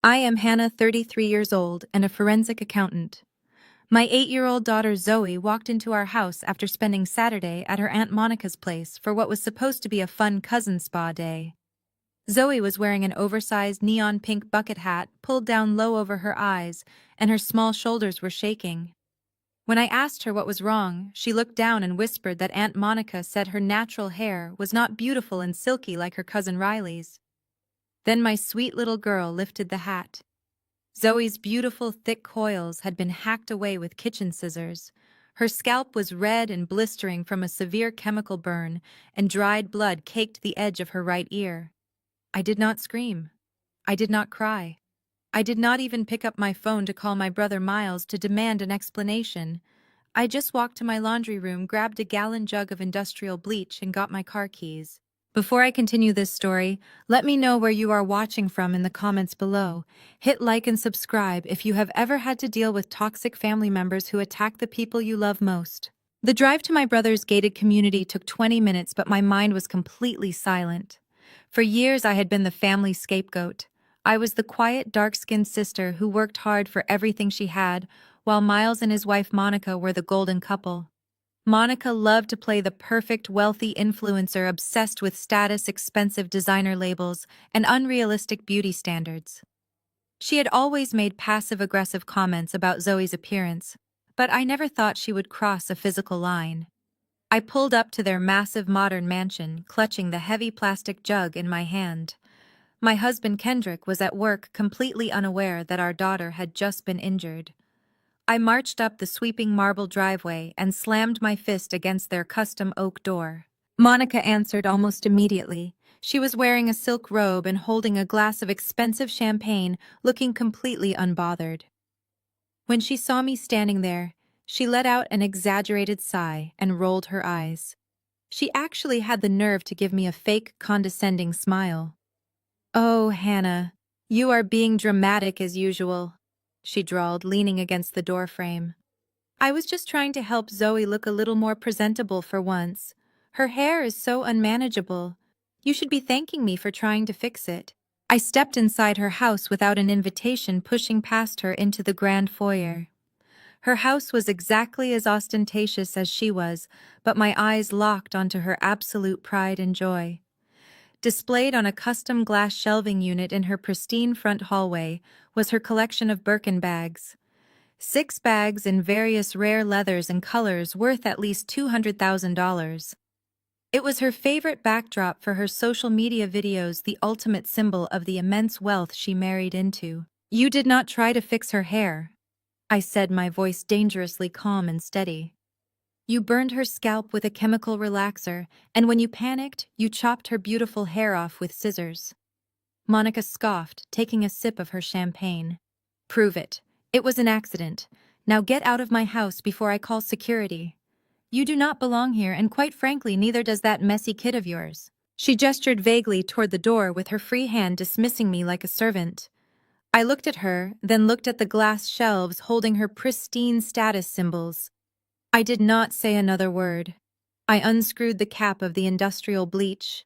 I am Hannah, 33 years old, and a forensic accountant. My 8-year-old daughter Zoe walked into our house after spending Saturday at her Aunt Monica's place for what was supposed to be a fun cousin spa day. Zoe was wearing an oversized neon pink bucket hat pulled down low over her eyes, and her small shoulders were shaking. When I asked her what was wrong, she looked down and whispered that Aunt Monica said her natural hair was not beautiful and silky like her cousin Riley's. Then my sweet little girl lifted the hat. Zoe's beautiful, thick coils had been hacked away with kitchen scissors. Her scalp was red and blistering from a severe chemical burn, and dried blood caked the edge of her right ear. I did not scream. I did not cry. I did not even pick up my phone to call my brother Miles to demand an explanation. I just walked to my laundry room, grabbed a gallon jug of industrial bleach, and got my car keys. Before I continue this story, let me know where you are watching from in the comments below. Hit like and subscribe if you have ever had to deal with toxic family members who attack the people you love most. The drive to my brother's gated community took 20 minutes, but my mind was completely silent. For years, I had been the family scapegoat. I was the quiet, dark-skinned sister who worked hard for everything she had, while Miles and his wife Monica were the golden couple. Monica loved to play the perfect, wealthy influencer obsessed with status, expensive designer labels, and unrealistic beauty standards. She had always made passive-aggressive comments about Zoe's appearance, but I never thought she would cross a physical line. I pulled up to their massive modern mansion, clutching the heavy plastic jug in my hand. My husband Kendrick was at work, completely unaware that our daughter had just been injured. I marched up the sweeping marble driveway and slammed my fist against their custom oak door. Monica answered almost immediately. She was wearing a silk robe and holding a glass of expensive champagne, looking completely unbothered. When she saw me standing there, she let out an exaggerated sigh and rolled her eyes. She actually had the nerve to give me a fake, condescending smile. "Oh, Hannah, you are being dramatic as usual," she drawled, leaning against the doorframe. "I was just trying to help Zoe look a little more presentable for once. Her hair is so unmanageable. You should be thanking me for trying to fix it." I stepped inside her house without an invitation, pushing past her into the grand foyer. Her house was exactly as ostentatious as she was, but my eyes locked onto her absolute pride and joy. Displayed on a custom glass shelving unit in her pristine front hallway was her collection of Birkin bags. 6 bags in various rare leathers and colors worth at least $200,000. It was her favorite backdrop for her social media videos, the ultimate symbol of the immense wealth she married into. "You did not try to fix her hair," I said, my voice dangerously calm and steady. "You burned her scalp with a chemical relaxer, and when you panicked, you chopped her beautiful hair off with scissors." Monica scoffed, taking a sip of her champagne. "Prove it. It was an accident. Now get out of my house before I call security. You do not belong here, and quite frankly, neither does that messy kid of yours." She gestured vaguely toward the door with her free hand, dismissing me like a servant. I looked at her, then looked at the glass shelves holding her pristine status symbols. I did not say another word. I unscrewed the cap of the industrial bleach.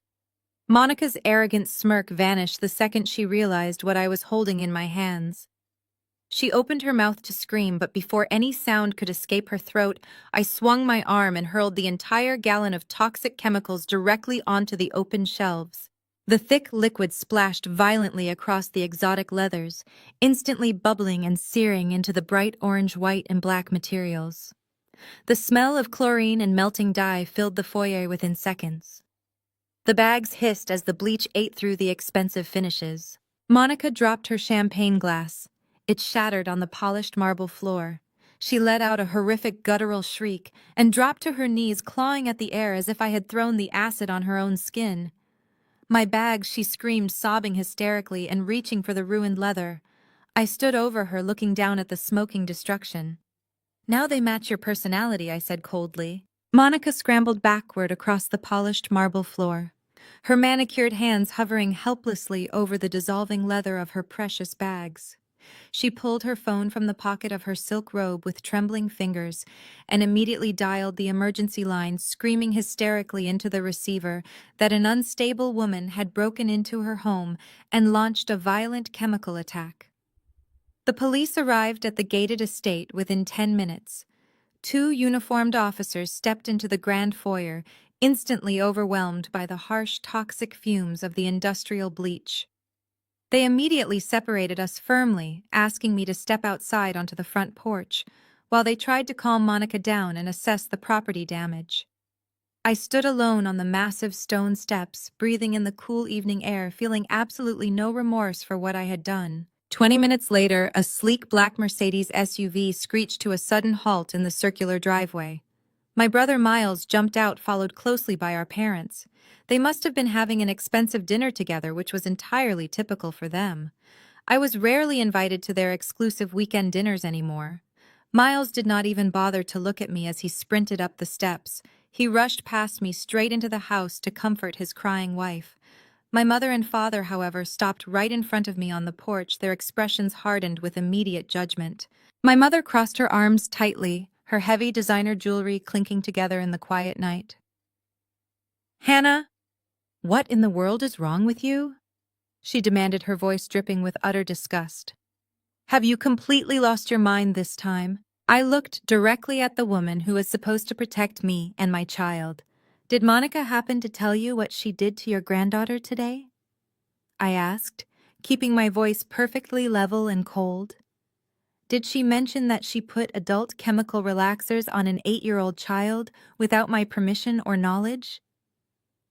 Monica's arrogant smirk vanished the second she realized what I was holding in my hands. She opened her mouth to scream, but before any sound could escape her throat, I swung my arm and hurled the entire gallon of toxic chemicals directly onto the open shelves. The thick liquid splashed violently across the exotic leathers, instantly bubbling and searing into the bright orange, white, and black materials. The smell of chlorine and melting dye filled the foyer within seconds. The bags hissed as the bleach ate through the expensive finishes. Monica dropped her champagne glass. It shattered on the polished marble floor. She let out a horrific guttural shriek and dropped to her knees, clawing at the air as if I had thrown the acid on her own skin. "My bags," she screamed, sobbing hysterically and reaching for the ruined leather. I stood over her, looking down at the smoking destruction. "Now they match your personality," I said coldly. Monica scrambled backward across the polished marble floor, her manicured hands hovering helplessly over the dissolving leather of her precious bags. She pulled her phone from the pocket of her silk robe with trembling fingers and immediately dialed the emergency line, screaming hysterically into the receiver that an unstable woman had broken into her home and launched a violent chemical attack. The police arrived at the gated estate within 10 minutes. Two uniformed officers stepped into the grand foyer, instantly overwhelmed by the harsh, toxic fumes of the industrial bleach. They immediately separated us firmly, asking me to step outside onto the front porch, while they tried to calm Monica down and assess the property damage. I stood alone on the massive stone steps, breathing in the cool evening air, feeling absolutely no remorse for what I had done. 20 minutes later, a sleek black Mercedes SUV screeched to a sudden halt in the circular driveway. My brother Miles jumped out, followed closely by our parents. They must have been having an expensive dinner together, which was entirely typical for them. I was rarely invited to their exclusive weekend dinners anymore. Miles did not even bother to look at me as he sprinted up the steps. He rushed past me straight into the house to comfort his crying wife. My mother and father, however, stopped right in front of me on the porch, their expressions hardened with immediate judgment. My mother crossed her arms tightly, her heavy designer jewelry clinking together in the quiet night. "Hannah, what in the world is wrong with you?" she demanded, her voice dripping with utter disgust. "Have you completely lost your mind this time?" I looked directly at the woman who was supposed to protect me and my child. "Did Monica happen to tell you what she did to your granddaughter today?" I asked, keeping my voice perfectly level and cold. "Did she mention that she put adult chemical relaxers on an 8-year-old child without my permission or knowledge?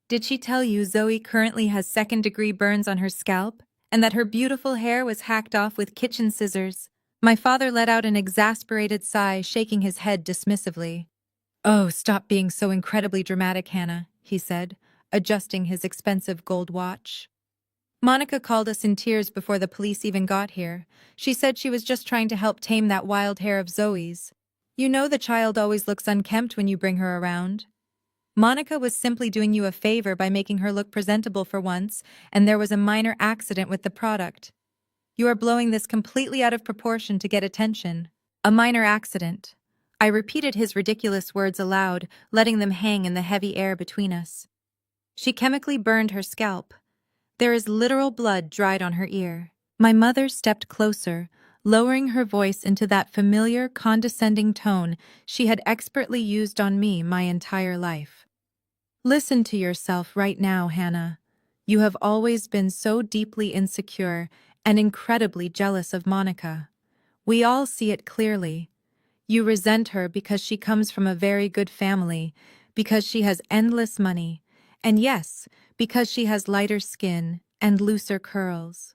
Did she tell you Zoe currently has second-degree burns on her scalp and that her beautiful hair was hacked off with kitchen scissors?" My father let out an exasperated sigh, shaking his head dismissively. "Oh, stop being so incredibly dramatic, Hannah," he said, adjusting his expensive gold watch. "Monica called us in tears before the police even got here. She said she was just trying to help tame that wild hair of Zoe's. You know the child always looks unkempt when you bring her around. Monica was simply doing you a favor by making her look presentable for once, and there was a minor accident with the product. You are blowing this completely out of proportion to get attention." A minor accident. I repeated his ridiculous words aloud, letting them hang in the heavy air between us. "She chemically burned her scalp. There is literal blood dried on her ear." My mother stepped closer, lowering her voice into that familiar, condescending tone she had expertly used on me my entire life. "Listen to yourself right now, Hannah. You have always been so deeply insecure and incredibly jealous of Monica. We all see it clearly. You resent her because she comes from a very good family, because she has endless money, and yes, because she has lighter skin and looser curls.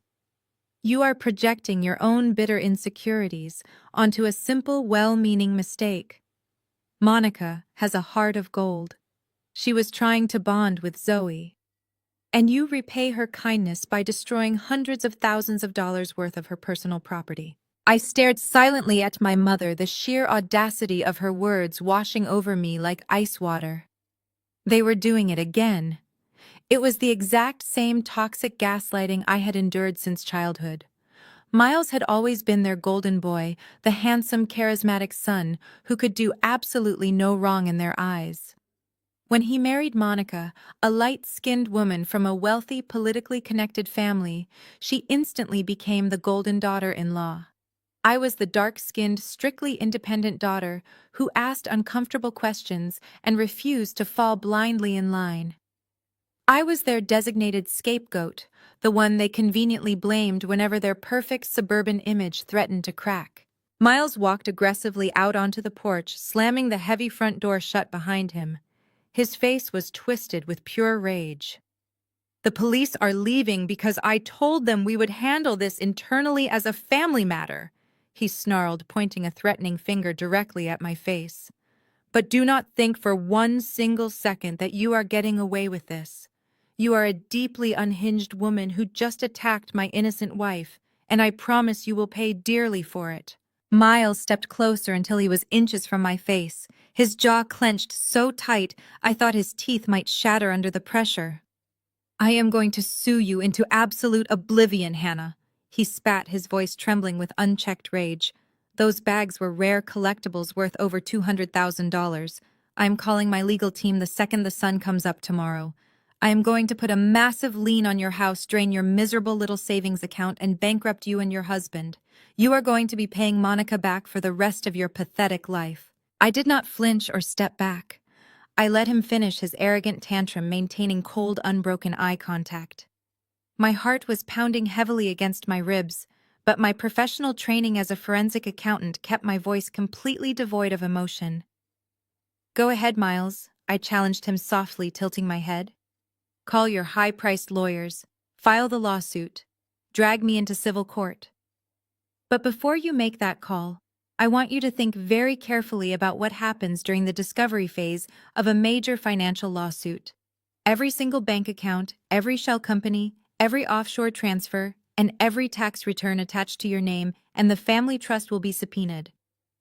You are projecting your own bitter insecurities onto a simple, well-meaning mistake. Monica has a heart of gold. She was trying to bond with Zoe. And you repay her kindness by destroying hundreds of thousands of dollars worth of her personal property." I stared silently at my mother, the sheer audacity of her words washing over me like ice water. They were doing it again. It was the exact same toxic gaslighting I had endured since childhood. Miles had always been their golden boy, the handsome, charismatic son who could do absolutely no wrong in their eyes. When he married Monica, a light-skinned woman from a wealthy, politically connected family, she instantly became the golden daughter-in-law. I was the dark-skinned, strictly independent daughter who asked uncomfortable questions and refused to fall blindly in line. I was their designated scapegoat, the one they conveniently blamed whenever their perfect suburban image threatened to crack. Miles walked aggressively out onto the porch, slamming the heavy front door shut behind him. His face was twisted with pure rage. "The police are leaving because I told them we would handle this internally as a family matter," he snarled, pointing a threatening finger directly at my face. "But do not think for one single second that you are getting away with this. You are a deeply unhinged woman who just attacked my innocent wife, and I promise you will pay dearly for it." Miles stepped closer until he was inches from my face, his jaw clenched so tight I thought his teeth might shatter under the pressure. "I am going to sue you into absolute oblivion, Hannah. He spat, his voice trembling with unchecked rage. Those bags were rare collectibles worth over $200,000. I am calling my legal team the second the sun comes up tomorrow. I am going to put a massive lien on your house, drain your miserable little savings account, and bankrupt you and your husband. You are going to be paying Monica back for the rest of your pathetic life. I did not flinch or step back. I let him finish his arrogant tantrum, maintaining cold, unbroken eye contact. My heart was pounding heavily against my ribs, but my professional training as a forensic accountant kept my voice completely devoid of emotion. Go ahead, Miles, I challenged him softly, tilting my head. Call your high-priced lawyers, file the lawsuit, drag me into civil court. But before you make that call, I want you to think very carefully about what happens during the discovery phase of a major financial lawsuit. Every single bank account, every shell company, every offshore transfer, and every tax return attached to your name and the family trust will be subpoenaed.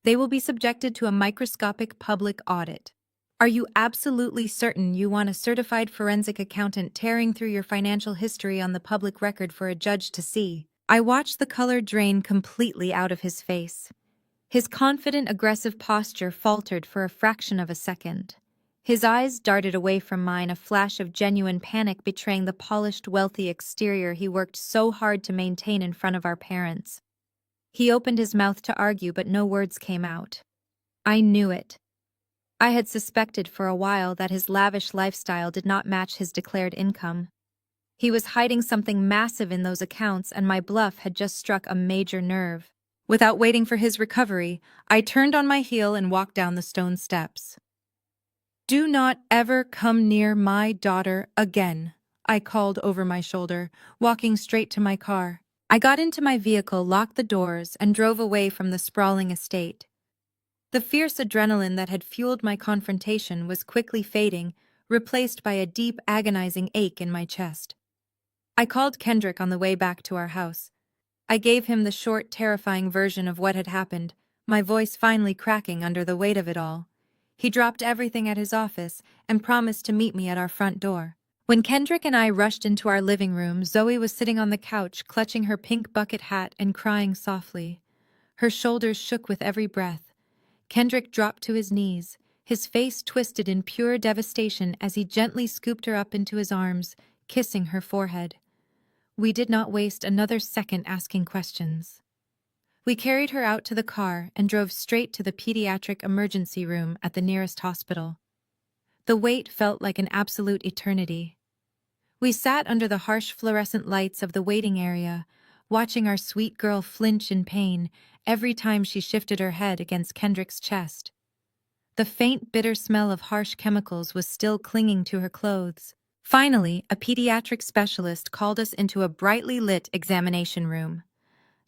They will be subjected to a microscopic public audit. Are you absolutely certain you want a certified forensic accountant tearing through your financial history on the public record for a judge to see? I watched the color drain completely out of his face. His confident, aggressive posture faltered for a fraction of a second. His eyes darted away from mine, a flash of genuine panic betraying the polished, wealthy exterior he worked so hard to maintain in front of our parents. He opened his mouth to argue, but no words came out. I knew it. I had suspected for a while that his lavish lifestyle did not match his declared income. He was hiding something massive in those accounts, and my bluff had just struck a major nerve. Without waiting for his recovery, I turned on my heel and walked down the stone steps. Do not ever come near my daughter again, I called over my shoulder, walking straight to my car. I got into my vehicle, locked the doors, and drove away from the sprawling estate. The fierce adrenaline that had fueled my confrontation was quickly fading, replaced by a deep, agonizing ache in my chest. I called Kendrick on the way back to our house. I gave him the short, terrifying version of what had happened, my voice finally cracking under the weight of it all. He dropped everything at his office and promised to meet me at our front door. When Kendrick and I rushed into our living room, Zoe was sitting on the couch, clutching her pink bucket hat and crying softly. Her shoulders shook with every breath. Kendrick dropped to his knees, his face twisted in pure devastation as he gently scooped her up into his arms, kissing her forehead. We did not waste another second asking questions. We carried her out to the car and drove straight to the pediatric emergency room at the nearest hospital. The wait felt like an absolute eternity. We sat under the harsh fluorescent lights of the waiting area, watching our sweet girl flinch in pain every time she shifted her head against Kendrick's chest. The faint, bitter smell of harsh chemicals was still clinging to her clothes. Finally, a pediatric specialist called us into a brightly lit examination room.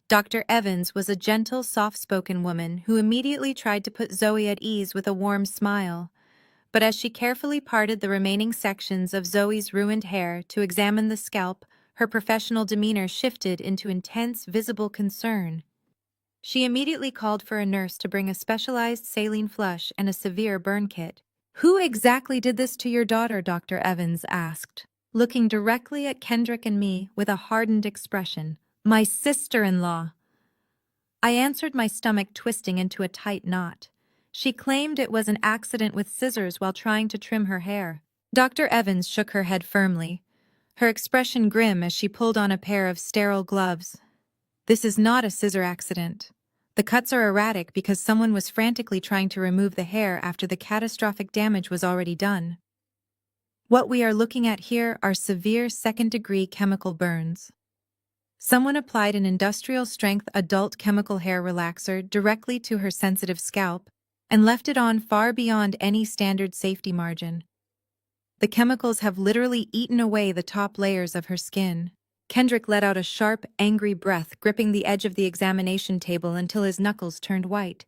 Dr. Evans was a gentle, soft-spoken woman who immediately tried to put Zoe at ease with a warm smile. But as she carefully parted the remaining sections of Zoe's ruined hair to examine the scalp, her professional demeanor shifted into intense, visible concern. She immediately called for a nurse to bring a specialized saline flush and a severe burn kit. Who exactly did this to your daughter? Dr. Evans asked, looking directly at Kendrick and me with a hardened expression. My sister-in-law. I answered, my stomach twisting into a tight knot. She claimed it was an accident with scissors while trying to trim her hair. Dr. Evans shook her head firmly, her expression grim as she pulled on a pair of sterile gloves. This is not a scissor accident. The cuts are erratic because someone was frantically trying to remove the hair after the catastrophic damage was already done. What we are looking at here are severe second-degree chemical burns. Someone applied an industrial-strength adult chemical hair relaxer directly to her sensitive scalp and left it on far beyond any standard safety margin. The chemicals have literally eaten away the top layers of her skin. Kendrick let out a sharp, angry breath, gripping the edge of the examination table until his knuckles turned white.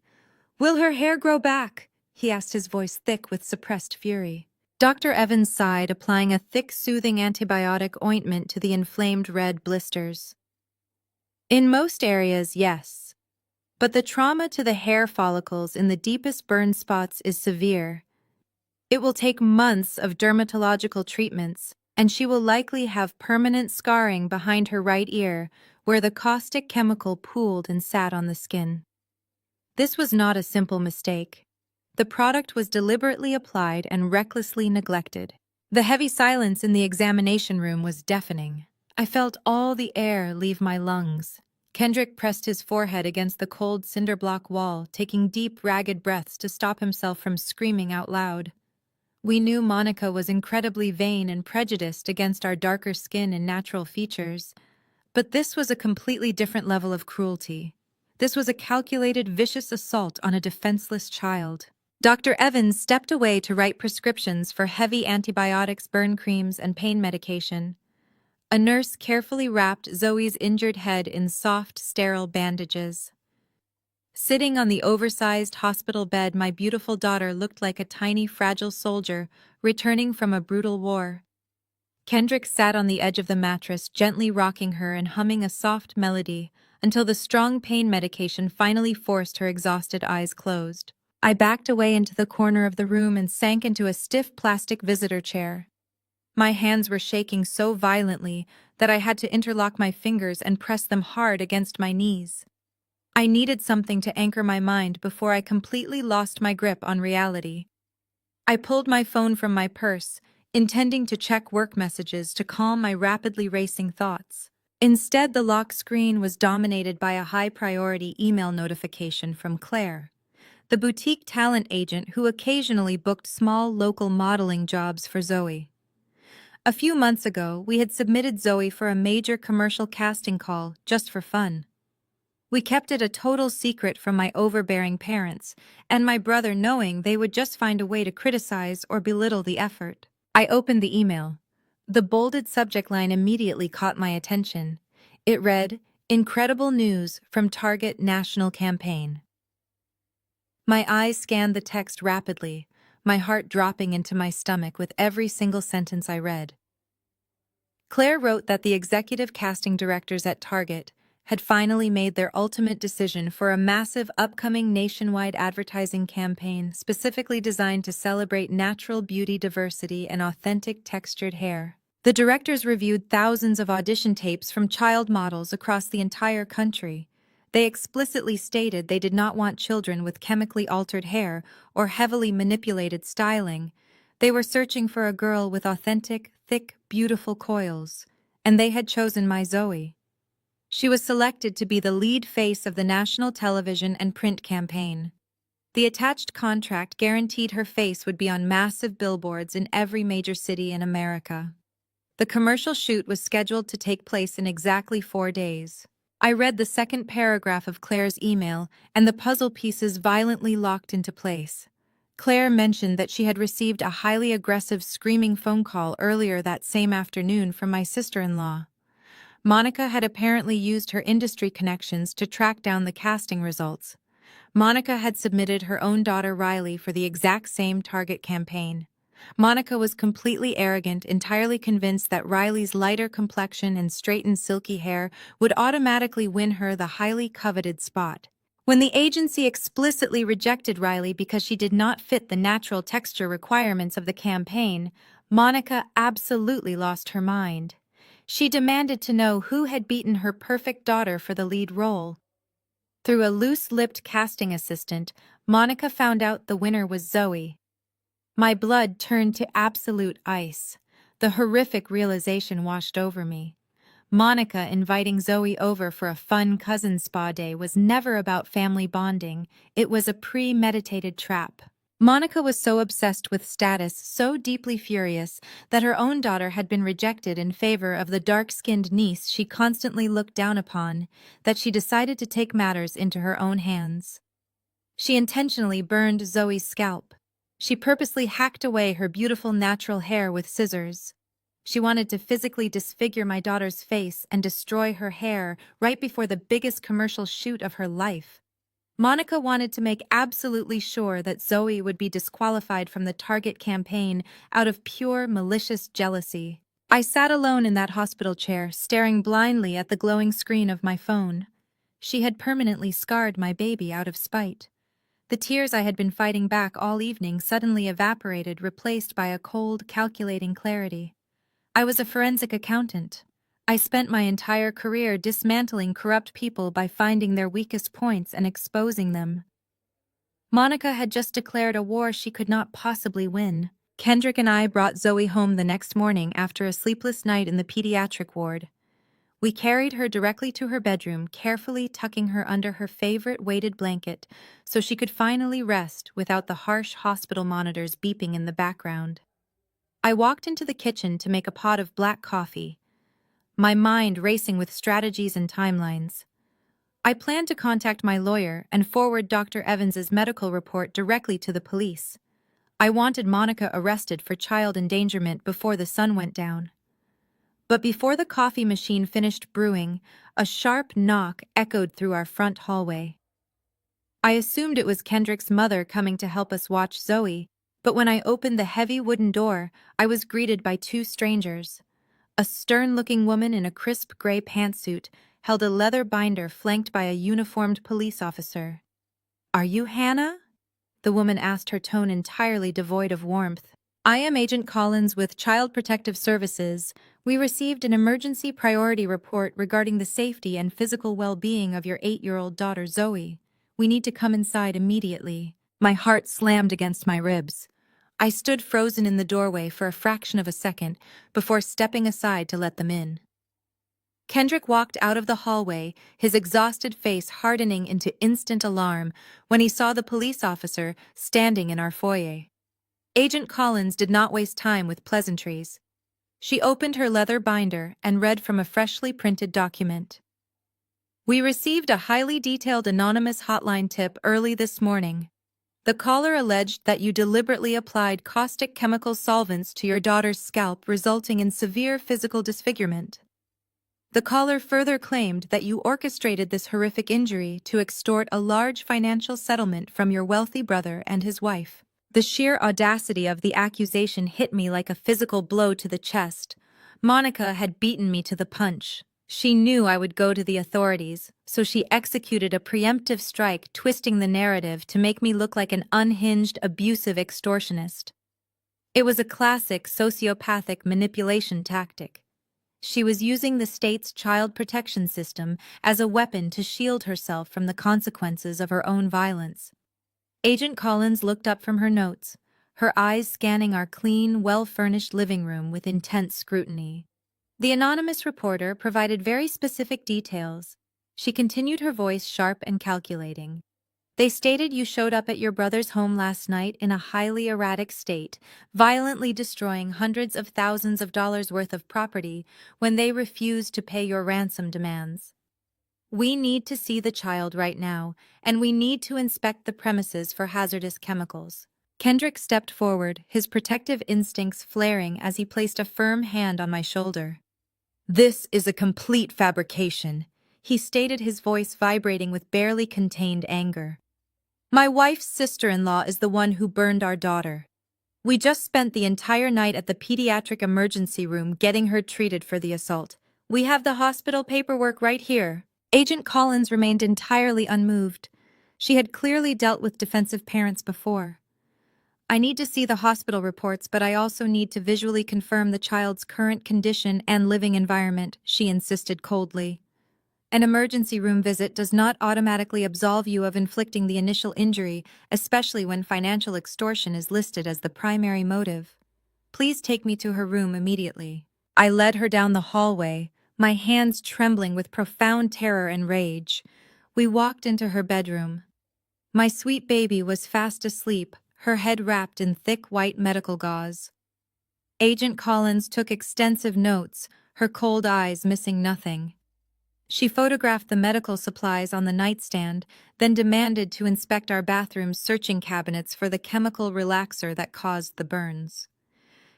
Will her hair grow back? He asked, his voice thick with suppressed fury. Dr. Evans sighed, applying a thick, soothing antibiotic ointment to the inflamed red blisters. In most areas, yes. But the trauma to the hair follicles in the deepest burn spots is severe. It will take months of dermatological treatments, and she will likely have permanent scarring behind her right ear, where the caustic chemical pooled and sat on the skin. This was not a simple mistake. The product was deliberately applied and recklessly neglected. The heavy silence in the examination room was deafening. I felt all the air leave my lungs. Kendrick pressed his forehead against the cold cinder-block wall, taking deep, ragged breaths to stop himself from screaming out loud. We knew Monica was incredibly vain and prejudiced against our darker skin and natural features, but this was a completely different level of cruelty. This was a calculated, vicious assault on a defenseless child. Dr. Evans stepped away to write prescriptions for heavy antibiotics, burn creams, and pain medication. A nurse carefully wrapped Zoe's injured head in soft, sterile bandages. Sitting on the oversized hospital bed, my beautiful daughter looked like a tiny, fragile soldier returning from a brutal war. Kendrick sat on the edge of the mattress, gently rocking her and humming a soft melody until the strong pain medication finally forced her exhausted eyes closed. I backed away into the corner of the room and sank into a stiff plastic visitor chair. My hands were shaking so violently that I had to interlock my fingers and press them hard against my knees. I needed something to anchor my mind before I completely lost my grip on reality. I pulled my phone from my purse, intending to check work messages to calm my rapidly racing thoughts. Instead, the lock screen was dominated by a high-priority email notification from Claire, the boutique talent agent who occasionally booked small local modeling jobs for Zoe. A few months ago, we had submitted Zoe for a major commercial casting call just for fun. We kept it a total secret from my overbearing parents, and my brother, knowing they would just find a way to criticize or belittle the effort. I opened the email. The bolded subject line immediately caught my attention. It read, "Incredible news from Target National Campaign." My eyes scanned the text rapidly, my heart dropping into my stomach with every single sentence I read. Claire wrote that the executive casting directors at Target had finally made their ultimate decision for a massive upcoming nationwide advertising campaign specifically designed to celebrate natural beauty, diversity, and authentic textured hair. The directors reviewed thousands of audition tapes from child models across the entire country. They explicitly stated they did not want children with chemically altered hair or heavily manipulated styling. They were searching for a girl with authentic, thick, beautiful coils, and they had chosen my Zoe. She was selected to be the lead face of the national television and print campaign. The attached contract guaranteed her face would be on massive billboards in every major city in America. The commercial shoot was scheduled to take place in exactly 4 days. I read the second paragraph of Claire's email, and the puzzle pieces violently locked into place. Claire mentioned that she had received a highly aggressive, screaming phone call earlier that same afternoon from my sister-in-law. Monica had apparently used her industry connections to track down the casting results. Monica had submitted her own daughter Riley for the exact same Target campaign. Monica was completely arrogant, entirely convinced that Riley's lighter complexion and straightened silky hair would automatically win her the highly coveted spot. When the agency explicitly rejected Riley because she did not fit the natural texture requirements of the campaign, Monica absolutely lost her mind. She demanded to know who had beaten her perfect daughter for the lead role. Through a loose-lipped casting assistant, Monica found out the winner was Zoe. My blood turned to absolute ice. The horrific realization washed over me. Monica inviting Zoe over for a fun cousin spa day was never about family bonding. It was a premeditated trap. Monica was so obsessed with status, so deeply furious, that her own daughter had been rejected in favor of the dark-skinned niece she constantly looked down upon, that she decided to take matters into her own hands. She intentionally burned Zoe's scalp. She purposely hacked away her beautiful natural hair with scissors. She wanted to physically disfigure my daughter's face and destroy her hair right before the biggest commercial shoot of her life. Monica wanted to make absolutely sure that Zoe would be disqualified from the Target campaign out of pure malicious jealousy. I sat alone in that hospital chair, staring blindly at the glowing screen of my phone. She had permanently scarred my baby out of spite. The tears I had been fighting back all evening suddenly evaporated, replaced by a cold, calculating clarity. I was a forensic accountant. I spent my entire career dismantling corrupt people by finding their weakest points and exposing them. Monica had just declared a war she could not possibly win. Kendrick and I brought Zoe home the next morning after a sleepless night in the pediatric ward. We carried her directly to her bedroom, carefully tucking her under her favorite weighted blanket so she could finally rest without the harsh hospital monitors beeping in the background. I walked into the kitchen to make a pot of black coffee, my mind racing with strategies and timelines. I planned to contact my lawyer and forward Dr. Evans's medical report directly to the police. I wanted Monica arrested for child endangerment before the sun went down. But before the coffee machine finished brewing, a sharp knock echoed through our front hallway. I assumed it was Kendrick's mother coming to help us watch Zoe, but when I opened the heavy wooden door, I was greeted by two strangers. A stern-looking woman in a crisp gray pantsuit held a leather binder flanked by a uniformed police officer. "Are you Hannah?" the woman asked, her tone entirely devoid of warmth. "I am Agent Collins with Child Protective Services. We received an emergency priority report regarding the safety and physical well-being of your 8-year-old daughter Zoe. We need to come inside immediately." My heart slammed against my ribs. I stood frozen in the doorway for a fraction of a second before stepping aside to let them in. Kendrick walked out of the hallway, his exhausted face hardening into instant alarm when he saw the police officer standing in our foyer. Agent Collins did not waste time with pleasantries. She opened her leather binder and read from a freshly printed document. "We received a highly detailed anonymous hotline tip early this morning. The caller alleged that you deliberately applied caustic chemical solvents to your daughter's scalp, resulting in severe physical disfigurement. The caller further claimed that you orchestrated this horrific injury to extort a large financial settlement from your wealthy brother and his wife." The sheer audacity of the accusation hit me like a physical blow to the chest. Monica had beaten me to the punch. She knew I would go to the authorities, so she executed a preemptive strike, twisting the narrative to make me look like an unhinged, abusive extortionist. It was a classic sociopathic manipulation tactic. She was using the state's child protection system as a weapon to shield herself from the consequences of her own violence. Agent Collins looked up from her notes, her eyes scanning our clean, well-furnished living room with intense scrutiny. The anonymous reporter provided very specific details. She continued, her voice sharp and calculating. "They stated you showed up at your brother's home last night in a highly erratic state, violently destroying hundreds of thousands of dollars worth of property when they refused to pay your ransom demands. We need to see the child right now, and we need to inspect the premises for hazardous chemicals." Kendrick stepped forward, his protective instincts flaring as he placed a firm hand on my shoulder. "This is a complete fabrication," he stated, his voice vibrating with barely contained anger. "My wife's sister-in-law is the one who burned our daughter. We just spent the entire night at the pediatric emergency room getting her treated for the assault. We have the hospital paperwork right here." Agent Collins remained entirely unmoved. She had clearly dealt with defensive parents before. "I need to see the hospital reports, but I also need to visually confirm the child's current condition and living environment," she insisted coldly. "An emergency room visit does not automatically absolve you of inflicting the initial injury, especially when financial extortion is listed as the primary motive. Please take me to her room immediately." I led her down the hallway, my hands trembling with profound terror and rage. We walked into her bedroom. My sweet baby was fast asleep, her head wrapped in thick white medical gauze. Agent Collins took extensive notes, her cold eyes missing nothing. She photographed the medical supplies on the nightstand, then demanded to inspect our bathroom's searching cabinets for the chemical relaxer that caused the burns.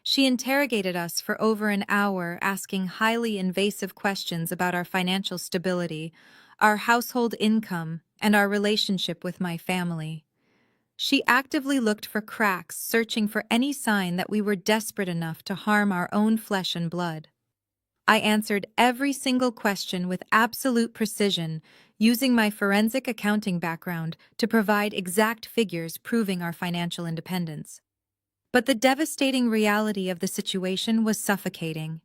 She interrogated us for over an hour, asking highly invasive questions about our financial stability, our household income, and our relationship with my family. She actively looked for cracks, searching for any sign that we were desperate enough to harm our own flesh and blood. I answered every single question with absolute precision, using my forensic accounting background to provide exact figures proving our financial independence. But the devastating reality of the situation was suffocating.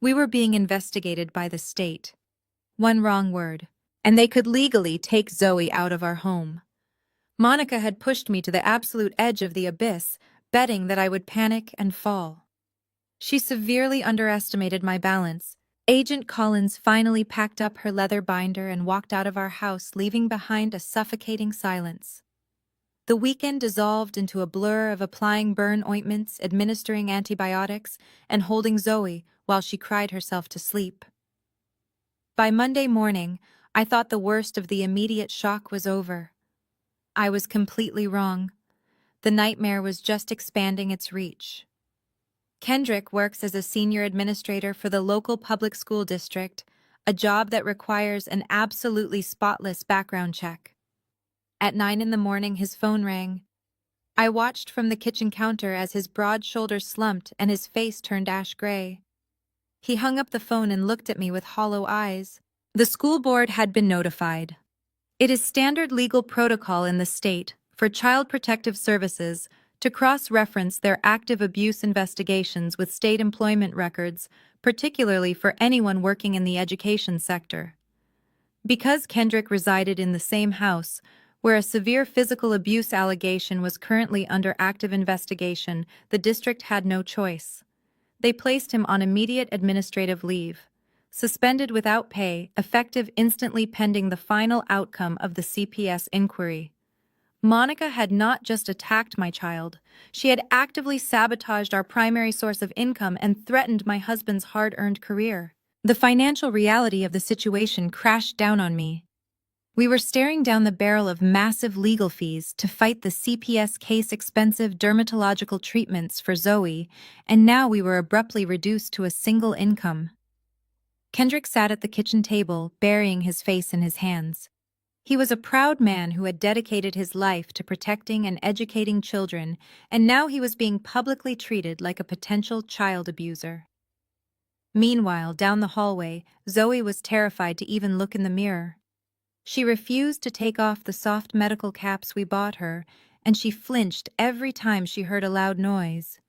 We were being investigated by the state. One wrong word, and they could legally take Zoe out of our home. Monica had pushed me to the absolute edge of the abyss, betting that I would panic and fall. She severely underestimated my balance. Agent Collins finally packed up her leather binder and walked out of our house, leaving behind a suffocating silence. The weekend dissolved into a blur of applying burn ointments, administering antibiotics, and holding Zoe while she cried herself to sleep. By Monday morning, I thought the worst of the immediate shock was over. I was completely wrong. The nightmare was just expanding its reach. Kendrick works as a senior administrator for the local public school district, a job that requires an absolutely spotless background check. At 9 in the morning, his phone rang. I watched from the kitchen counter as his broad shoulders slumped and his face turned ash gray. He hung up the phone and looked at me with hollow eyes. The school board had been notified. It is standard legal protocol in the state for Child Protective Services to cross-reference their active abuse investigations with state employment records, particularly for anyone working in the education sector. Because Kendrick resided in the same house, where a severe physical abuse allegation was currently under active investigation, the district had no choice. They placed him on immediate administrative leave, suspended without pay, effective instantly pending the final outcome of the CPS inquiry. Monica had not just attacked my child, she had actively sabotaged our primary source of income and threatened my husband's hard-earned career. The financial reality of the situation crashed down on me. We were staring down the barrel of massive legal fees to fight the CPS case, expensive dermatological treatments for Zoe, and now we were abruptly reduced to a single income. Kendrick sat at the kitchen table, burying his face in his hands. He was a proud man who had dedicated his life to protecting and educating children, and now he was being publicly treated like a potential child abuser. Meanwhile, down the hallway, Zoe was terrified to even look in the mirror. She refused to take off the soft medical caps we bought her, and she flinched every time she heard a loud noise.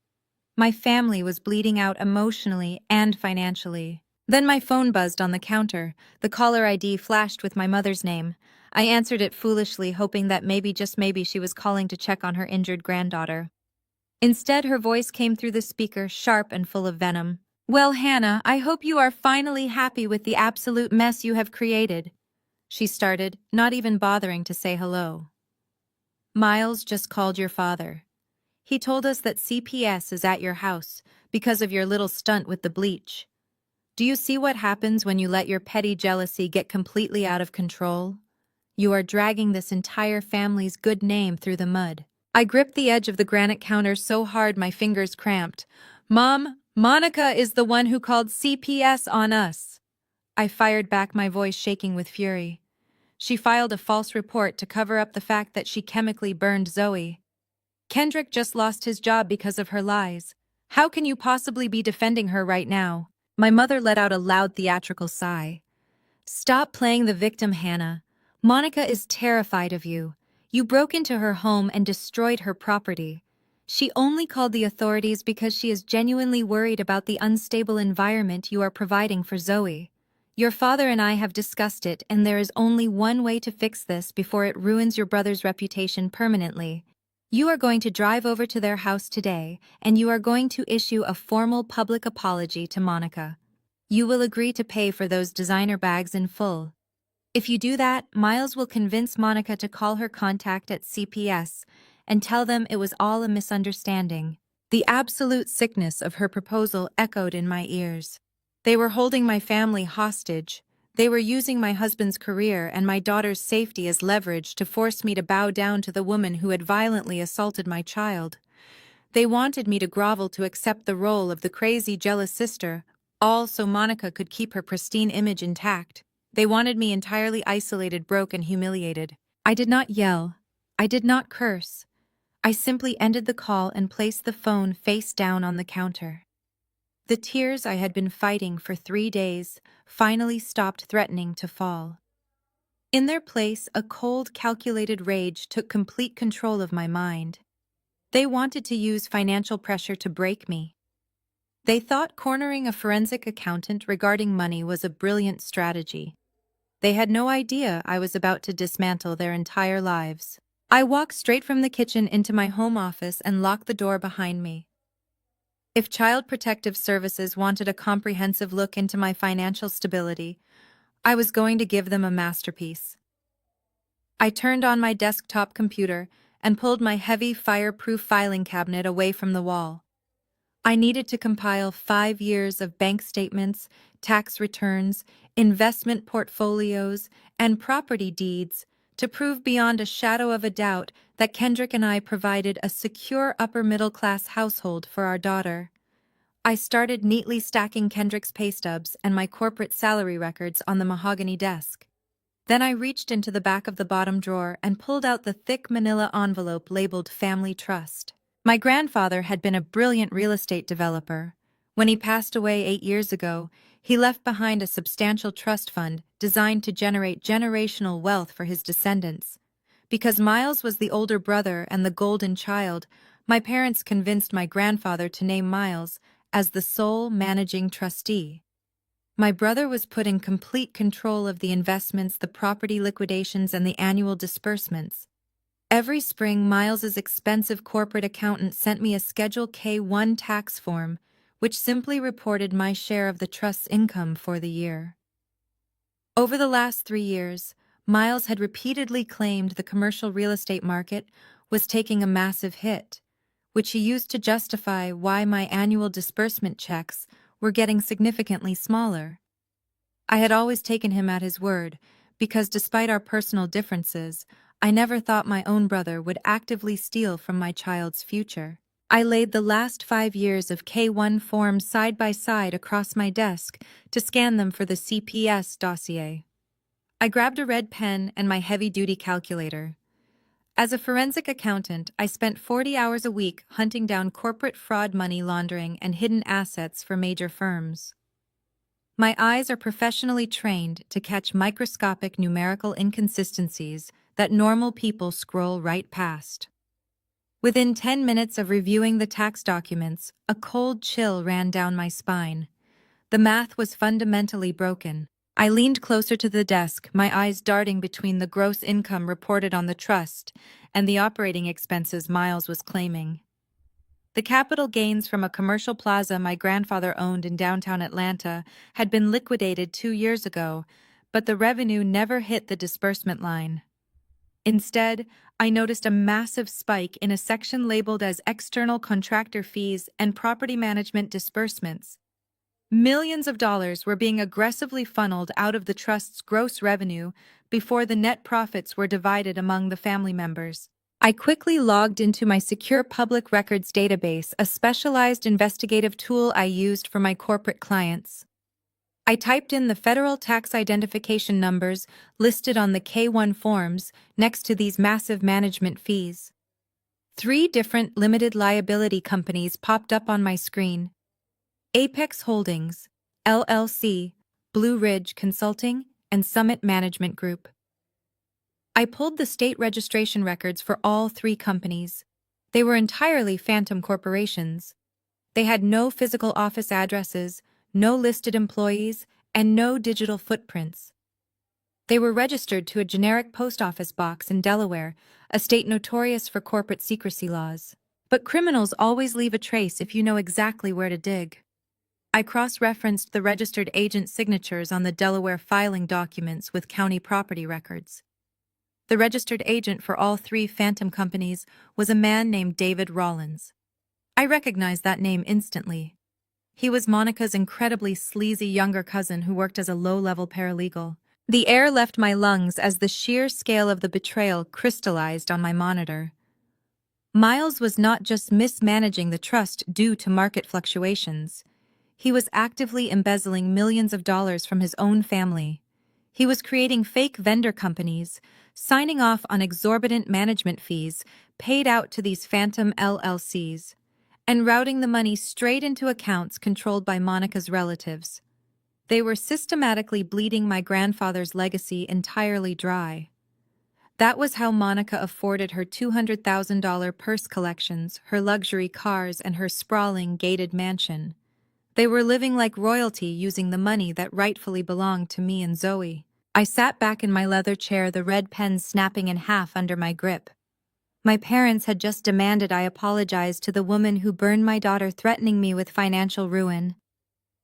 My family was bleeding out emotionally and financially. Then my phone buzzed on the counter. The caller ID flashed with my mother's name. I answered it foolishly, hoping that maybe, just maybe, she was calling to check on her injured granddaughter. Instead, her voice came through the speaker, sharp and full of venom. "Well, Hannah, I hope you are finally happy with the absolute mess you have created," she started, not even bothering to say hello. "Miles just called your father. He told us that CPS is at your house because of your little stunt with the bleach. Do you see what happens when you let your petty jealousy get completely out of control? You are dragging this entire family's good name through the mud." I gripped the edge of the granite counter so hard my fingers cramped. "Mom, Monica is the one who called CPS on us." I fired back, my voice shaking with fury. "She filed a false report to cover up the fact that she chemically burned Zoe. Kendrick just lost his job because of her lies. How can you possibly be defending her right now?" My mother let out a loud theatrical sigh. "Stop playing the victim, Hannah. Monica is terrified of you. You broke into her home and destroyed her property. She only called the authorities because she is genuinely worried about the unstable environment you are providing for Zoe. Your father and I have discussed it, and there is only one way to fix this before it ruins your brother's reputation permanently. You are going to drive over to their house today, and you are going to issue a formal public apology to Monica. You will agree to pay for those designer bags in full. If you do that, Miles will convince Monica to call her contact at CPS and tell them it was all a misunderstanding." The absolute sickness of her proposal echoed in my ears. They were holding my family hostage. They were using my husband's career and my daughter's safety as leverage to force me to bow down to the woman who had violently assaulted my child. They wanted me to grovel to accept the role of the crazy, jealous sister, all so Monica could keep her pristine image intact. They wanted me entirely isolated, broke, and humiliated. I did not yell. I did not curse. I simply ended the call and placed the phone face down on the counter. The tears I had been fighting for 3 days finally stopped threatening to fall. In their place, a cold, calculated rage took complete control of my mind. They wanted to use financial pressure to break me. They thought cornering a forensic accountant regarding money was a brilliant strategy. They had no idea I was about to dismantle their entire lives. I walked straight from the kitchen into my home office and locked the door behind me. If Child Protective Services wanted a comprehensive look into my financial stability, I was going to give them a masterpiece. I turned on my desktop computer and pulled my heavy, fireproof filing cabinet away from the wall. I needed to compile 5 years of bank statements, tax returns, investment portfolios, and property deeds to prove beyond a shadow of a doubt that Kendrick and I provided a secure upper-middle-class household for our daughter. I started neatly stacking Kendrick's pay stubs and my corporate salary records on the mahogany desk. Then I reached into the back of the bottom drawer and pulled out the thick manila envelope labeled Family Trust. My grandfather had been a brilliant real estate developer. When he passed away 8 years ago, he left behind a substantial trust fund designed to generate generational wealth for his descendants. Because Miles was the older brother and the golden child, my parents convinced my grandfather to name Miles as the sole managing trustee. My brother was put in complete control of the investments, the property liquidations, and the annual disbursements. Every spring, Miles's expensive corporate accountant sent me a Schedule K-1 tax form, which simply reported my share of the trust's income for the year. Over the last 3 years, Miles had repeatedly claimed the commercial real estate market was taking a massive hit, which he used to justify why my annual disbursement checks were getting significantly smaller. I had always taken him at his word, because despite our personal differences, I never thought my own brother would actively steal from my child's future. I laid the last 5 years of K-1 forms side by side across my desk to scan them for the CPS dossier. I grabbed a red pen and my heavy-duty calculator. As a forensic accountant, I spent 40 hours a week hunting down corporate fraud, money laundering, and hidden assets for major firms. My eyes are professionally trained to catch microscopic numerical inconsistencies that normal people scroll right past. Within 10 minutes of reviewing the tax documents, a cold chill ran down my spine. The math was fundamentally broken. I leaned closer to the desk, my eyes darting between the gross income reported on the trust and the operating expenses Miles was claiming. The capital gains from a commercial plaza my grandfather owned in downtown Atlanta had been liquidated 2 years ago, but the revenue never hit the disbursement line. Instead, I noticed a massive spike in a section labeled as external contractor fees and property management disbursements. Millions of dollars were being aggressively funneled out of the trust's gross revenue before the net profits were divided among the family members. I quickly logged into my secure public records database, a specialized investigative tool I used for my corporate clients. I typed in the federal tax identification numbers listed on the K-1 forms next to these massive management fees. 3 different limited liability companies popped up on my screen: Apex Holdings, LLC, Blue Ridge Consulting, and Summit Management Group. I pulled the state registration records for all 3 companies. They were entirely phantom corporations. They had no physical office addresses, no listed employees, and no digital footprints. They were registered to a generic post office box in Delaware, a state notorious for corporate secrecy laws. But criminals always leave a trace if you know exactly where to dig. I cross-referenced the registered agent's signatures on the Delaware filing documents with county property records. The registered agent for all 3 phantom companies was a man named David Rollins. I recognized that name instantly. He was Monica's incredibly sleazy younger cousin who worked as a low-level paralegal. The air left my lungs as the sheer scale of the betrayal crystallized on my monitor. Miles was not just mismanaging the trust due to market fluctuations. He was actively embezzling millions of dollars from his own family. He was creating fake vendor companies, signing off on exorbitant management fees paid out to these phantom LLCs, and routing the money straight into accounts controlled by Monica's relatives. They were systematically bleeding my grandfather's legacy entirely dry. That was how Monica afforded her $200,000 purse collections, her luxury cars, and her sprawling, gated mansion. They were living like royalty using the money that rightfully belonged to me and Zoe. I sat back in my leather chair, the red pen snapping in half under my grip. My parents had just demanded I apologize to the woman who burned my daughter, threatening me with financial ruin.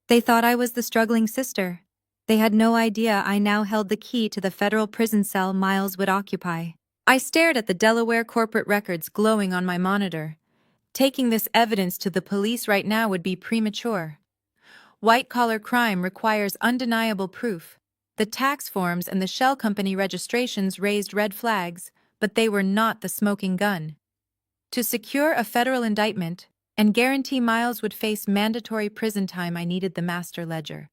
They thought I was the struggling sister. They had no idea I now held the key to the federal prison cell Miles would occupy. I stared at the Delaware corporate records glowing on my monitor. Taking this evidence to the police right now would be premature. White-collar crime requires undeniable proof. The tax forms and the shell company registrations raised red flags, but they were not the smoking gun. To secure a federal indictment and guarantee Miles would face mandatory prison time, I needed the master ledger.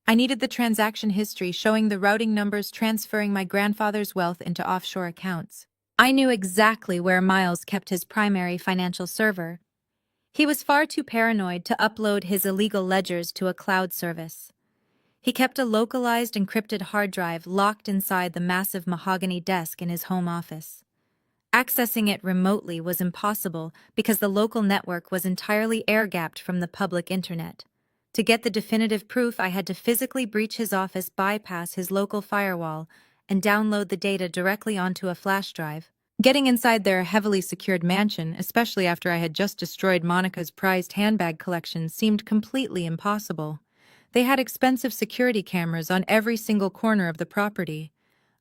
I needed the transaction history showing the routing numbers transferring my grandfather's wealth into offshore accounts. I knew exactly where Miles kept his primary financial server. He was far too paranoid to upload his illegal ledgers to a cloud service. He kept a localized encrypted hard drive locked inside the massive mahogany desk in his home office. Accessing it remotely was impossible because the local network was entirely air-gapped from the public internet. To get the definitive proof, I had to physically breach his office, bypass his local firewall, and download the data directly onto a flash drive. Getting inside their heavily secured mansion, especially after I had just destroyed Monica's prized handbag collection, seemed completely impossible. They had expensive security cameras on every single corner of the property.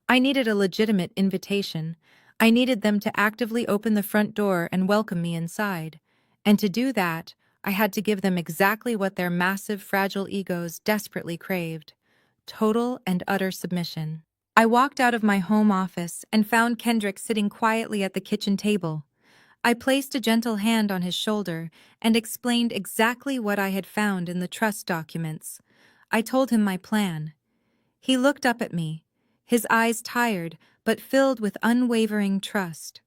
I needed a legitimate invitation. I needed them to actively open the front door and welcome me inside. And to do that, I had to give them exactly what their massive, fragile egos desperately craved: total and utter submission. I walked out of my home office and found Kendrick sitting quietly at the kitchen table. I placed a gentle hand on his shoulder and explained exactly what I had found in the trust documents. I told him my plan. He looked up at me, his eyes tired but filled with unwavering trust.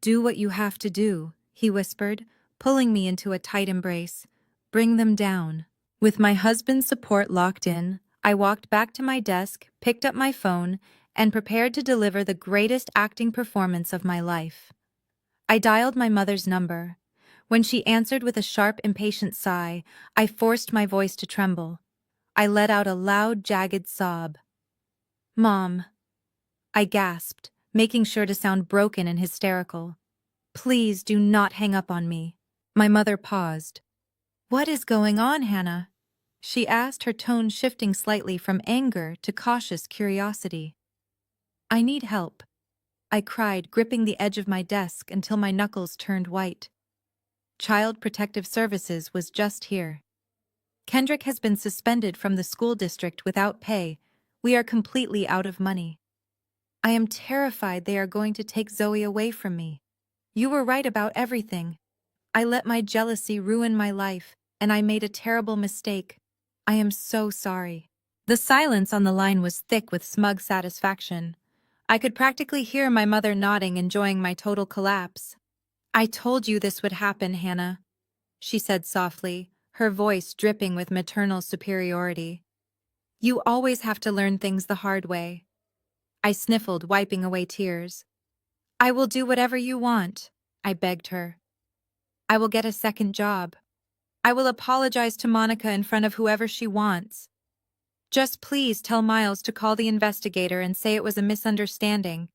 "Do what you have to do," he whispered, pulling me into a tight embrace. "Bring them down." With my husband's support locked in, I walked back to my desk, picked up my phone, and prepared to deliver the greatest acting performance of my life. I dialed my mother's number. When she answered with a sharp, impatient sigh, I forced my voice to tremble. I let out a loud, jagged sob. "Mom," I gasped, making sure to sound broken and hysterical. "Please do not hang up on me." My mother paused. "What is going on, Hannah?" she asked, her tone shifting slightly from anger to cautious curiosity. "I need help," I cried, gripping the edge of my desk until my knuckles turned white. Child Protective Services was just here. "Kendrick has been suspended from the school district without pay. We are completely out of money. I am terrified they are going to take Zoe away from me. You were right about everything. I let my jealousy ruin my life, and I made a terrible mistake. I am so sorry." The silence on the line was thick with smug satisfaction. I could practically hear my mother nodding, enjoying my total collapse. "I told you this would happen, Hannah," she said softly, her voice dripping with maternal superiority. "You always have to learn things the hard way." I sniffled, wiping away tears. "I will do whatever you want," I begged her. "I will get a second job. I will apologize to Monica in front of whoever she wants. Just please tell Miles to call the investigator and say it was a misunderstanding.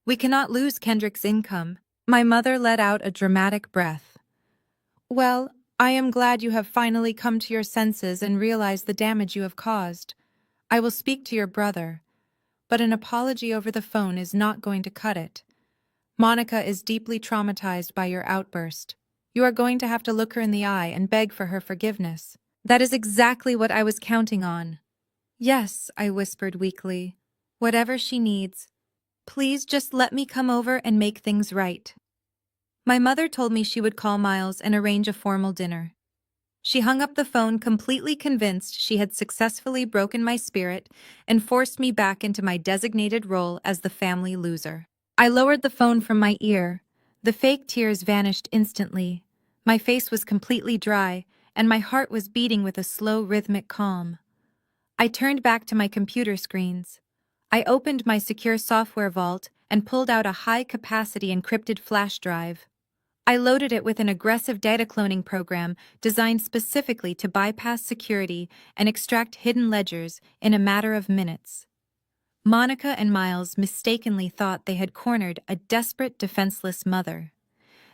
We cannot lose Kendrick's income." My mother let out a dramatic breath. "Well, I am glad you have finally come to your senses and realized the damage you have caused. I will speak to your brother, but an apology over the phone is not going to cut it. Monica is deeply traumatized by your outburst. You are going to have to look her in the eye and beg for her forgiveness." That is exactly what I was counting on. "Yes," I whispered weakly. "Whatever she needs. Please just let me come over and make things right." My mother told me she would call Miles and arrange a formal dinner. She hung up the phone, completely convinced she had successfully broken my spirit and forced me back into my designated role as the family loser. I lowered the phone from my ear. The fake tears vanished instantly. My face was completely dry, and my heart was beating with a slow, rhythmic calm. I turned back to my computer screens. I opened my secure software vault and pulled out a high-capacity encrypted flash drive. I loaded it with an aggressive data cloning program designed specifically to bypass security and extract hidden ledgers in a matter of minutes. Monica and Miles mistakenly thought they had cornered a desperate, defenseless mother.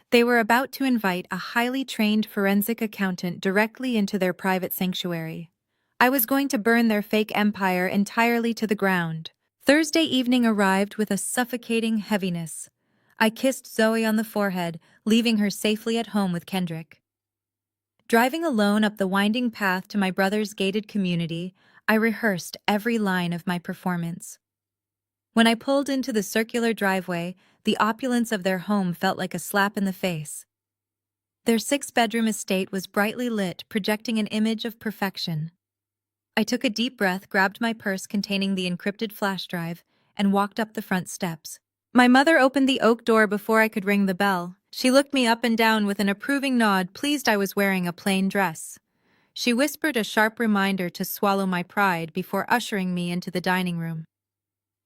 They were about to invite a highly trained forensic accountant directly into their private sanctuary. I was going to burn their fake empire entirely to the ground. Thursday evening arrived with a suffocating heaviness. I kissed Zoe on the forehead, leaving her safely at home with Kendrick. Driving alone up the winding path to my brother's gated community, I rehearsed every line of my performance. When I pulled into the circular driveway, the opulence of their home felt like a slap in the face. Their 6-bedroom estate was brightly lit, projecting an image of perfection. I took a deep breath, grabbed my purse containing the encrypted flash drive, and walked up the front steps. My mother opened the oak door before I could ring the bell. She looked me up and down with an approving nod, pleased I was wearing a plain dress. She whispered a sharp reminder to swallow my pride before ushering me into the dining room.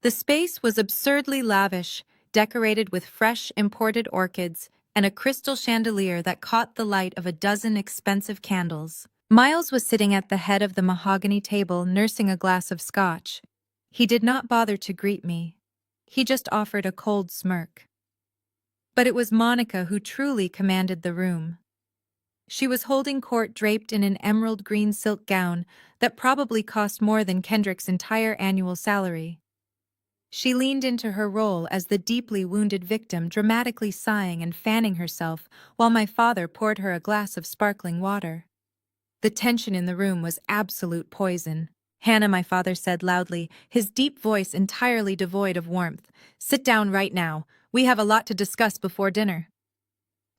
The space was absurdly lavish, decorated with fresh imported orchids and a crystal chandelier that caught the light of a dozen expensive candles. Miles was sitting at the head of the mahogany table, nursing a glass of scotch. He did not bother to greet me. He just offered a cold smirk. But it was Monica who truly commanded the room. She was holding court draped in an emerald green silk gown that probably cost more than Kendrick's entire annual salary. She leaned into her role as the deeply wounded victim, dramatically sighing and fanning herself while my father poured her a glass of sparkling water. The tension in the room was absolute poison. "Hannah," my father said loudly, his deep voice entirely devoid of warmth. "Sit down right now. We have a lot to discuss before dinner."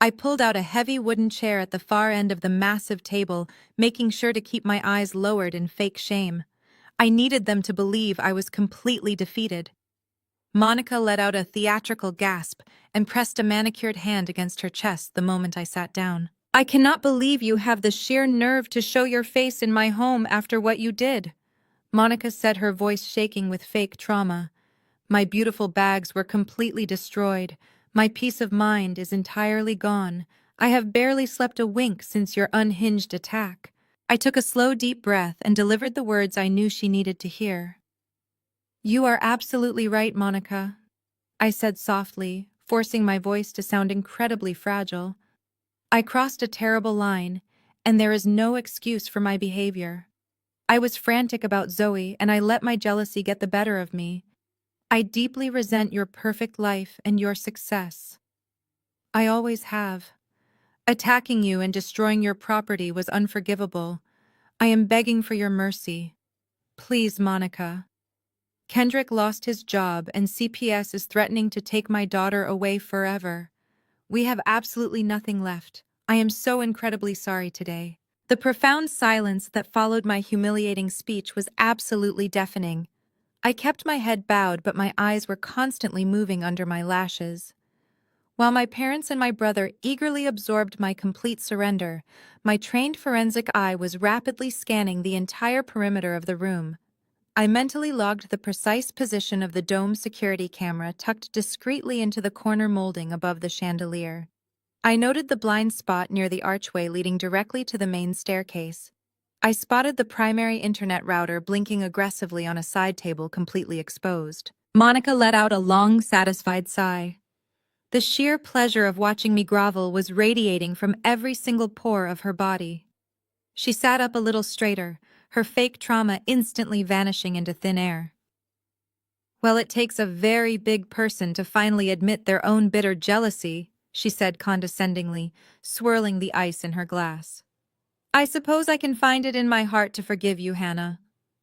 I pulled out a heavy wooden chair at the far end of the massive table, making sure to keep my eyes lowered in fake shame. I needed them to believe I was completely defeated. Monica let out a theatrical gasp and pressed a manicured hand against her chest the moment I sat down. "I cannot believe you have the sheer nerve to show your face in my home after what you did," Monica said, her voice shaking with fake trauma. "My beautiful bags were completely destroyed. My peace of mind is entirely gone. I have barely slept a wink since your unhinged attack." I took a slow, deep breath and delivered the words I knew she needed to hear. "You are absolutely right, Monica," I said softly, forcing my voice to sound incredibly fragile. "I crossed a terrible line, and there is no excuse for my behavior. I was frantic about Zoe, and I let my jealousy get the better of me. I deeply resent your perfect life and your success. I always have. Attacking you and destroying your property was unforgivable. I am begging for your mercy. Please, Monica. Kendrick lost his job, and CPS is threatening to take my daughter away forever. We have absolutely nothing left. I am so incredibly sorry today." The profound silence that followed my humiliating speech was absolutely deafening. I kept my head bowed, but my eyes were constantly moving under my lashes. While my parents and my brother eagerly absorbed my complete surrender, my trained forensic eye was rapidly scanning the entire perimeter of the room. I mentally logged the precise position of the dome security camera tucked discreetly into the corner molding above the chandelier. I noted the blind spot near the archway leading directly to the main staircase. I spotted the primary internet router blinking aggressively on a side table completely exposed. Monica let out a long, satisfied sigh. The sheer pleasure of watching me grovel was radiating from every single pore of her body. She sat up a little straighter, her fake trauma instantly vanishing into thin air. "Well, it takes a very big person to finally admit their own bitter jealousy," she said condescendingly, swirling the ice in her glass. "I suppose I can find it in my heart to forgive you, Hannah.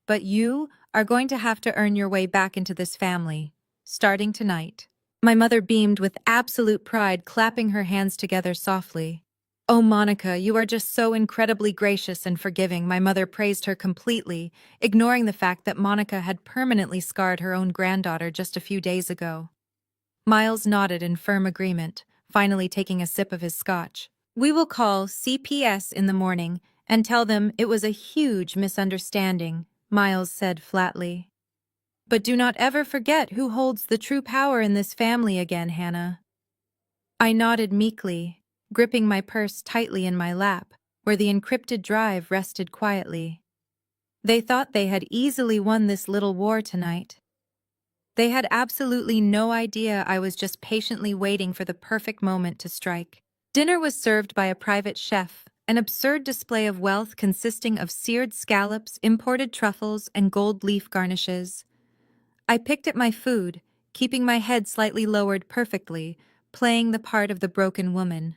But you are going to have to earn your way back into this family, starting tonight." My mother beamed with absolute pride, clapping her hands together softly. "Oh, Monica, you are just so incredibly gracious and forgiving." My mother praised her completely, ignoring the fact that Monica had permanently scarred her own granddaughter just a few days ago. Miles nodded in firm agreement, finally taking a sip of his scotch. "We will call CPS in the morning and tell them it was a huge misunderstanding," Miles said flatly. "But do not ever forget who holds the true power in this family again, Hannah." I nodded meekly. gripping my purse tightly in my lap, where the encrypted drive rested quietly. They thought they had easily won this little war tonight. They had absolutely no idea I was just patiently waiting for the perfect moment to strike. Dinner was served by a private chef, an absurd display of wealth consisting of seared scallops, imported truffles, and gold leaf garnishes. I picked at my food, keeping my head slightly lowered perfectly, playing the part of the broken woman.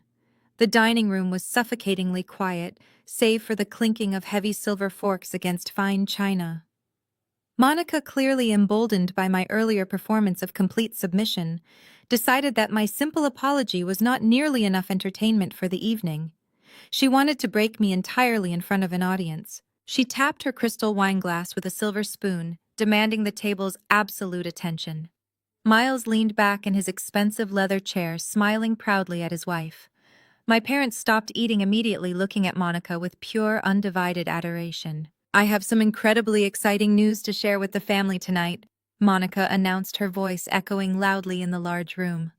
The dining room was suffocatingly quiet, save for the clinking of heavy silver forks against fine china. Monica, clearly emboldened by my earlier performance of complete submission, decided that my simple apology was not nearly enough entertainment for the evening. She wanted to break me entirely in front of an audience. She tapped her crystal wine glass with a silver spoon, demanding the table's absolute attention. Miles leaned back in his expensive leather chair, smiling proudly at his wife. My parents stopped eating immediately, looking at Monica with pure, undivided adoration. "I have some incredibly exciting news to share with the family tonight," Monica announced, her voice echoing loudly in the large room.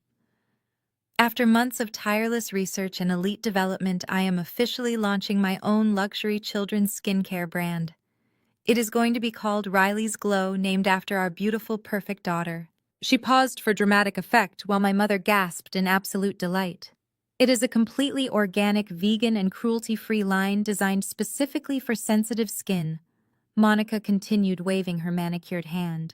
"After months of tireless research and elite development, I am officially launching my own luxury children's skincare brand. It is going to be called Riley's Glow, named after our beautiful, perfect daughter." She paused for dramatic effect while my mother gasped in absolute delight. "It is a completely organic, vegan, and cruelty-free line designed specifically for sensitive skin," Monica continued, waving her manicured hand.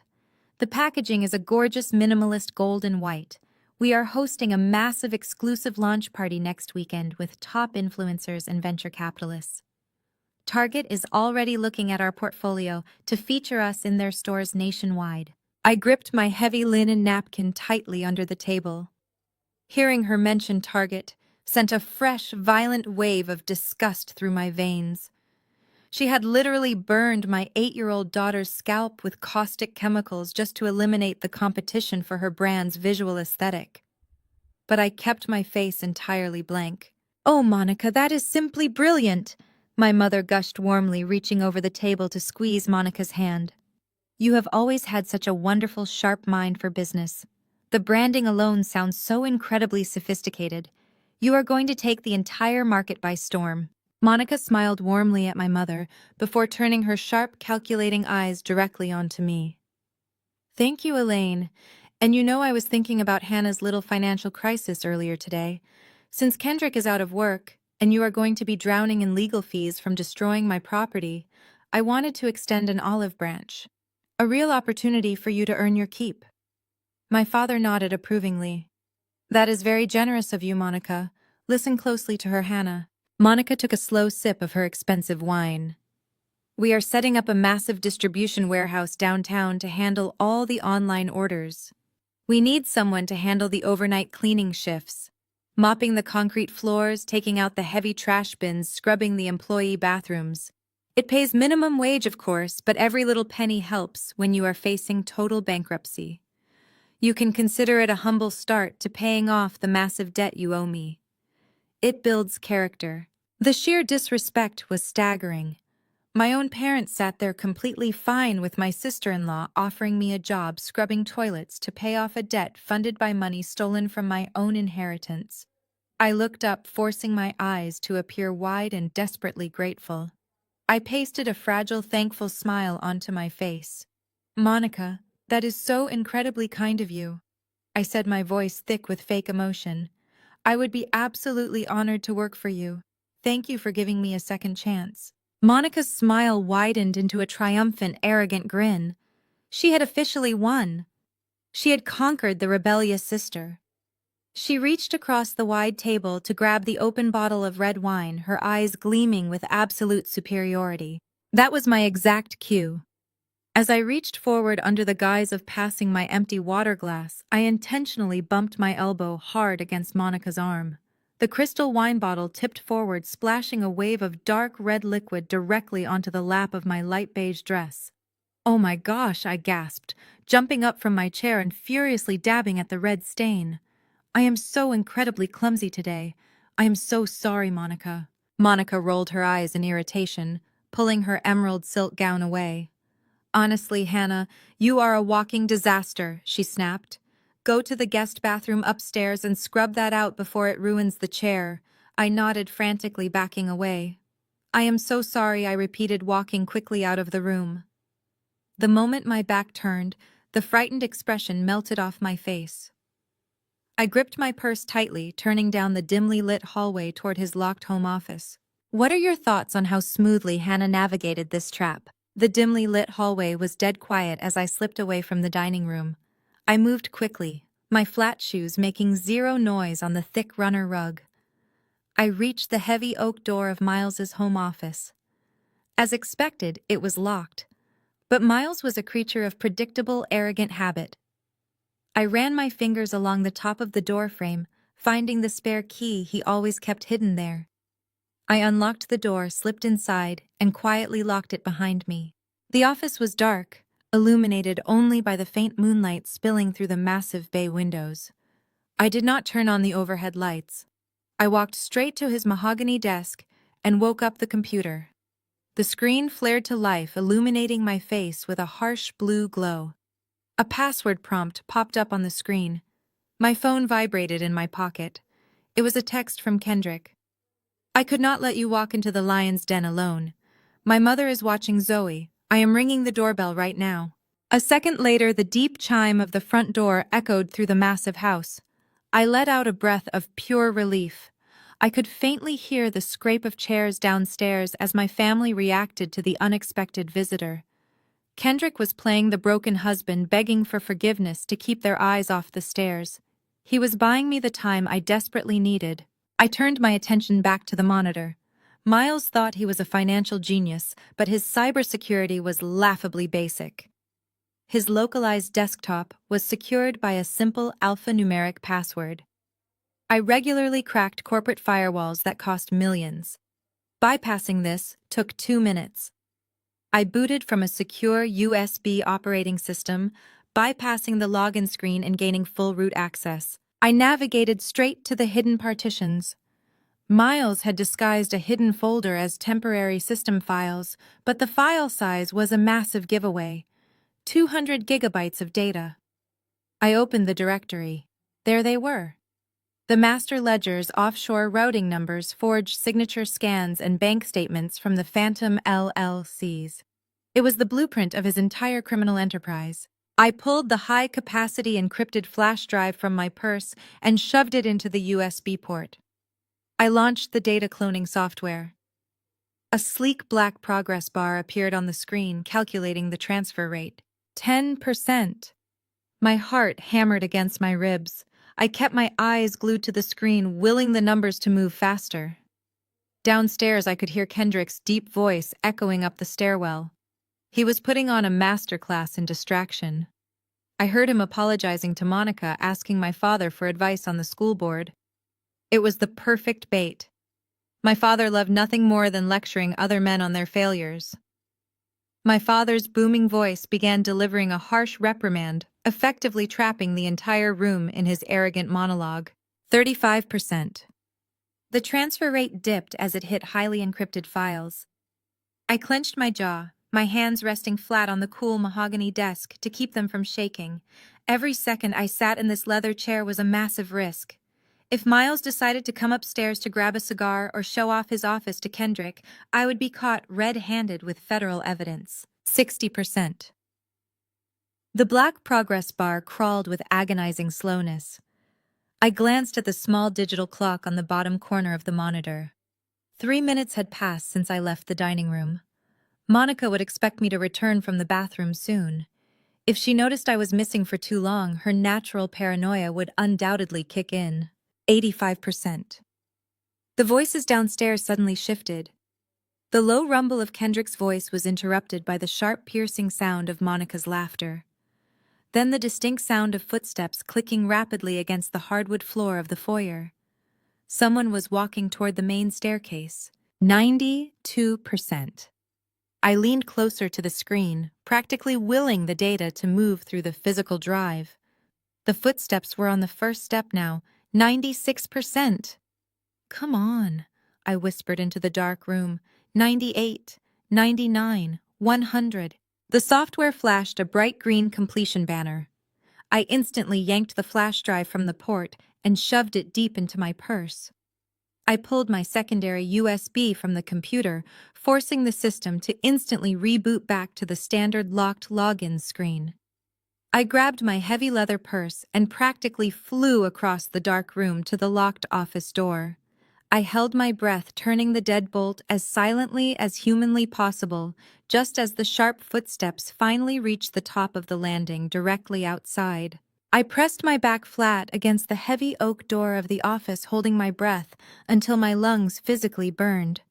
"The packaging is a gorgeous minimalist gold and white. We are hosting a massive exclusive launch party next weekend with top influencers and venture capitalists. Target is already looking at our portfolio to feature us in their stores nationwide." I gripped my heavy linen napkin tightly under the table. Hearing her mention Target sent a fresh, violent wave of disgust through my veins. She had literally burned my 8-year-old daughter's scalp with caustic chemicals just to eliminate the competition for her brand's visual aesthetic. But I kept my face entirely blank. "Oh, Monica, that is simply brilliant!" My mother gushed warmly, reaching over the table to squeeze Monica's hand. "You have always had such a wonderful, sharp mind for business. The branding alone sounds so incredibly sophisticated. You are going to take the entire market by storm." Monica smiled warmly at my mother before turning her sharp, calculating eyes directly onto me. "Thank you, Elaine. And you know, I was thinking about Hannah's little financial crisis earlier today. Since Kendrick is out of work, and you are going to be drowning in legal fees from destroying my property, I wanted to extend an olive branch. A real opportunity for you to earn your keep." My father nodded approvingly. "That is very generous of you, Monica. Listen closely to her, Hannah." Monica took a slow sip of her expensive wine. "We are setting up a massive distribution warehouse downtown to handle all the online orders. We need someone to handle the overnight cleaning shifts, mopping the concrete floors, taking out the heavy trash bins, scrubbing the employee bathrooms. It pays minimum wage, of course, but every little penny helps when you are facing total bankruptcy. You can consider it a humble start to paying off the massive debt you owe me. It builds character." The sheer disrespect was staggering. My own parents sat there completely fine with my sister-in-law offering me a job scrubbing toilets to pay off a debt funded by money stolen from my own inheritance. I looked up, forcing my eyes to appear wide and desperately grateful. I pasted a fragile, thankful smile onto my face. "Monica, that is so incredibly kind of you," I said, my voice thick with fake emotion. "I would be absolutely honored to work for you. Thank you for giving me a second chance." Monica's smile widened into a triumphant, arrogant grin. She had officially won. She had conquered the rebellious sister. She reached across the wide table to grab the open bottle of red wine, her eyes gleaming with absolute superiority. That was my exact cue. As I reached forward under the guise of passing my empty water glass, I intentionally bumped my elbow hard against Monica's arm. The crystal wine bottle tipped forward, splashing a wave of dark red liquid directly onto the lap of my light beige dress. "Oh my gosh," I gasped, jumping up from my chair and furiously dabbing at the red stain. "I am so incredibly clumsy today. I am so sorry, Monica." Monica rolled her eyes in irritation, pulling her emerald silk gown away. "Honestly, Hannah, you are a walking disaster," she snapped. "Go to the guest bathroom upstairs and scrub that out before it ruins the chair. I nodded frantically, backing away. "I am so sorry," I repeated, walking quickly out of the room. The moment my back turned, the frightened expression melted off my face. I gripped my purse tightly, turning down the dimly lit hallway toward his locked home office. What are your thoughts on how smoothly Hannah navigated this trap? The dimly lit hallway was dead quiet as I slipped away from the dining room. I moved quickly, my flat shoes making zero noise on the thick runner rug. I reached the heavy oak door of Miles's home office. As expected, it was locked. But Miles was a creature of predictable, arrogant habit. I ran my fingers along the top of the doorframe, finding the spare key he always kept hidden there. I unlocked the door, slipped inside, and quietly locked it behind me. The office was dark, illuminated only by the faint moonlight spilling through the massive bay windows. I did not turn on the overhead lights. I walked straight to his mahogany desk and woke up the computer. The screen flared to life, illuminating my face with a harsh blue glow. A password prompt popped up on the screen. My phone vibrated in my pocket. It was a text from Kendrick. "I could not let you walk into the lion's den alone. My mother is watching Zoe. I am ringing the doorbell right now." A second later, the deep chime of the front door echoed through the massive house. I let out a breath of pure relief. I could faintly hear the scrape of chairs downstairs as my family reacted to the unexpected visitor. Kendrick was playing the broken husband, begging for forgiveness to keep their eyes off the stairs. He was buying me the time I desperately needed. I turned my attention back to the monitor. Miles thought he was a financial genius, but his cybersecurity was laughably basic. His localized desktop was secured by a simple alphanumeric password. I regularly cracked corporate firewalls that cost millions. Bypassing this took 2 minutes. I booted from a secure USB operating system, bypassing the login screen and gaining full root access. I navigated straight to the hidden partitions. Miles had disguised a hidden folder as temporary system files, but the file size was a massive giveaway. 200 gigabytes of data. I opened the directory. There they were. The master ledgers, offshore routing numbers, forged signature scans, and bank statements from the Phantom LLCs. It was the blueprint of his entire criminal enterprise. I pulled the high-capacity encrypted flash drive from my purse and shoved it into the USB port. I launched the data cloning software. A sleek black progress bar appeared on the screen, calculating the transfer rate. 10%. My heart hammered against my ribs. I kept my eyes glued to the screen, willing the numbers to move faster. Downstairs, I could hear Kendrick's deep voice echoing up the stairwell. He was putting on a masterclass in distraction. I heard him apologizing to Monica, asking my father for advice on the school board. It was the perfect bait. My father loved nothing more than lecturing other men on their failures. My father's booming voice began delivering a harsh reprimand, effectively trapping the entire room in his arrogant monologue. 35%. The transfer rate dipped as it hit highly encrypted files. I clenched my jaw, my hands resting flat on the cool mahogany desk to keep them from shaking. Every second I sat in this leather chair was a massive risk. If Miles decided to come upstairs to grab a cigar or show off his office to Kendrick, I would be caught red-handed with federal evidence. 60%. The black progress bar crawled with agonizing slowness. I glanced at the small digital clock on the bottom corner of the monitor. 3 minutes had passed since I left the dining room. Monica would expect me to return from the bathroom soon. If she noticed I was missing for too long, her natural paranoia would undoubtedly kick in. 85%. The voices downstairs suddenly shifted. The low rumble of Kendrick's voice was interrupted by the sharp, piercing sound of Monica's laughter. Then the distinct sound of footsteps clicking rapidly against the hardwood floor of the foyer. Someone was walking toward the main staircase. 92%. I leaned closer to the screen, practically willing the data to move through the physical drive. The footsteps were on the first step now. 96%. Come on, I whispered into the dark room. 98, 99, 100. The software flashed a bright green completion banner. I instantly yanked the flash drive from the port and shoved it deep into my purse. I pulled my secondary USB from the computer, forcing the system to instantly reboot back to the standard locked login screen. I grabbed my heavy leather purse and practically flew across the dark room to the locked office door. I held my breath, turning the deadbolt as silently as humanly possible, just as the sharp footsteps finally reached the top of the landing directly outside. I pressed my back flat against the heavy oak door of the office, holding my breath until my lungs physically burned.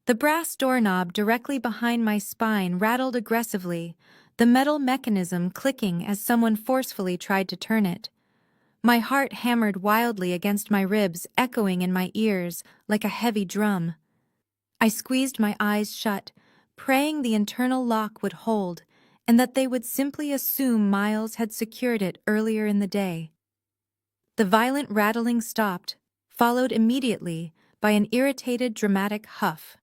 The brass doorknob directly behind my spine rattled aggressively, the metal mechanism clicking as someone forcefully tried to turn it. My heart hammered wildly against my ribs, echoing in my ears like a heavy drum. I squeezed my eyes shut, praying the internal lock would hold and that they would simply assume Miles had secured it earlier in the day. The violent rattling stopped, followed immediately by an irritated, dramatic huff.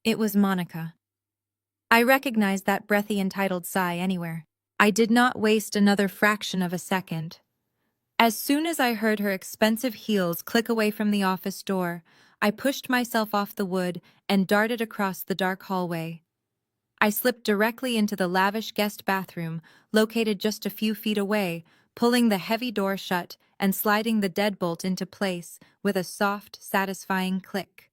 It was Monica. I recognized that breathy, entitled sigh anywhere. I did not waste another fraction of a second. As soon as I heard her expensive heels click away from the office door, I pushed myself off the wood and darted across the dark hallway. I slipped directly into the lavish guest bathroom, located just a few feet away, pulling the heavy door shut and sliding the deadbolt into place with a soft, satisfying click.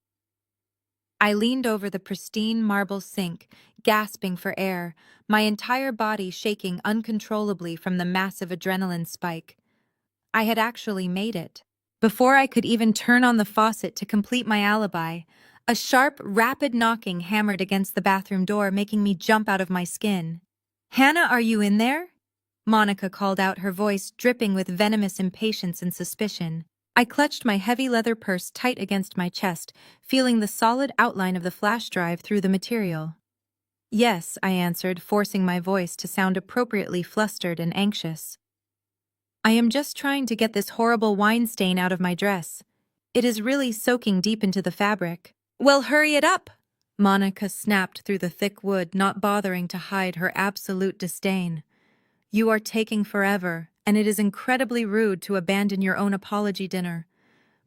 I leaned over the pristine marble sink, gasping for air, my entire body shaking uncontrollably from the massive adrenaline spike. I had actually made it. Before I could even turn on the faucet to complete my alibi, a sharp, rapid knocking hammered against the bathroom door, making me jump out of my skin. "Hannah, are you in there?" Monica called out, her voice dripping with venomous impatience and suspicion. I clutched my heavy leather purse tight against my chest, feeling the solid outline of the flash drive through the material. "Yes," I answered, forcing my voice to sound appropriately flustered and anxious. "I am just trying to get this horrible wine stain out of my dress. It is really soaking deep into the fabric." "Well, hurry it up!" Monica snapped through the thick wood, not bothering to hide her absolute disdain. "You are taking forever, and it is incredibly rude to abandon your own apology dinner.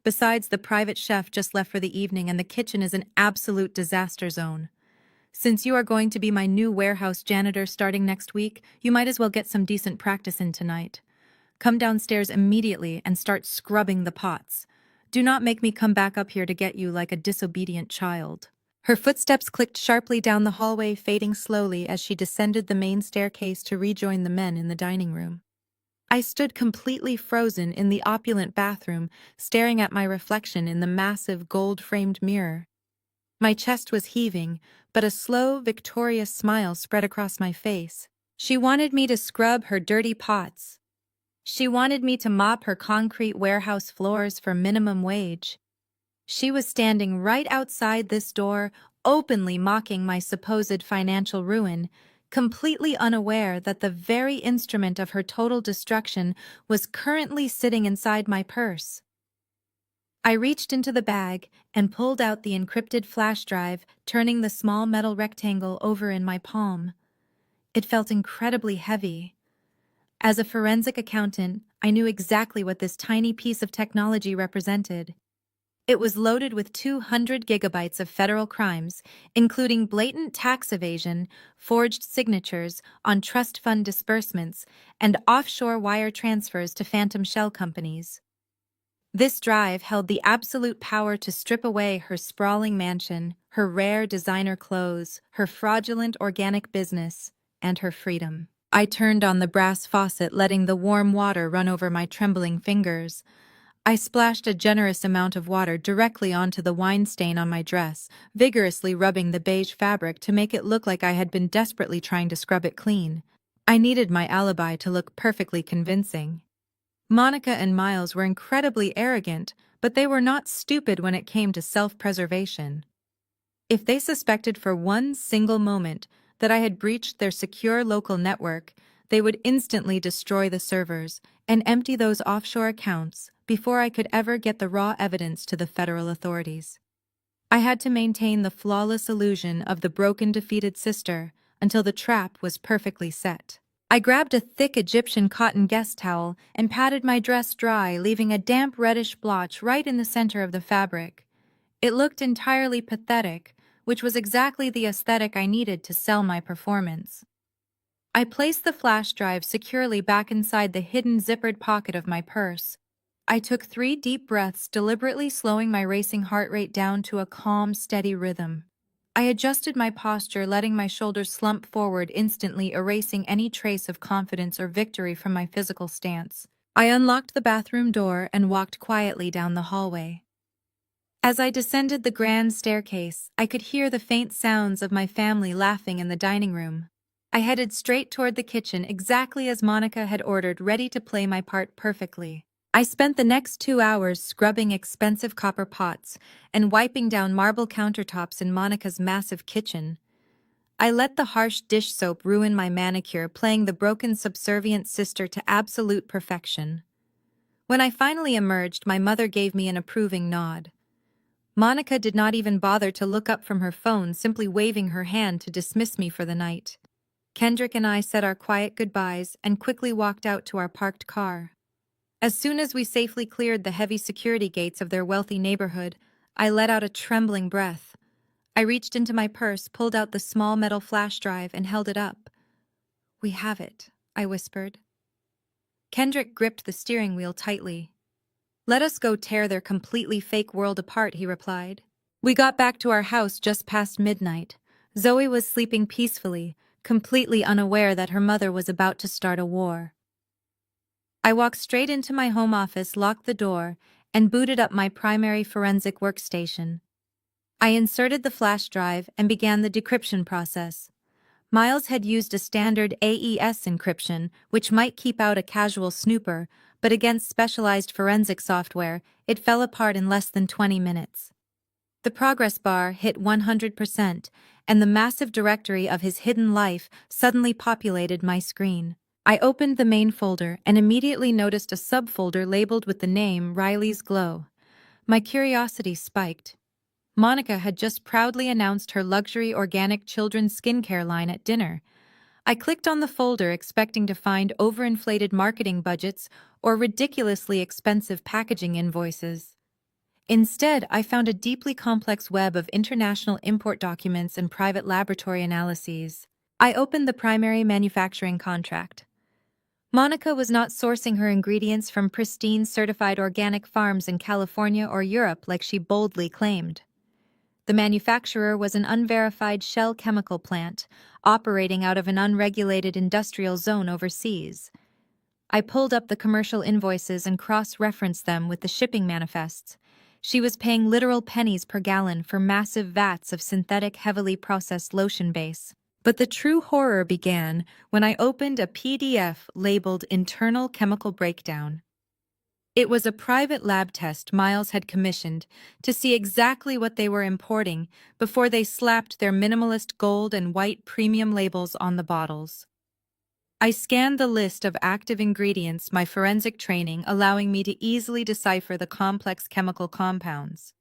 Besides, the private chef just left for the evening and the kitchen is an absolute disaster zone. Since you are going to be my new warehouse janitor starting next week, you might as well get some decent practice in tonight. Come downstairs immediately and start scrubbing the pots. Do not make me come back up here to get you like a disobedient child." Her footsteps clicked sharply down the hallway, fading slowly as she descended the main staircase to rejoin the men in the dining room. I stood completely frozen in the opulent bathroom, staring at my reflection in the massive gold-framed mirror. My chest was heaving, but a slow, victorious smile spread across my face. She wanted me to scrub her dirty pots. She wanted me to mop her concrete warehouse floors for minimum wage. She was standing right outside this door, openly mocking my supposed financial ruin, completely unaware that the very instrument of her total destruction was currently sitting inside my purse. I reached into the bag and pulled out the encrypted flash drive, turning the small metal rectangle over in my palm. It felt incredibly heavy. As a forensic accountant, I knew exactly what this tiny piece of technology represented. It was loaded with 200 gigabytes of federal crimes, including blatant tax evasion, forged signatures on trust fund disbursements, and offshore wire transfers to phantom shell companies. This drive held the absolute power to strip away her sprawling mansion, her rare designer clothes, her fraudulent organic business, and her freedom. I turned on the brass faucet, letting the warm water run over my trembling fingers. I splashed a generous amount of water directly onto the wine stain on my dress, vigorously rubbing the beige fabric to make it look like I had been desperately trying to scrub it clean. I needed my alibi to look perfectly convincing. Monica and Miles were incredibly arrogant, but they were not stupid when it came to self-preservation. If they suspected for one single moment that I had breached their secure local network, they would instantly destroy the servers and empty those offshore accounts before I could ever get the raw evidence to the federal authorities. I had to maintain the flawless illusion of the broken, defeated sister until the trap was perfectly set. I grabbed a thick Egyptian cotton guest towel and patted my dress dry, leaving a damp reddish blotch right in the center of the fabric. It looked entirely pathetic, which was exactly the aesthetic I needed to sell my performance. I placed the flash drive securely back inside the hidden zippered pocket of my purse. I took 3 deep breaths, deliberately slowing my racing heart rate down to a calm, steady rhythm. I adjusted my posture, letting my shoulders slump forward, instantly erasing any trace of confidence or victory from my physical stance. I unlocked the bathroom door and walked quietly down the hallway. As I descended the grand staircase, I could hear the faint sounds of my family laughing in the dining room. I headed straight toward the kitchen, exactly as Monica had ordered, ready to play my part perfectly. I spent the next 2 hours scrubbing expensive copper pots and wiping down marble countertops in Monica's massive kitchen. I let the harsh dish soap ruin my manicure, playing the broken subservient sister to absolute perfection. When I finally emerged, my mother gave me an approving nod. Monica did not even bother to look up from her phone, simply waving her hand to dismiss me for the night. Kendrick and I said our quiet goodbyes and quickly walked out to our parked car. As soon as we safely cleared the heavy security gates of their wealthy neighborhood, I let out a trembling breath. I reached into my purse, pulled out the small metal flash drive, and held it up. "We have it," I whispered. Kendrick gripped the steering wheel tightly. "Let us go tear their completely fake world apart," he replied. We got back to our house just past midnight. Zoe was sleeping peacefully, completely unaware that her mother was about to start a war. I walked straight into my home office, locked the door, and booted up my primary forensic workstation. I inserted the flash drive and began the decryption process. Miles had used a standard AES encryption, which might keep out a casual snooper, but against specialized forensic software, it fell apart in less than 20 minutes. The progress bar hit 100%, and the massive directory of his hidden life suddenly populated my screen. I opened the main folder and immediately noticed a subfolder labeled with the name Riley's Glow. My curiosity spiked. Monica had just proudly announced her luxury organic children's skincare line at dinner. I clicked on the folder, expecting to find overinflated marketing budgets or ridiculously expensive packaging invoices. Instead, I found a deeply complex web of international import documents and private laboratory analyses. I opened the primary manufacturing contract. Monica was not sourcing her ingredients from pristine certified organic farms in California or Europe like she boldly claimed. The manufacturer was an unverified shell chemical plant, operating out of an unregulated industrial zone overseas. I pulled up the commercial invoices and cross-referenced them with the shipping manifests. She was paying literal pennies per gallon for massive vats of synthetic, heavily processed lotion base. But the true horror began when I opened a PDF labeled Internal Chemical Breakdown. It was a private lab test Miles had commissioned to see exactly what they were importing before they slapped their minimalist gold and white premium labels on the bottles. I scanned the list of active ingredients, my forensic training allowing me to easily decipher the complex chemical compounds.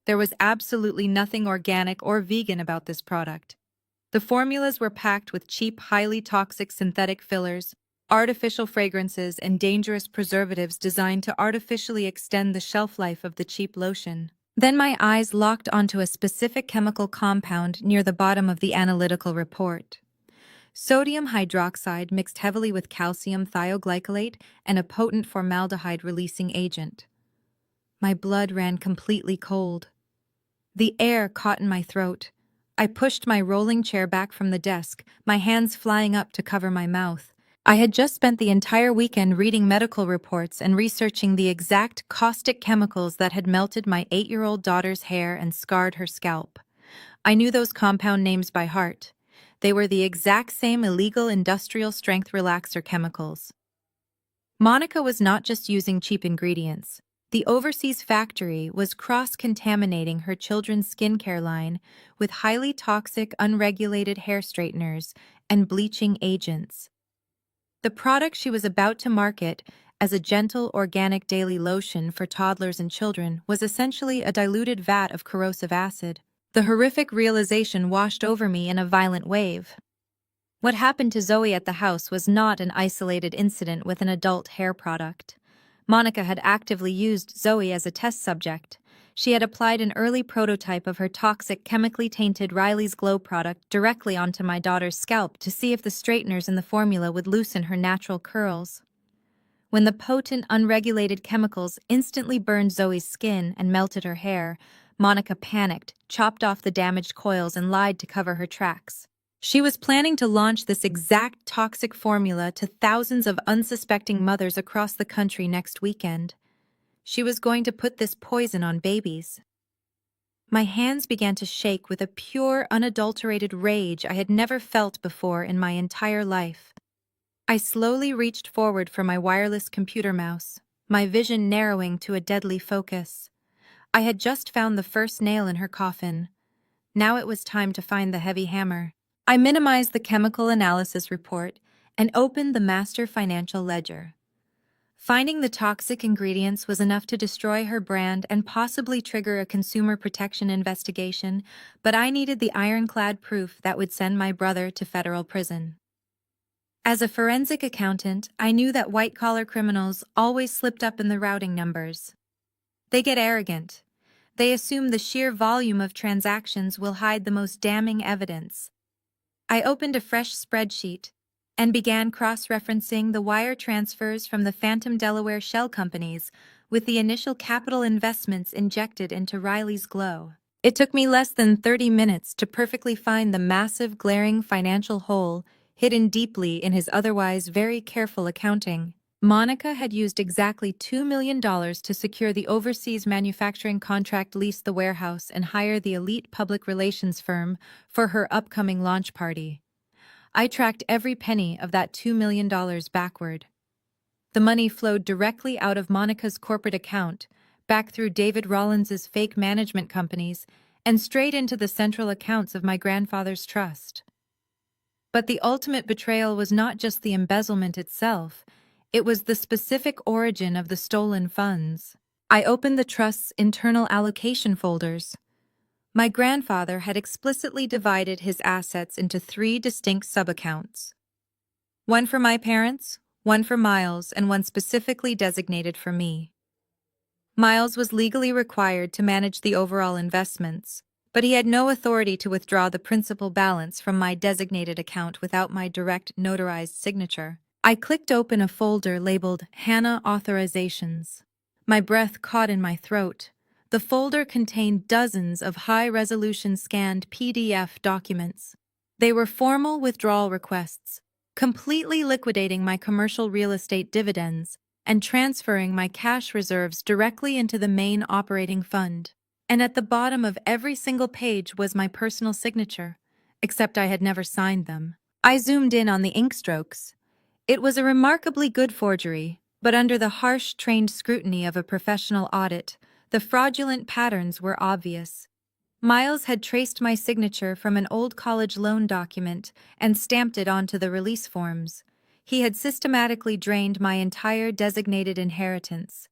There was absolutely nothing organic or vegan about this product. The formulas were packed with cheap, highly toxic synthetic fillers, artificial fragrances, and dangerous preservatives designed to artificially extend the shelf life of the cheap lotion. Then my eyes locked onto a specific chemical compound near the bottom of the analytical report. Sodium hydroxide mixed heavily with calcium thioglycolate and a potent formaldehyde-releasing agent. My blood ran completely cold. The air caught in my throat. I pushed my rolling chair back from the desk, my hands flying up to cover my mouth. I had just spent the entire weekend reading medical reports and researching the exact caustic chemicals that had melted my 8-year-old daughter's hair and scarred her scalp. I knew those compound names by heart. They were the exact same illegal industrial-strength relaxer chemicals. Monica was not just using cheap ingredients. The overseas factory was cross-contaminating her children's skincare line with highly toxic, unregulated hair straighteners and bleaching agents. The product she was about to market as a gentle, organic daily lotion for toddlers and children was essentially a diluted vat of corrosive acid. The horrific realization washed over me in a violent wave. What happened to Zoe at the house was not an isolated incident with an adult hair product. Monica had actively used Zoe as a test subject. She had applied an early prototype of her toxic chemically tainted Riley's Glow product directly onto my daughter's scalp to see if the straighteners in the formula would loosen her natural curls. When the potent, unregulated chemicals instantly burned Zoe's skin and melted her hair, Monica panicked, chopped off the damaged coils, and lied to cover her tracks. She was planning to launch this exact toxic formula to thousands of unsuspecting mothers across the country next weekend. She was going to put this poison on babies. My hands began to shake with a pure, unadulterated rage I had never felt before in my entire life. I slowly reached forward for my wireless computer mouse, my vision narrowing to a deadly focus. I had just found the first nail in her coffin. Now it was time to find the heavy hammer. I minimized the chemical analysis report and opened the master financial ledger. Finding the toxic ingredients was enough to destroy her brand and possibly trigger a consumer protection investigation, but I needed the ironclad proof that would send my brother to federal prison. As a forensic accountant, I knew that white-collar criminals always slipped up in the routing numbers. They get arrogant. They assume the sheer volume of transactions will hide the most damning evidence. I opened a fresh spreadsheet and began cross-referencing the wire transfers from the Phantom Delaware shell companies with the initial capital investments injected into Riley's Glow. It took me less than 30 minutes to perfectly find the massive, glaring financial hole hidden deeply in his otherwise very careful accounting. Monica had used exactly $2 million to secure the overseas manufacturing contract, lease the warehouse, and hire the elite public relations firm for her upcoming launch party. I tracked every penny of that $2 million backward. The money flowed directly out of Monica's corporate account, back through David Rollins's fake management companies, and straight into the central accounts of my grandfather's trust. But the ultimate betrayal was not just the embezzlement itself, it was the specific origin of the stolen funds. I opened the trust's internal allocation folders. My grandfather had explicitly divided his assets into 3 distinct sub-accounts. One for my parents, one for Miles, and one specifically designated for me. Miles was legally required to manage the overall investments, but he had no authority to withdraw the principal balance from my designated account without my direct notarized signature. I clicked open a folder labeled Hannah Authorizations. My breath caught in my throat. The folder contained dozens of high-resolution scanned PDF documents. They were formal withdrawal requests, completely liquidating my commercial real estate dividends and transferring my cash reserves directly into the main operating fund. And at the bottom of every single page was my personal signature, except I had never signed them. I zoomed in on the ink strokes. It was a remarkably good forgery, but under the harsh, trained scrutiny of a professional audit, the fraudulent patterns were obvious. Miles had traced my signature from an old college loan document and stamped it onto the release forms. He had systematically drained my entire designated inheritance.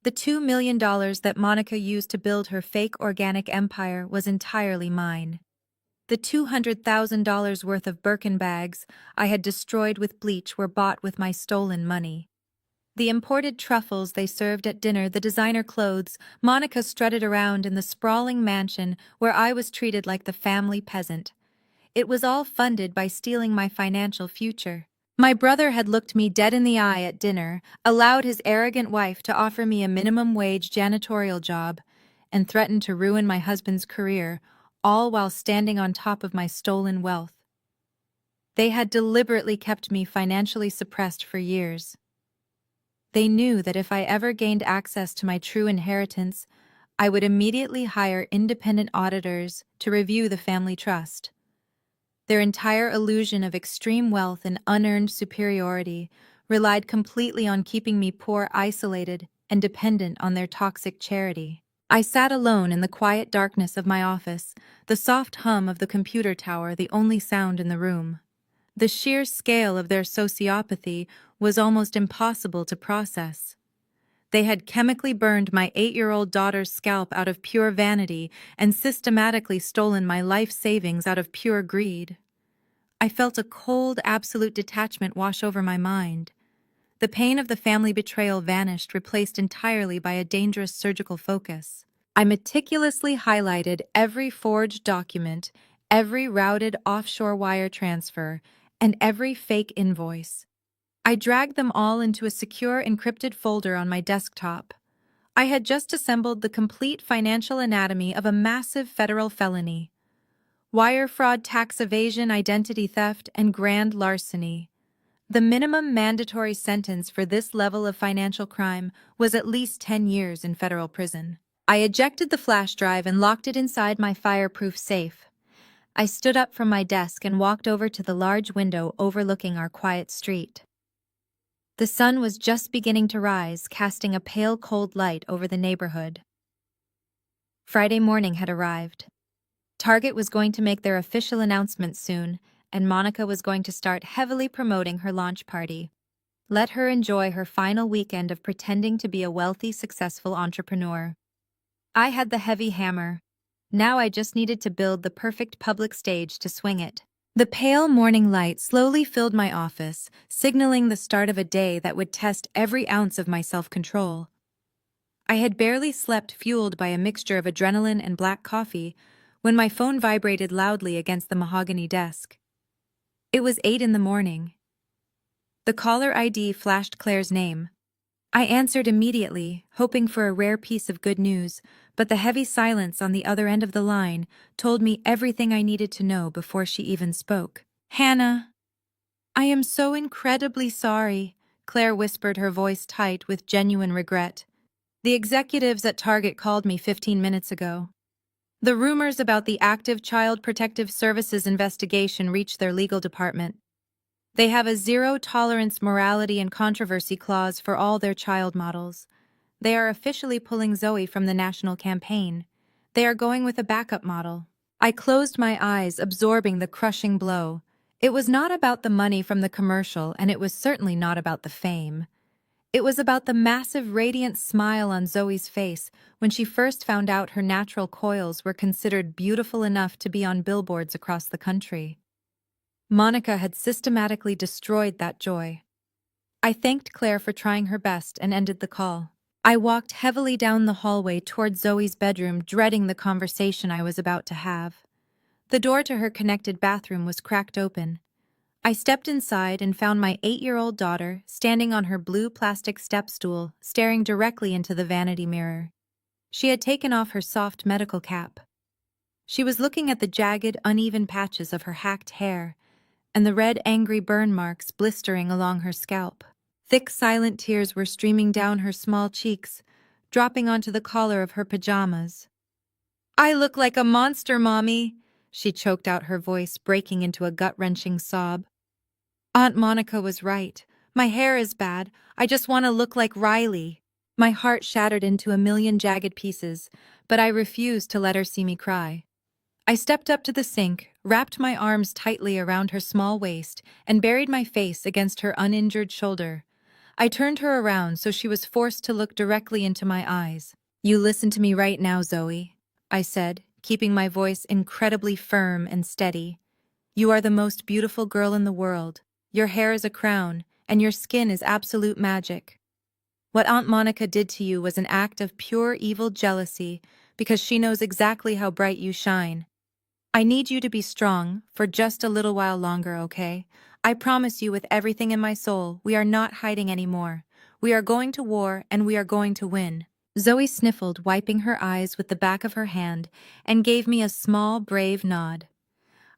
The $2 million that Monica used to build her fake organic empire was entirely mine. The $200,000 worth of Birkin bags I had destroyed with bleach were bought with my stolen money. The imported truffles they served at dinner, the designer clothes Monica strutted around in the sprawling mansion where I was treated like the family peasant. It was all funded by stealing my financial future. My brother had looked me dead in the eye at dinner, allowed his arrogant wife to offer me a minimum-wage janitorial job, and threatened to ruin my husband's career, all while standing on top of my stolen wealth. They had deliberately kept me financially suppressed for years. They knew that if I ever gained access to my true inheritance, I would immediately hire independent auditors to review the family trust. Their entire illusion of extreme wealth and unearned superiority relied completely on keeping me poor, isolated, and dependent on their toxic charity. I sat alone in the quiet darkness of my office, the soft hum of the computer tower the only sound in the room. The sheer scale of their sociopathy was almost impossible to process. They had chemically burned my 8-year-old daughter's scalp out of pure vanity and systematically stolen my life savings out of pure greed. I felt a cold, absolute detachment wash over my mind. The pain of the family betrayal vanished, replaced entirely by a dangerous surgical focus. I meticulously highlighted every forged document, every routed offshore wire transfer, and every fake invoice. I dragged them all into a secure encrypted folder on my desktop. I had just assembled the complete financial anatomy of a massive federal felony: wire fraud, tax evasion, identity theft, and grand larceny. The minimum mandatory sentence for this level of financial crime was at least 10 years in federal prison. I ejected the flash drive and locked it inside my fireproof safe. I stood up from my desk and walked over to the large window overlooking our quiet street. The sun was just beginning to rise, casting a pale, cold light over the neighborhood. Friday morning had arrived. Target was going to make their official announcement soon, and Monica was going to start heavily promoting her launch party. Let her enjoy her final weekend of pretending to be a wealthy, successful entrepreneur. I had the heavy hammer. Now I just needed to build the perfect public stage to swing it. The pale morning light slowly filled my office, signaling the start of a day that would test every ounce of my self-control. I had barely slept, fueled by a mixture of adrenaline and black coffee, when my phone vibrated loudly against the mahogany desk. It was 8 in the morning. The caller ID flashed Claire's name. I answered immediately, hoping for a rare piece of good news, but the heavy silence on the other end of the line told me everything I needed to know before she even spoke. "Hannah, I am so incredibly sorry," Claire whispered, her voice tight with genuine regret. "The executives at Target called me 15 minutes ago. The rumors about the active Child Protective Services investigation reached their legal department. They have a zero-tolerance morality and controversy clause for all their child models. They are officially pulling Zoe from the national campaign. They are going with a backup model." I closed my eyes, absorbing the crushing blow. It was not about the money from the commercial, and it was certainly not about the fame. It was about the massive, radiant smile on Zoe's face when she first found out her natural coils were considered beautiful enough to be on billboards across the country. Monica had systematically destroyed that joy. I thanked Claire for trying her best and ended the call. I walked heavily down the hallway toward Zoe's bedroom, dreading the conversation I was about to have. The door to her connected bathroom was cracked open. I stepped inside and found my 8-year-old daughter standing on her blue plastic step stool, staring directly into the vanity mirror. She had taken off her soft medical cap. She was looking at the jagged, uneven patches of her hacked hair and the red, angry burn marks blistering along her scalp. Thick, silent tears were streaming down her small cheeks, dropping onto the collar of her pajamas. "I look like a monster, Mommy," she choked out, her voice breaking into a gut-wrenching sob. "Aunt Monica was right. My hair is bad. I just want to look like Riley." My heart shattered into a million jagged pieces, but I refused to let her see me cry. I stepped up to the sink, wrapped my arms tightly around her small waist, and buried my face against her uninjured shoulder. I turned her around so she was forced to look directly into my eyes. "You listen to me right now, Zoe," I said, keeping my voice incredibly firm and steady. "You are the most beautiful girl in the world. Your hair is a crown, and your skin is absolute magic. What Aunt Monica did to you was an act of pure evil jealousy, because she knows exactly how bright you shine. I need you to be strong for just a little while longer, okay? I promise you with everything in my soul, we are not hiding anymore. We are going to war, and we are going to win." Zoe sniffled, wiping her eyes with the back of her hand, and gave me a small, brave nod.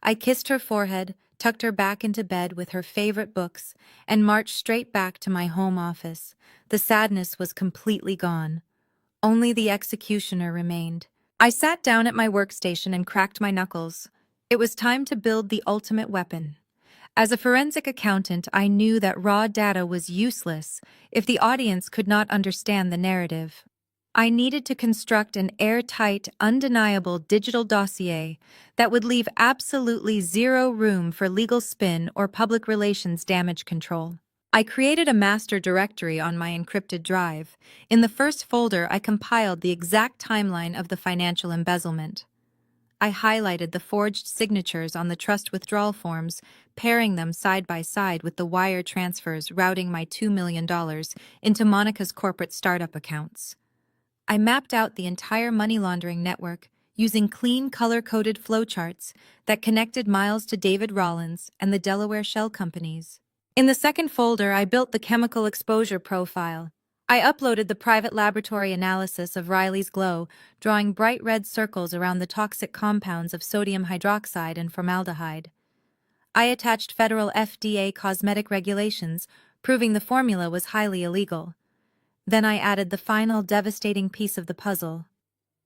I kissed her forehead, tucked her back into bed with her favorite books, and marched straight back to my home office. The sadness was completely gone. Only the executioner remained. I sat down at my workstation and cracked my knuckles. It was time to build the ultimate weapon. As a forensic accountant, I knew that raw data was useless if the audience could not understand the narrative. I needed to construct an airtight, undeniable digital dossier that would leave absolutely zero room for legal spin or public relations damage control. I created a master directory on my encrypted drive. In the first folder, I compiled the exact timeline of the financial embezzlement. I highlighted the forged signatures on the trust withdrawal forms, pairing them side by side with the wire transfers routing my $2 million into Monica's corporate startup accounts. I mapped out the entire money laundering network using clean color-coded flowcharts that connected Miles to David Rollins and the Delaware shell companies. In the second folder, I built the chemical exposure profile. I uploaded the private laboratory analysis of Riley's glow, drawing bright red circles around the toxic compounds of sodium hydroxide and formaldehyde. I attached federal FDA cosmetic regulations, proving the formula was highly illegal. Then I added the final devastating piece of the puzzle.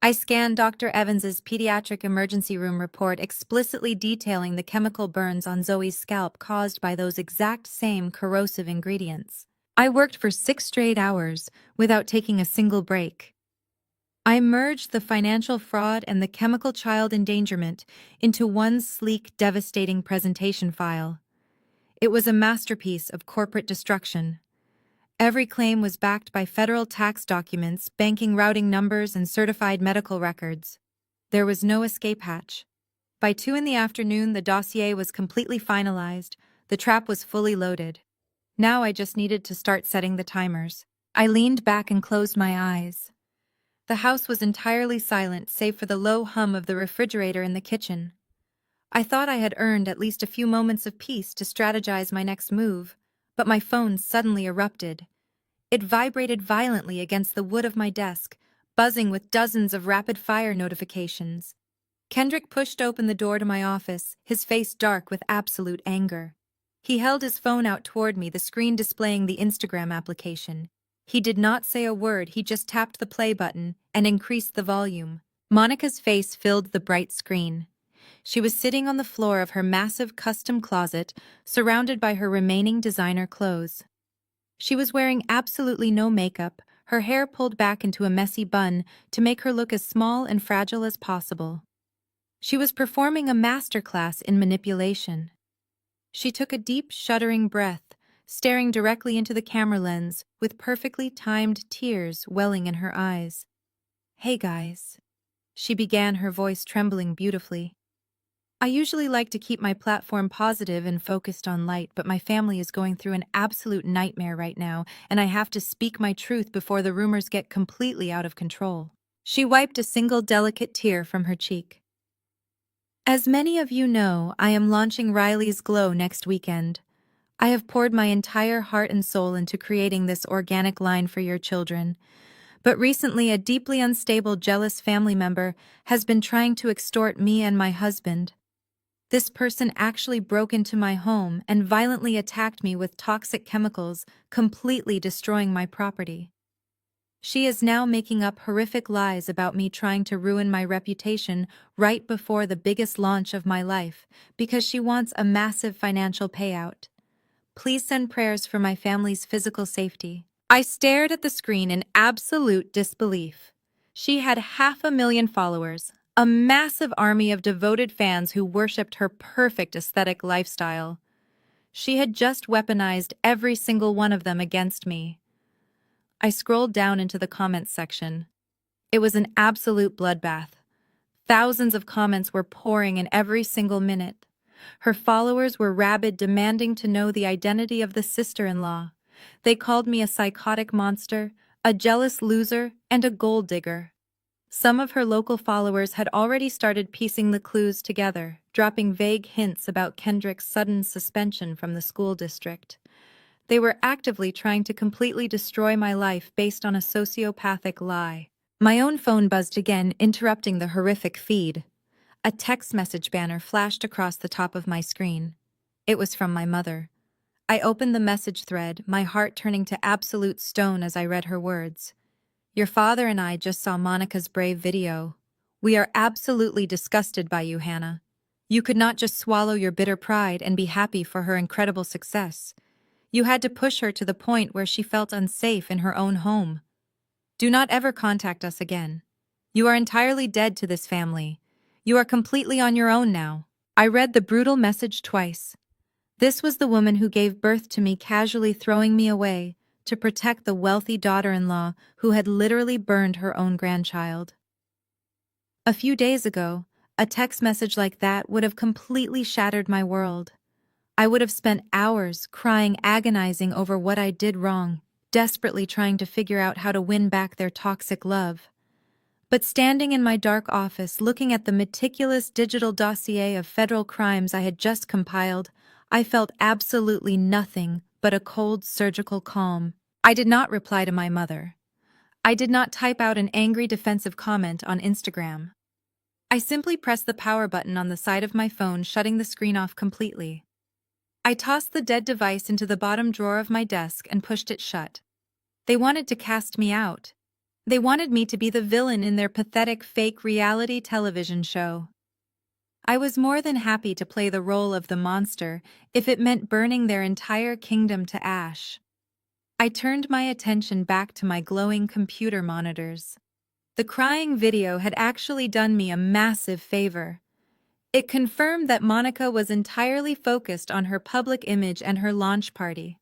I scanned Dr. Evans's pediatric emergency room report explicitly detailing the chemical burns on Zoe's scalp caused by those exact same corrosive ingredients. I worked for 6 straight hours without taking a single break. I merged the financial fraud and the chemical child endangerment into one sleek, devastating presentation file. It was a masterpiece of corporate destruction. Every claim was backed by federal tax documents, banking routing numbers, and certified medical records. There was no escape hatch. By 2 in the afternoon, the dossier was completely finalized. The trap was fully loaded. Now I just needed to start setting the timers. I leaned back and closed my eyes. The house was entirely silent, save for the low hum of the refrigerator in the kitchen. I thought I had earned at least a few moments of peace to strategize my next move, but my phone suddenly erupted. It vibrated violently against the wood of my desk, buzzing with dozens of rapid-fire notifications. Kendrick pushed open the door to my office, his face dark with absolute anger. He held his phone out toward me, the screen displaying the Instagram application. He did not say a word, he just tapped the play button and increased the volume. Monica's face filled the bright screen. She was sitting on the floor of her massive custom closet, surrounded by her remaining designer clothes. She was wearing absolutely no makeup, her hair pulled back into a messy bun to make her look as small and fragile as possible. She was performing a masterclass in manipulation. She took a deep, shuddering breath, staring directly into the camera lens with perfectly timed tears welling in her eyes. "Hey guys," she began, her voice trembling beautifully. "I usually like to keep my platform positive and focused on light, but my family is going through an absolute nightmare right now, and I have to speak my truth before the rumors get completely out of control." She wiped a single delicate tear from her cheek. "As many of you know, I am launching Riley's Glow next weekend. I have poured my entire heart and soul into creating this organic line for your children. But recently, a deeply unstable, jealous family member has been trying to extort me and my husband. This person actually broke into my home and violently attacked me with toxic chemicals, completely destroying my property. She is now making up horrific lies about me trying to ruin my reputation right before the biggest launch of my life because she wants a massive financial payout. Please send prayers for my family's physical safety." I stared at the screen in absolute disbelief. She had 500,000 followers, a massive army of devoted fans who worshipped her perfect aesthetic lifestyle. She had just weaponized every single one of them against me. I scrolled down into the comments section. It was an absolute bloodbath. Thousands of comments were pouring in every single minute. Her followers were rabid, demanding to know the identity of the sister-in-law. They called me a psychotic monster, a jealous loser, and a gold digger. Some of her local followers had already started piecing the clues together, dropping vague hints about Kendrick's sudden suspension from the school district. They were actively trying to completely destroy my life based on a sociopathic lie. My own phone buzzed again, interrupting the horrific feed. A text message banner flashed across the top of my screen. It was from my mother. I opened the message thread, my heart turning to absolute stone as I read her words. "Your father and I just saw Monica's brave video. We are absolutely disgusted by you, Hannah. You could not just swallow your bitter pride and be happy for her incredible success. You had to push her to the point where she felt unsafe in her own home. Do not ever contact us again. You are entirely dead to this family. You are completely on your own now." I read the brutal message twice. This was the woman who gave birth to me, casually throwing me away to protect the wealthy daughter-in-law who had literally burned her own grandchild. A few days ago, a text message like that would have completely shattered my world. I would have spent hours crying, agonizing over what I did wrong, desperately trying to figure out how to win back their toxic love. But standing in my dark office, looking at the meticulous digital dossier of federal crimes I had just compiled, I felt absolutely nothing but a cold surgical calm. I did not reply to my mother. I did not type out an angry defensive comment on Instagram. I simply pressed the power button on the side of my phone, shutting the screen off completely. I tossed the dead device into the bottom drawer of my desk and pushed it shut. They wanted to cast me out. They wanted me to be the villain in their pathetic fake reality television show. I was more than happy to play the role of the monster if it meant burning their entire kingdom to ash. I turned my attention back to my glowing computer monitors. The crying video had actually done me a massive favor. It confirmed that Monica was entirely focused on her public image and her launch party.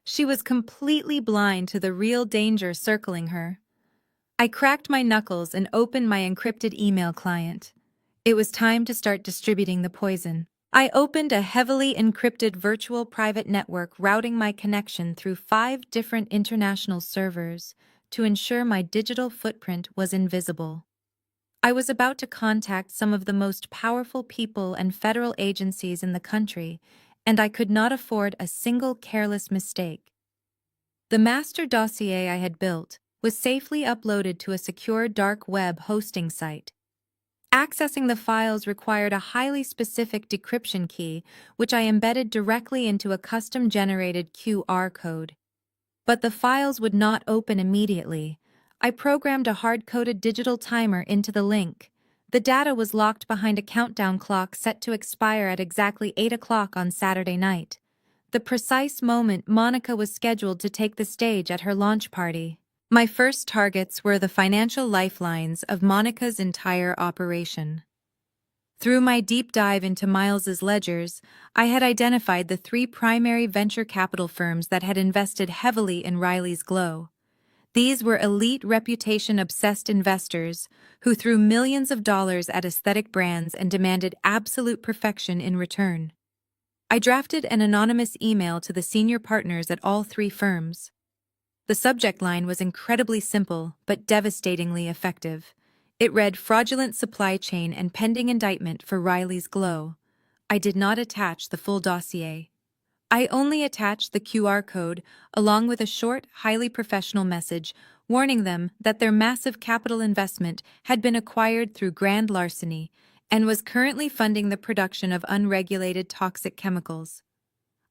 She was completely blind to the real danger circling her. I cracked my knuckles and opened my encrypted email client. It was time to start distributing the poison. I opened a heavily encrypted virtual private network, routing my connection through 5 different international servers to ensure my digital footprint was invisible. I was about to contact some of the most powerful people and federal agencies in the country, and I could not afford a single careless mistake. The master dossier I had built was safely uploaded to a secure dark web hosting site. Accessing the files required a highly specific decryption key, which I embedded directly into a custom-generated QR code. But the files would not open immediately. I programmed a hard-coded digital timer into the link. The data was locked behind a countdown clock set to expire at exactly 8 o'clock on Saturday night, the precise moment Monica was scheduled to take the stage at her launch party. My first targets were the financial lifelines of Monica's entire operation. Through my deep dive into Miles's ledgers, I had identified the 3 primary venture capital firms that had invested heavily in Riley's glow. These were elite, reputation-obsessed investors who threw millions of dollars at aesthetic brands and demanded absolute perfection in return. I drafted an anonymous email to the senior partners at all 3 firms. The subject line was incredibly simple, but devastatingly effective. It read, "Fraudulent supply chain and pending indictment for Riley's glow." I did not attach the full dossier. I only attached the QR code, along with a short, highly professional message warning them that their massive capital investment had been acquired through grand larceny and was currently funding the production of unregulated toxic chemicals.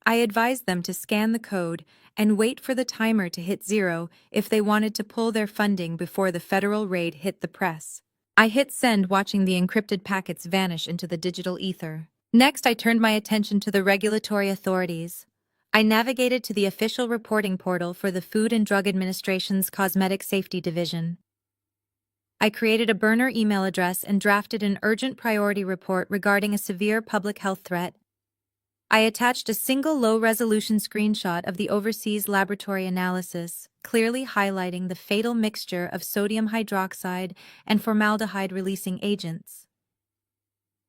I advised them to scan the code and wait for the timer to hit 0 if they wanted to pull their funding before the federal raid hit the press. I hit send, watching the encrypted packets vanish into the digital ether. Next, I turned my attention to the regulatory authorities. I navigated to the official reporting portal for the Food and Drug Administration's Cosmetic Safety Division. I created a burner email address and drafted an urgent priority report regarding a severe public health threat. I attached a single low-resolution screenshot of the overseas laboratory analysis, clearly highlighting the fatal mixture of sodium hydroxide and formaldehyde-releasing agents.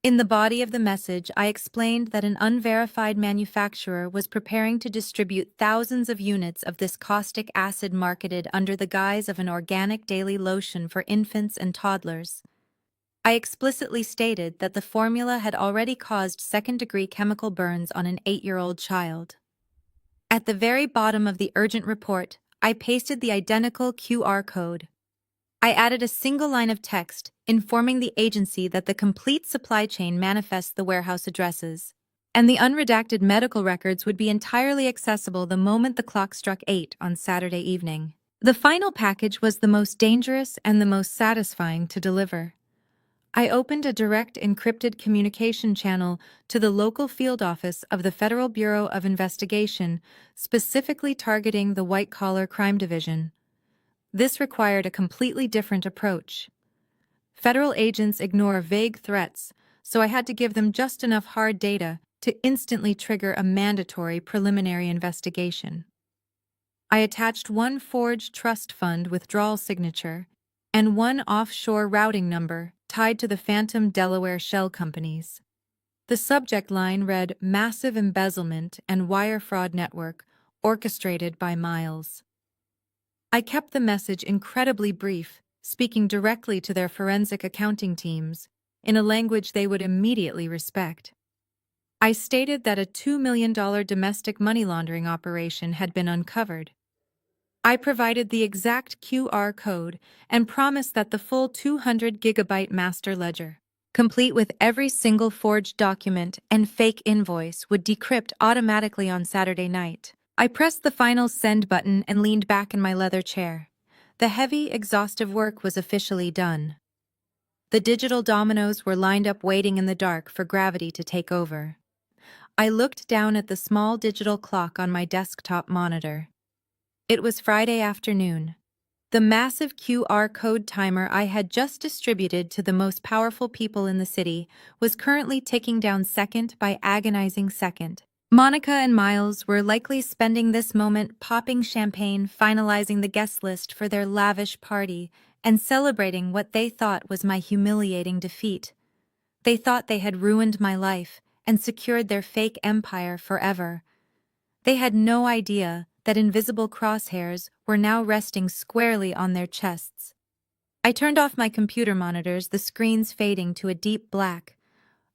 In the body of the message, I explained that an unverified manufacturer was preparing to distribute thousands of units of this caustic acid marketed under the guise of an organic daily lotion for infants and toddlers. I explicitly stated that the formula had already caused second-degree chemical burns on an 8-year-old child. At the very bottom of the urgent report, I pasted the identical QR code. I added a single line of text informing the agency that the complete supply chain manifests the warehouse addresses, and the unredacted medical records would be entirely accessible the moment the clock struck 8 on Saturday evening. The final package was the most dangerous and the most satisfying to deliver. I opened a direct encrypted communication channel to the local field office of the Federal Bureau of Investigation, specifically targeting the white-collar crime division. This required a completely different approach. Federal agents ignore vague threats, so I had to give them just enough hard data to instantly trigger a mandatory preliminary investigation. I attached 1 forged trust fund withdrawal signature and 1 offshore routing number tied to the phantom Delaware shell companies. The subject line read Massive Embezzlement and Wire Fraud Network, Orchestrated by Miles. I kept the message incredibly brief, speaking directly to their forensic accounting teams, in a language they would immediately respect. I stated that a $2 million domestic money laundering operation had been uncovered. I provided the exact QR code and promised that the full 200-gigabyte master ledger, complete with every single forged document and fake invoice, would decrypt automatically on Saturday night. I pressed the final send button and leaned back in my leather chair. The heavy, exhaustive work was officially done. The digital dominoes were lined up waiting in the dark for gravity to take over. I looked down at the small digital clock on my desktop monitor. It was Friday afternoon. The massive QR code timer I had just distributed to the most powerful people in the city was currently ticking down second by agonizing second. Monica and Miles were likely spending this moment popping champagne, finalizing the guest list for their lavish party, and celebrating what they thought was my humiliating defeat. They thought they had ruined my life and secured their fake empire forever. They had no idea that invisible crosshairs were now resting squarely on their chests. I turned off my computer monitors, the screens fading to a deep black.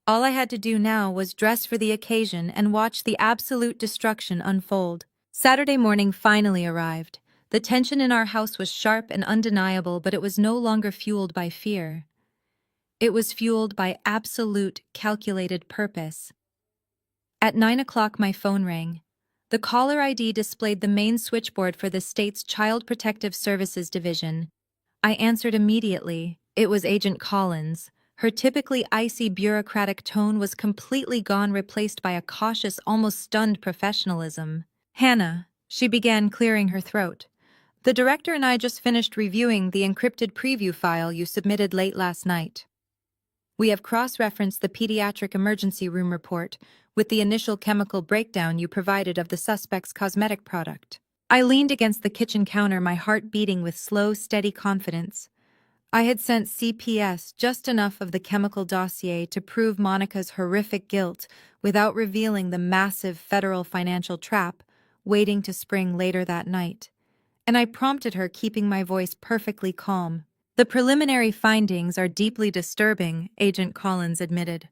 All I had to do now was dress for the occasion and watch the absolute destruction unfold. Saturday morning finally arrived. The tension in our house was sharp and undeniable, but it was no longer fueled by fear. It was fueled by absolute, calculated purpose. At 9 o'clock, my phone rang. The caller ID displayed the main switchboard for the state's Child Protective Services Division. I answered immediately. It was Agent Collins. Her typically icy bureaucratic tone was completely gone, replaced by a cautious, almost stunned professionalism. "Hannah," she began, clearing her throat. "The director and I just finished reviewing the encrypted preview file you submitted late last night. We have cross-referenced the pediatric emergency room report with the initial chemical breakdown you provided of the suspect's cosmetic product." I leaned against the kitchen counter, my heart beating with slow, steady confidence. I had sent CPS just enough of the chemical dossier to prove Monica's horrific guilt without revealing the massive federal financial trap waiting to spring later that night. And I prompted her, keeping my voice perfectly calm. "The preliminary findings are deeply disturbing," Agent Collins admitted.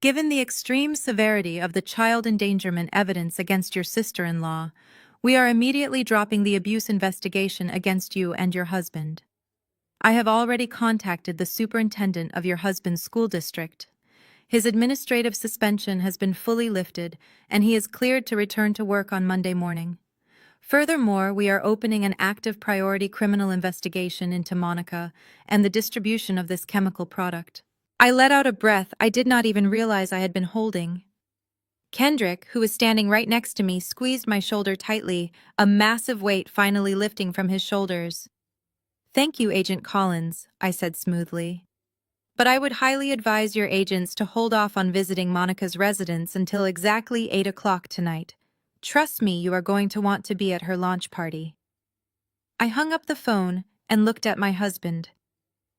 "Given the extreme severity of the child endangerment evidence against your sister-in-law, we are immediately dropping the abuse investigation against you and your husband. I have already contacted the superintendent of your husband's school district. His administrative suspension has been fully lifted, and he is cleared to return to work on Monday morning. Furthermore, we are opening an active priority criminal investigation into Monica and the distribution of this chemical product." I let out a breath I did not even realize I had been holding. Kendrick, who was standing right next to me, squeezed my shoulder tightly, a massive weight finally lifting from his shoulders. "Thank you, Agent Collins," I said smoothly. "But I would highly advise your agents to hold off on visiting Monica's residence until exactly 8 o'clock tonight. Trust me, you are going to want to be at her launch party." I hung up the phone and looked at my husband.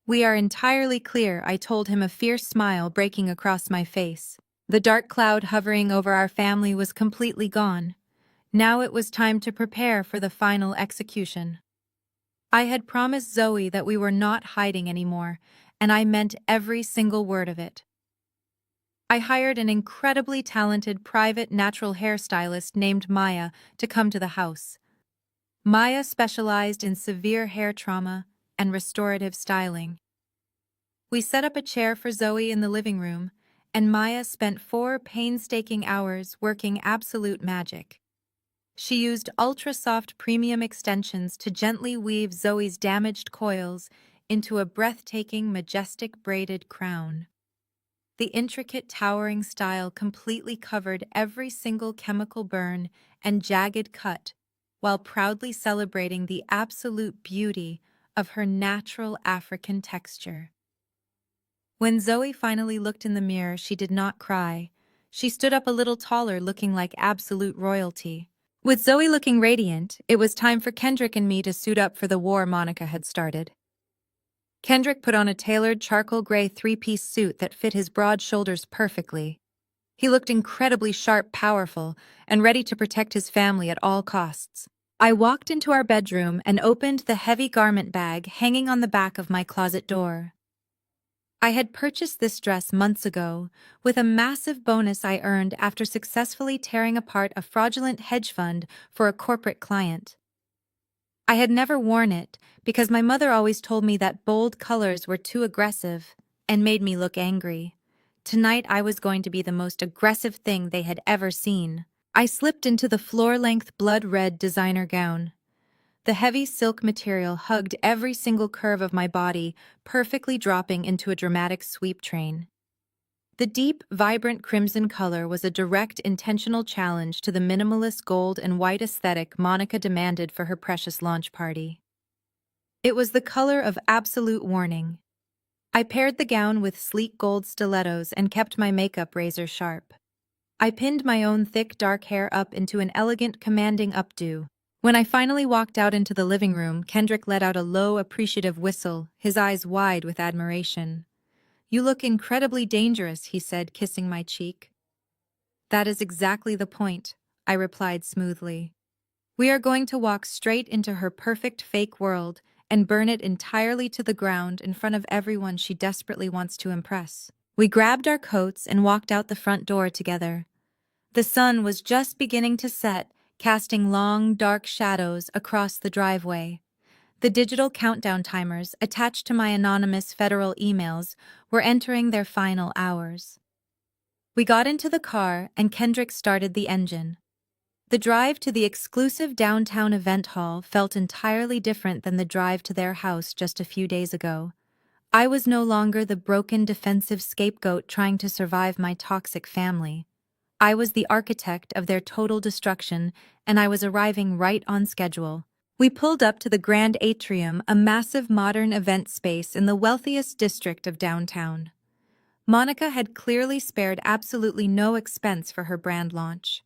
"We are entirely clear," I told him, a fierce smile breaking across my face. The dark cloud hovering over our family was completely gone. Now it was time to prepare for the final execution. I had promised Zoe that we were not hiding anymore, and I meant every single word of it. I hired an incredibly talented private natural hairstylist named Maya to come to the house. Maya specialized in severe hair trauma and restorative styling. We set up a chair for Zoe in the living room, and Maya spent 4 painstaking hours working absolute magic. She used ultra-soft premium extensions to gently weave Zoe's damaged coils into a breathtaking, majestic braided crown. The intricate, towering style completely covered every single chemical burn and jagged cut, while proudly celebrating the absolute beauty of her natural African texture. When Zoe finally looked in the mirror, she did not cry. She stood up a little taller, looking like absolute royalty. With Zoe looking radiant, it was time for Kendrick and me to suit up for the war Monica had started. Kendrick put on a tailored charcoal gray three-piece suit that fit his broad shoulders perfectly. He looked incredibly sharp, powerful, and ready to protect his family at all costs. I walked into our bedroom and opened the heavy garment bag hanging on the back of my closet door. I had purchased this dress months ago, with a massive bonus I earned after successfully tearing apart a fraudulent hedge fund for a corporate client. I had never worn it because my mother always told me that bold colors were too aggressive and made me look angry. Tonight I was going to be the most aggressive thing they had ever seen. I slipped into the floor-length blood-red designer gown. The heavy silk material hugged every single curve of my body, perfectly dropping into a dramatic sweep train. The deep, vibrant crimson color was a direct, intentional challenge to the minimalist gold and white aesthetic Monica demanded for her precious launch party. It was the color of absolute warning. I paired the gown with sleek gold stilettos and kept my makeup razor sharp. I pinned my own thick, dark hair up into an elegant, commanding updo. When I finally walked out into the living room, Kendrick let out a low, appreciative whistle, his eyes wide with admiration. "You look incredibly dangerous," he said, kissing my cheek. "That is exactly the point," I replied smoothly. "We are going to walk straight into her perfect fake world and burn it entirely to the ground in front of everyone she desperately wants to impress." We grabbed our coats and walked out the front door together. The sun was just beginning to set, casting long, dark shadows across the driveway. The digital countdown timers attached to my anonymous federal emails were entering their final hours. We got into the car and Kendrick started the engine. The drive to the exclusive downtown event hall felt entirely different than the drive to their house just a few days ago. I was no longer the broken, defensive scapegoat trying to survive my toxic family. I was the architect of their total destruction, and I was arriving right on schedule. We pulled up to the Grand Atrium, a massive modern event space in the wealthiest district of downtown. Monica had clearly spared absolutely no expense for her brand launch.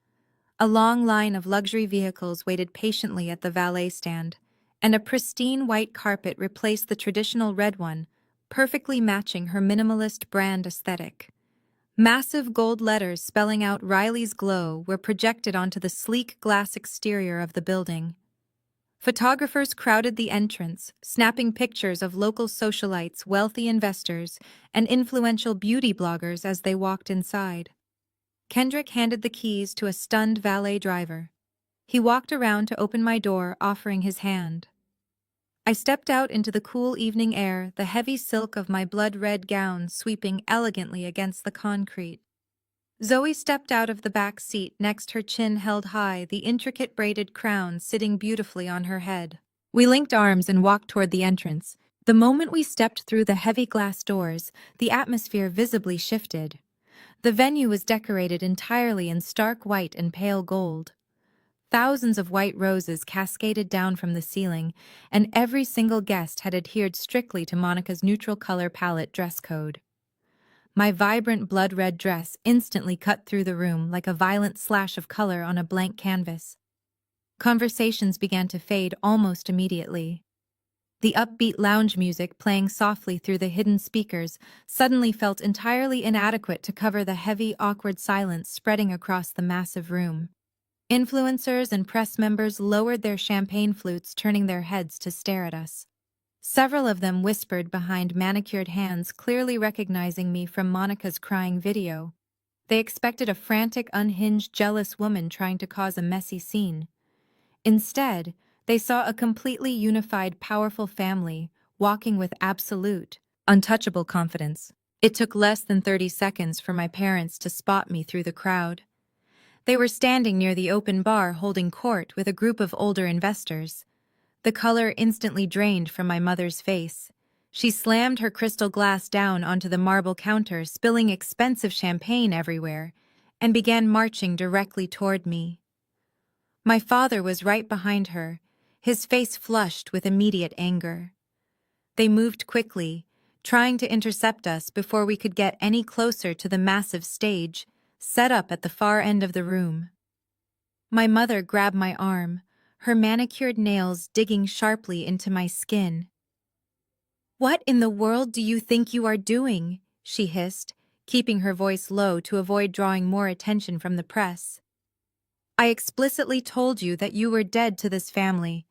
A long line of luxury vehicles waited patiently at the valet stand, and a pristine white carpet replaced the traditional red one, perfectly matching her minimalist brand aesthetic. Massive gold letters spelling out Riley's Glow were projected onto the sleek glass exterior of the building. Photographers crowded the entrance, snapping pictures of local socialites, wealthy investors, and influential beauty bloggers as they walked inside. Kendrick handed the keys to a stunned valet driver. He walked around to open my door, offering his hand. I stepped out into the cool evening air, the heavy silk of my blood-red gown sweeping elegantly against the concrete. Zoe stepped out of the back seat, next her chin held high, the intricate braided crown sitting beautifully on her head. We linked arms and walked toward the entrance. The moment we stepped through the heavy glass doors, the atmosphere visibly shifted. The venue was decorated entirely in stark white and pale gold. Thousands of white roses cascaded down from the ceiling, and every single guest had adhered strictly to Monica's neutral color palette dress code. My vibrant blood-red dress instantly cut through the room like a violent slash of color on a blank canvas. Conversations began to fade almost immediately. The upbeat lounge music playing softly through the hidden speakers suddenly felt entirely inadequate to cover the heavy, awkward silence spreading across the massive room. Influencers and press members lowered their champagne flutes, turning their heads to stare at us. Several of them whispered behind manicured hands, clearly recognizing me from Monica's crying video. They expected a frantic, unhinged, jealous woman trying to cause a messy scene. Instead, they saw a completely unified, powerful family, walking with absolute, untouchable confidence. It took less than 30 seconds for my parents to spot me through the crowd. They were standing near the open bar holding court with a group of older investors. The color instantly drained from my mother's face. She slammed her crystal glass down onto the marble counter, spilling expensive champagne everywhere, and began marching directly toward me. My father was right behind her, his face flushed with immediate anger. They moved quickly, trying to intercept us before we could get any closer to the massive stage, set up at the far end of the room. My mother grabbed my arm, her manicured nails digging sharply into my skin. "What in the world do you think you are doing?" she hissed, keeping her voice low to avoid drawing more attention from the press. "I explicitly told you that you were dead to this family.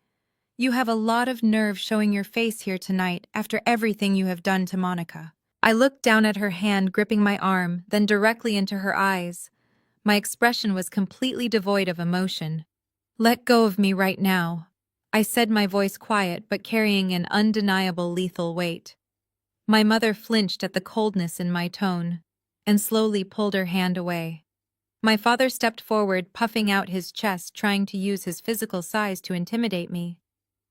You have a lot of nerve showing your face here tonight after everything you have done to Monica." I looked down at her hand gripping my arm, then directly into her eyes. My expression was completely devoid of emotion. "Let go of me right now," I said, my voice quiet but carrying an undeniable lethal weight. My mother flinched at the coldness in my tone and slowly pulled her hand away. My father stepped forward, puffing out his chest, trying to use his physical size to intimidate me.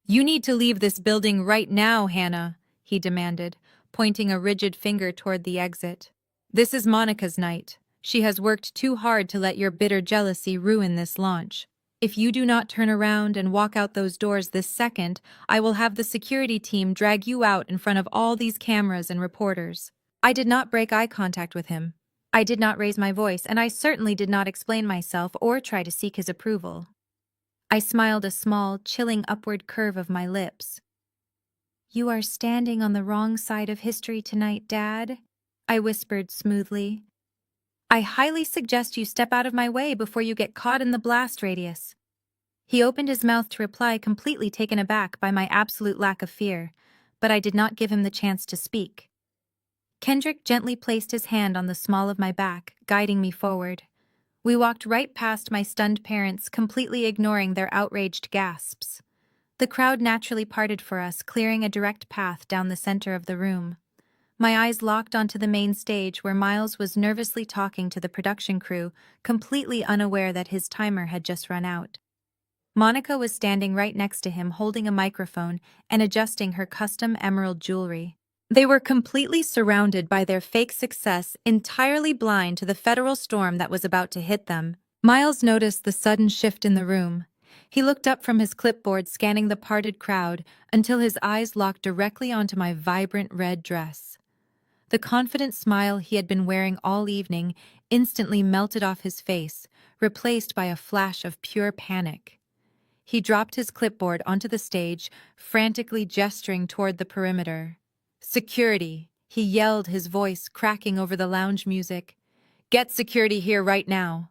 "You need to leave this building right now, Hannah," he demanded, pointing a rigid finger toward the exit. "This is Monica's night. She has worked too hard to let your bitter jealousy ruin this launch. If you do not turn around and walk out those doors this second, I will have the security team drag you out in front of all these cameras and reporters." I did not break eye contact with him. I did not raise my voice, and I certainly did not explain myself or try to seek his approval. I smiled, a small, chilling upward curve of my lips. "You are standing on the wrong side of history tonight, Dad," I whispered smoothly. "I highly suggest you step out of my way before you get caught in the blast radius." He opened his mouth to reply, completely taken aback by my absolute lack of fear, but I did not give him the chance to speak. Kendrick gently placed his hand on the small of my back, guiding me forward. We walked right past my stunned parents, completely ignoring their outraged gasps. The crowd naturally parted for us, clearing a direct path down the center of the room. My eyes locked onto the main stage where Miles was nervously talking to the production crew, completely unaware that his timer had just run out. Monica was standing right next to him, holding a microphone and adjusting her custom emerald jewelry. They were completely surrounded by their fake success, entirely blind to the federal storm that was about to hit them. Miles noticed the sudden shift in the room. He looked up from his clipboard, scanning the parted crowd until his eyes locked directly onto my vibrant red dress. The confident smile he had been wearing all evening instantly melted off his face, replaced by a flash of pure panic. He dropped his clipboard onto the stage, frantically gesturing toward the perimeter. "Security!" he yelled, his voice cracking over the lounge music. "Get security here right now!"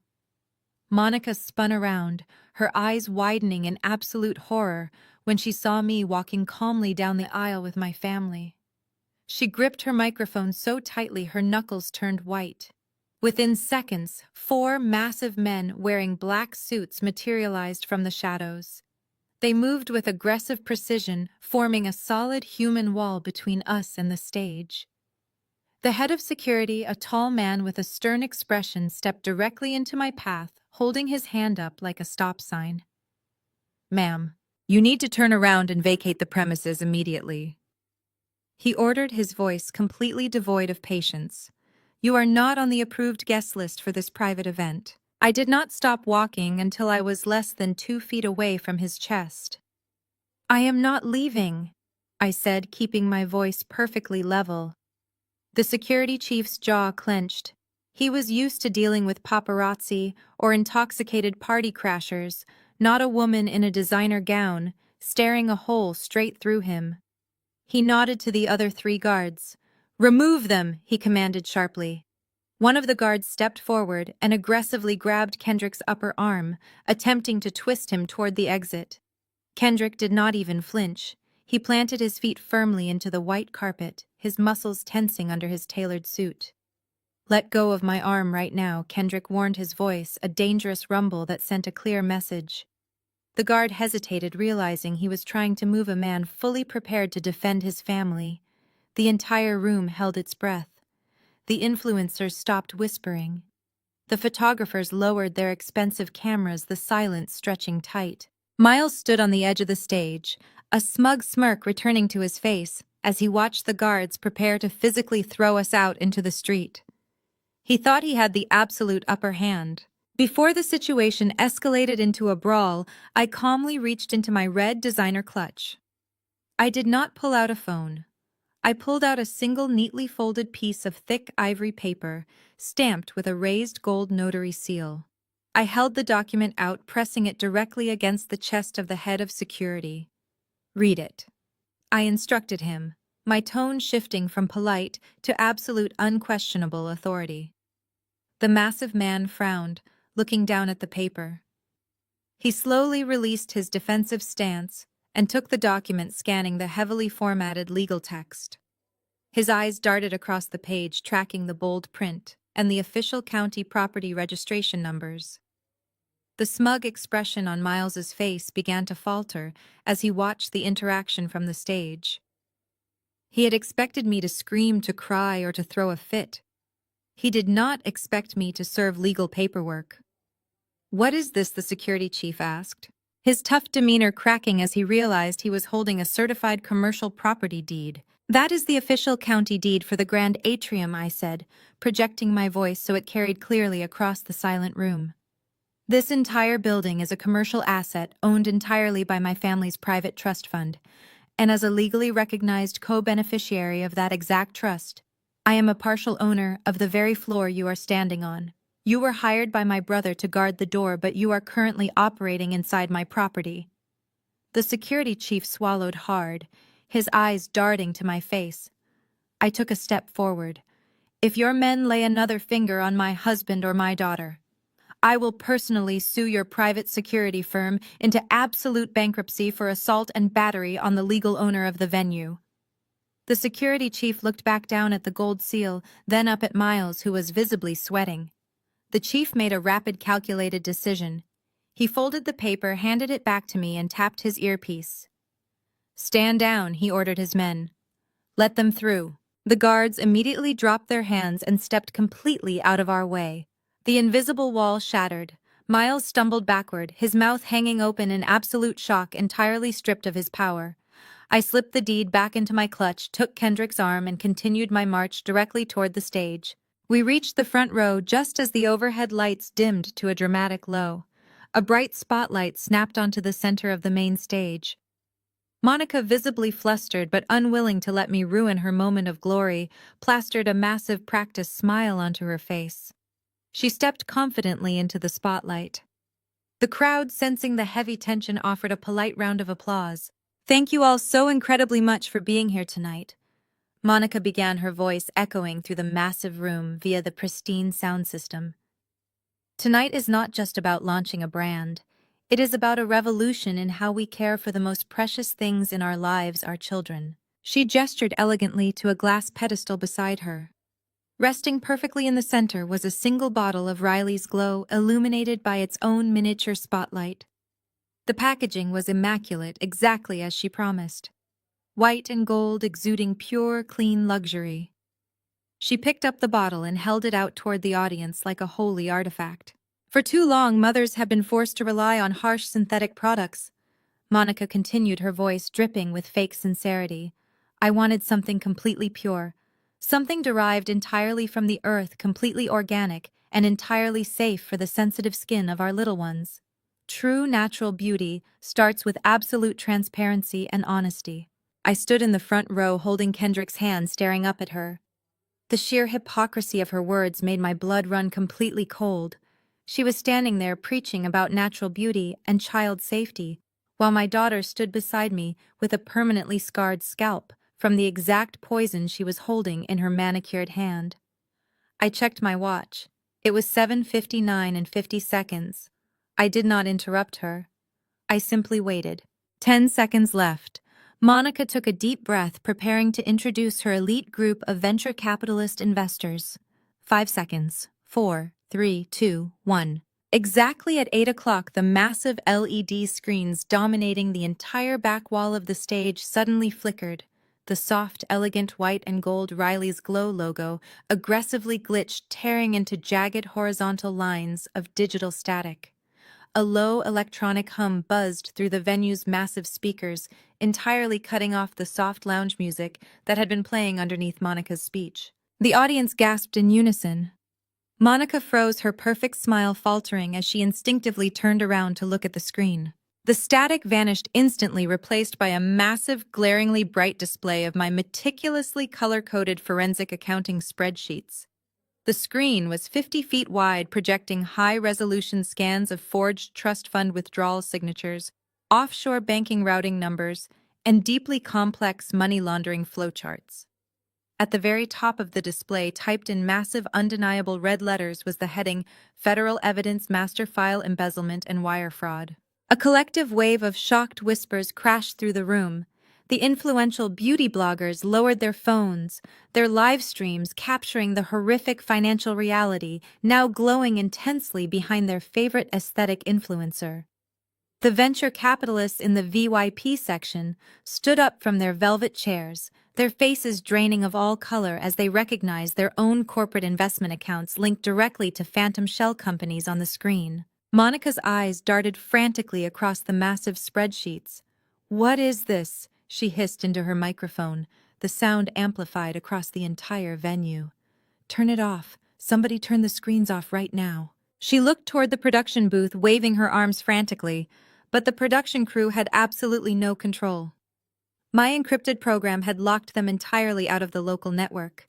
Monica spun around, her eyes widening in absolute horror when she saw me walking calmly down the aisle with my family. She gripped her microphone so tightly her knuckles turned white. Within seconds, 4 massive men wearing black suits materialized from the shadows. They moved with aggressive precision, forming a solid human wall between us and the stage. The head of security, a tall man with a stern expression, stepped directly into my path, holding his hand up like a stop sign. "Ma'am, you need to turn around and vacate the premises immediately," he ordered, his voice completely devoid of patience. "You are not on the approved guest list for this private event." I did not stop walking until I was less than 2 feet away from his chest. "I am not leaving," I said, keeping my voice perfectly level. The security chief's jaw clenched. He was used to dealing with paparazzi or intoxicated party crashers, not a woman in a designer gown, staring a hole straight through him. He nodded to the other 3 guards. "Remove them," he commanded sharply. One of the guards stepped forward and aggressively grabbed Kendrick's upper arm, attempting to twist him toward the exit. Kendrick did not even flinch. He planted his feet firmly into the white carpet, his muscles tensing under his tailored suit. "Let go of my arm right now," Kendrick warned, his voice a dangerous rumble that sent a clear message. The guard hesitated, realizing he was trying to move a man fully prepared to defend his family. The entire room held its breath. The influencers stopped whispering. The photographers lowered their expensive cameras, the silence stretching tight. Miles stood on the edge of the stage, a smug smirk returning to his face as he watched the guards prepare to physically throw us out into the street. He thought he had the absolute upper hand. Before the situation escalated into a brawl, I calmly reached into my red designer clutch. I did not pull out a phone. I pulled out a single neatly folded piece of thick ivory paper, stamped with a raised gold notary seal. I held the document out, pressing it directly against the chest of the head of security. "Read it," I instructed him. my tone shifting from polite to absolute unquestionable authority. The massive man frowned, looking down at the paper. He slowly released his defensive stance and took the document, scanning the heavily formatted legal text. His eyes darted across the page, tracking the bold print and the official county property registration numbers. The smug expression on Miles's face began to falter as he watched the interaction from the stage. He had expected me to scream, to cry, or to throw a fit. He did not expect me to serve legal paperwork. "What is this?" the security chief asked, his tough demeanor cracking as he realized he was holding a certified commercial property deed. "That is the official county deed for the grand atrium," I said, projecting my voice so it carried clearly across the silent room. "This entire building is a commercial asset owned entirely by my family's private trust fund, and as a legally recognized co-beneficiary of that exact trust, I am a partial owner of the very floor you are standing on. You were hired by my brother to guard the door, but you are currently operating inside my property." The security chief swallowed hard, his eyes darting to my face. I took a step forward. "If your men lay another finger on my husband or my daughter, I will personally sue your private security firm into absolute bankruptcy for assault and battery on the legal owner of the venue." The security chief looked back down at the gold seal, then up at Miles, who was visibly sweating. The chief made a rapid, calculated decision. He folded the paper, handed it back to me, and tapped his earpiece. "Stand down," he ordered his men. "Let them through." The guards immediately dropped their hands and stepped completely out of our way. The invisible wall shattered. Miles stumbled backward, his mouth hanging open in absolute shock, entirely stripped of his power. I slipped the deed back into my clutch, took Kendrick's arm, and continued my march directly toward the stage. We reached the front row just as the overhead lights dimmed to a dramatic low. A bright spotlight snapped onto the center of the main stage. Monica, visibly flustered but unwilling to let me ruin her moment of glory, plastered a massive practice smile onto her face. She stepped confidently into the spotlight. The crowd, sensing the heavy tension, offered a polite round of applause. "Thank you all so incredibly much for being here tonight," Monica began, her voice echoing through the massive room via the pristine sound system. "Tonight is not just about launching a brand. It is about a revolution in how we care for the most precious things in our lives, our children." She gestured elegantly to a glass pedestal beside her. Resting perfectly in the center was a single bottle of Riley's Glow, illuminated by its own miniature spotlight. The packaging was immaculate, exactly as she promised. White and gold, exuding pure, clean luxury. She picked up the bottle and held it out toward the audience like a holy artifact. "For too long, mothers have been forced to rely on harsh synthetic products," Monica continued, her voice dripping with fake sincerity. "I wanted something completely pure. Something derived entirely from the earth, completely organic, and entirely safe for the sensitive skin of our little ones. True natural beauty starts with absolute transparency and honesty." I stood in the front row, holding Kendrick's hand, staring up at her. The sheer hypocrisy of her words made my blood run completely cold. She was standing there preaching about natural beauty and child safety, while my daughter stood beside me with a permanently scarred scalp from the exact poison she was holding in her manicured hand. I checked my watch. It was 7:59 and 50 seconds. I did not interrupt her. I simply waited. 10 seconds left. Monica took a deep breath, preparing to introduce her elite group of venture capitalist investors. 5 seconds. 4, 3, 2, 1. Exactly at 8 o'clock, the massive LED screens dominating the entire back wall of the stage suddenly flickered. The soft, elegant white and gold Riley's Glow logo aggressively glitched, tearing into jagged horizontal lines of digital static. A low electronic hum buzzed through the venue's massive speakers, entirely cutting off the soft lounge music that had been playing underneath Monica's speech. The audience gasped in unison. Monica froze, her perfect smile faltering as she instinctively turned around to look at the screen. The static vanished instantly, replaced by a massive, glaringly bright display of my meticulously color-coded forensic accounting spreadsheets. The screen was 50 feet wide, projecting high-resolution scans of forged trust fund withdrawal signatures, offshore banking routing numbers, and deeply complex money laundering flowcharts. At the very top of the display, typed in massive, undeniable red letters, was the heading Federal Evidence Master File Embezzlement and Wire Fraud. A collective wave of shocked whispers crashed through the room. The influential beauty bloggers lowered their phones, their live streams capturing the horrific financial reality now glowing intensely behind their favorite aesthetic influencer. The venture capitalists in the VYP section stood up from their velvet chairs, their faces draining of all color as they recognized their own corporate investment accounts linked directly to phantom shell companies on the screen. Monica's eyes darted frantically across the massive spreadsheets. "What is this?" she hissed into her microphone, the sound amplified across the entire venue. "Turn it off. Somebody turn the screens off right now." She looked toward the production booth, waving her arms frantically, but the production crew had absolutely no control. My encrypted program had locked them entirely out of the local network.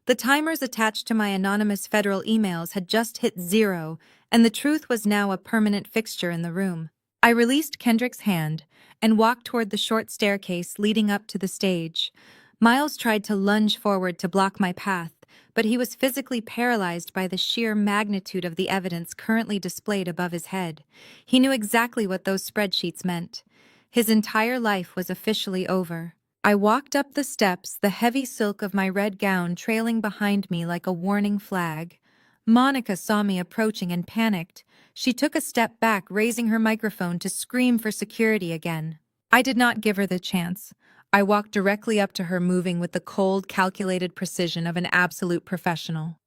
The timers attached to my anonymous federal emails had just hit 0, and the truth was now a permanent fixture in the room. I released Kendrick's hand and walked toward the short staircase leading up to the stage. Miles tried to lunge forward to block my path, but he was physically paralyzed by the sheer magnitude of the evidence currently displayed above his head. He knew exactly what those spreadsheets meant. His entire life was officially over. I walked up the steps, the heavy silk of my red gown trailing behind me like a warning flag. Monica saw me approaching and panicked. She took a step back, raising her microphone to scream for security again. I did not give her the chance. I walked directly up to her, moving with the cold, calculated precision of an absolute professional.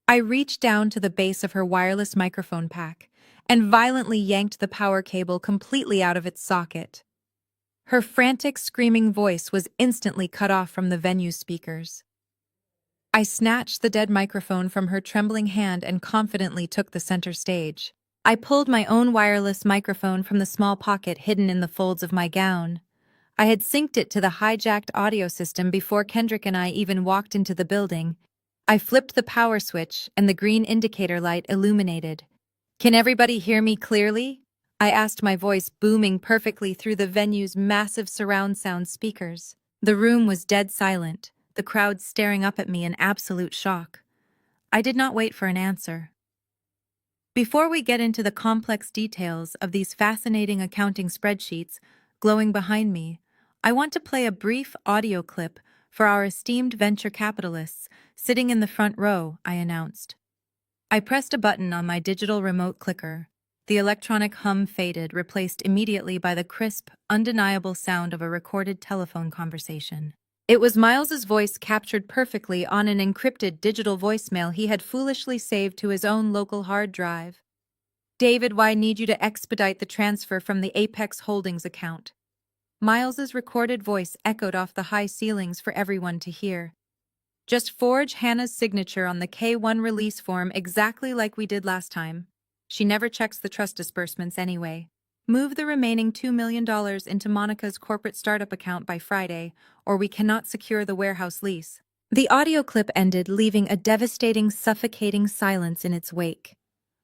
I reached down to the base of her wireless microphone pack and violently yanked the power cable completely out of its socket. Her frantic, screaming voice was instantly cut off from the venue's speakers. I snatched the dead microphone from her trembling hand and confidently took the center stage. I pulled my own wireless microphone from the small pocket hidden in the folds of my gown. I had synced it to the hijacked audio system before Kendrick and I even walked into the building. I flipped the power switch, and the green indicator light illuminated. "Can everybody hear me clearly?" I asked, my voice booming perfectly through the venue's massive surround sound speakers. The room was dead silent, the crowd staring up at me in absolute shock. I did not wait for an answer. Before we get into the complex details of these fascinating accounting spreadsheets glowing behind me, I want to play a brief audio clip for our esteemed venture capitalists sitting in the front row, I announced. I pressed a button on my digital remote clicker. The electronic hum faded, replaced immediately by the crisp, undeniable sound of a recorded telephone conversation. It was Miles's voice, captured perfectly on an encrypted digital voicemail he had foolishly saved to his own local hard drive. "David, why need you to expedite the transfer from the Apex Holdings account?" Miles's recorded voice echoed off the high ceilings for everyone to hear. "Just forge Hannah's signature on the K1 release form exactly like we did last time. She never checks the trust disbursements anyway. Move the remaining $2 million into Monica's corporate startup account by Friday, or we cannot secure the warehouse lease." The audio clip ended, leaving a devastating, suffocating silence in its wake.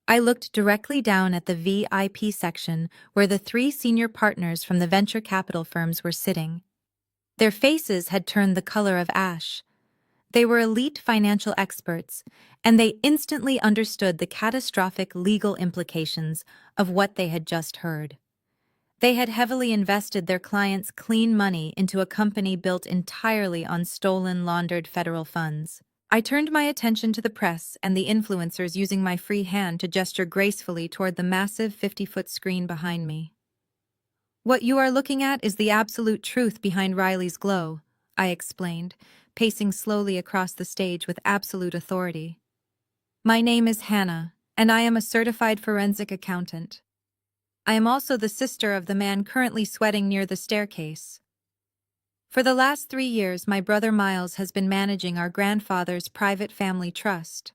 I looked directly down at the VIP section where the 3 senior partners from the venture capital firms were sitting. Their faces had turned the color of ash. They were elite financial experts, and they instantly understood the catastrophic legal implications of what they had just heard. They had heavily invested their clients' clean money into a company built entirely on stolen, laundered federal funds. I turned my attention to the press and the influencers, using my free hand to gesture gracefully toward the massive 50-foot screen behind me. "What you are looking at is the absolute truth behind Riley's glow," I explained, pacing slowly across the stage with absolute authority. "My name is Hannah, and I am a certified forensic accountant. I am also the sister of the man currently sweating near the staircase. For the last 3 years, my brother Miles has been managing our grandfather's private family trust.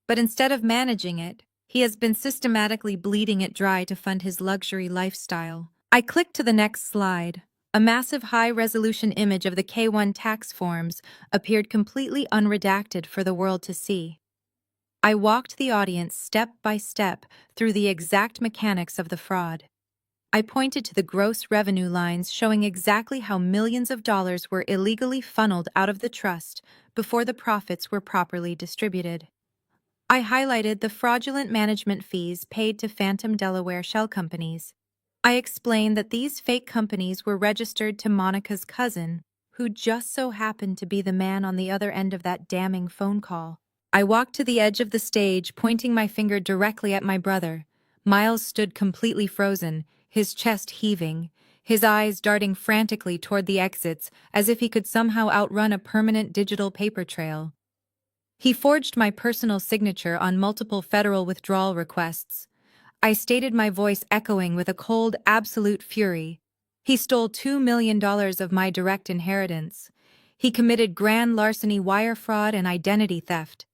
But instead of managing it, he has been systematically bleeding it dry to fund his luxury lifestyle." I clicked to the next slide. A massive high-resolution image of the K1 tax forms appeared completely unredacted for the world to see. I walked the audience step by step through the exact mechanics of the fraud. I pointed to the gross revenue lines showing exactly how millions of dollars were illegally funneled out of the trust before the profits were properly distributed. I highlighted the fraudulent management fees paid to phantom Delaware shell companies. I explained that these fake companies were registered to Monica's cousin, who just so happened to be the man on the other end of that damning phone call. I walked to the edge of the stage, pointing my finger directly at my brother. Miles stood completely frozen, his chest heaving, his eyes darting frantically toward the exits as if he could somehow outrun a permanent digital paper trail. He forged my personal signature on multiple federal withdrawal requests. I stated, my voice echoing with a cold, absolute fury. He stole $2 million of my direct inheritance. He committed grand larceny, wire fraud, and identity theft.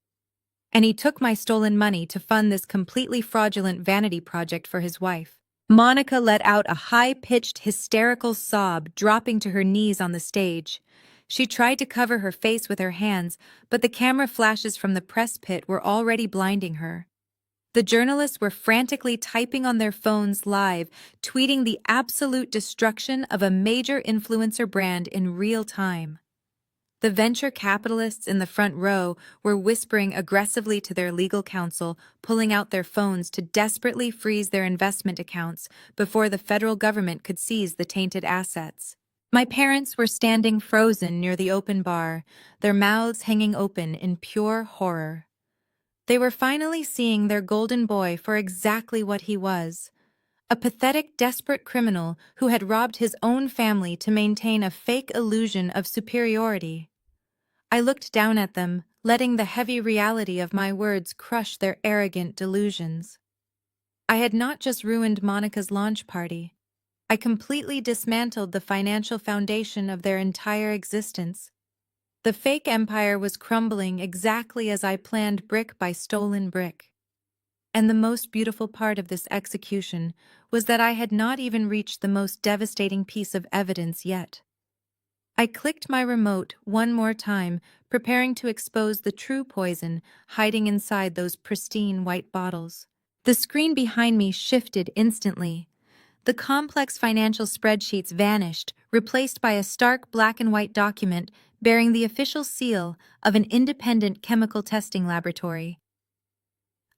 And he took my stolen money to fund this completely fraudulent vanity project for his wife. Monica let out a high-pitched, hysterical sob, dropping to her knees on the stage. She tried to cover her face with her hands, but the camera flashes from the press pit were already blinding her. The journalists were frantically typing on their phones live, tweeting the absolute destruction of a major influencer brand in real time. The venture capitalists in the front row were whispering aggressively to their legal counsel, pulling out their phones to desperately freeze their investment accounts before the federal government could seize the tainted assets. My parents were standing frozen near the open bar, their mouths hanging open in pure horror. They were finally seeing their golden boy for exactly what he was. A pathetic, desperate criminal who had robbed his own family to maintain a fake illusion of superiority. I looked down at them, letting the heavy reality of my words crush their arrogant delusions. I had not just ruined Monica's launch party. I completely dismantled the financial foundation of their entire existence. The fake empire was crumbling exactly as I planned, brick by stolen brick. And the most beautiful part of this execution was that I had not even reached the most devastating piece of evidence yet. I clicked my remote one more time, preparing to expose the true poison hiding inside those pristine white bottles. The screen behind me shifted instantly. The complex financial spreadsheets vanished, replaced by a stark black and white document bearing the official seal of an independent chemical testing laboratory.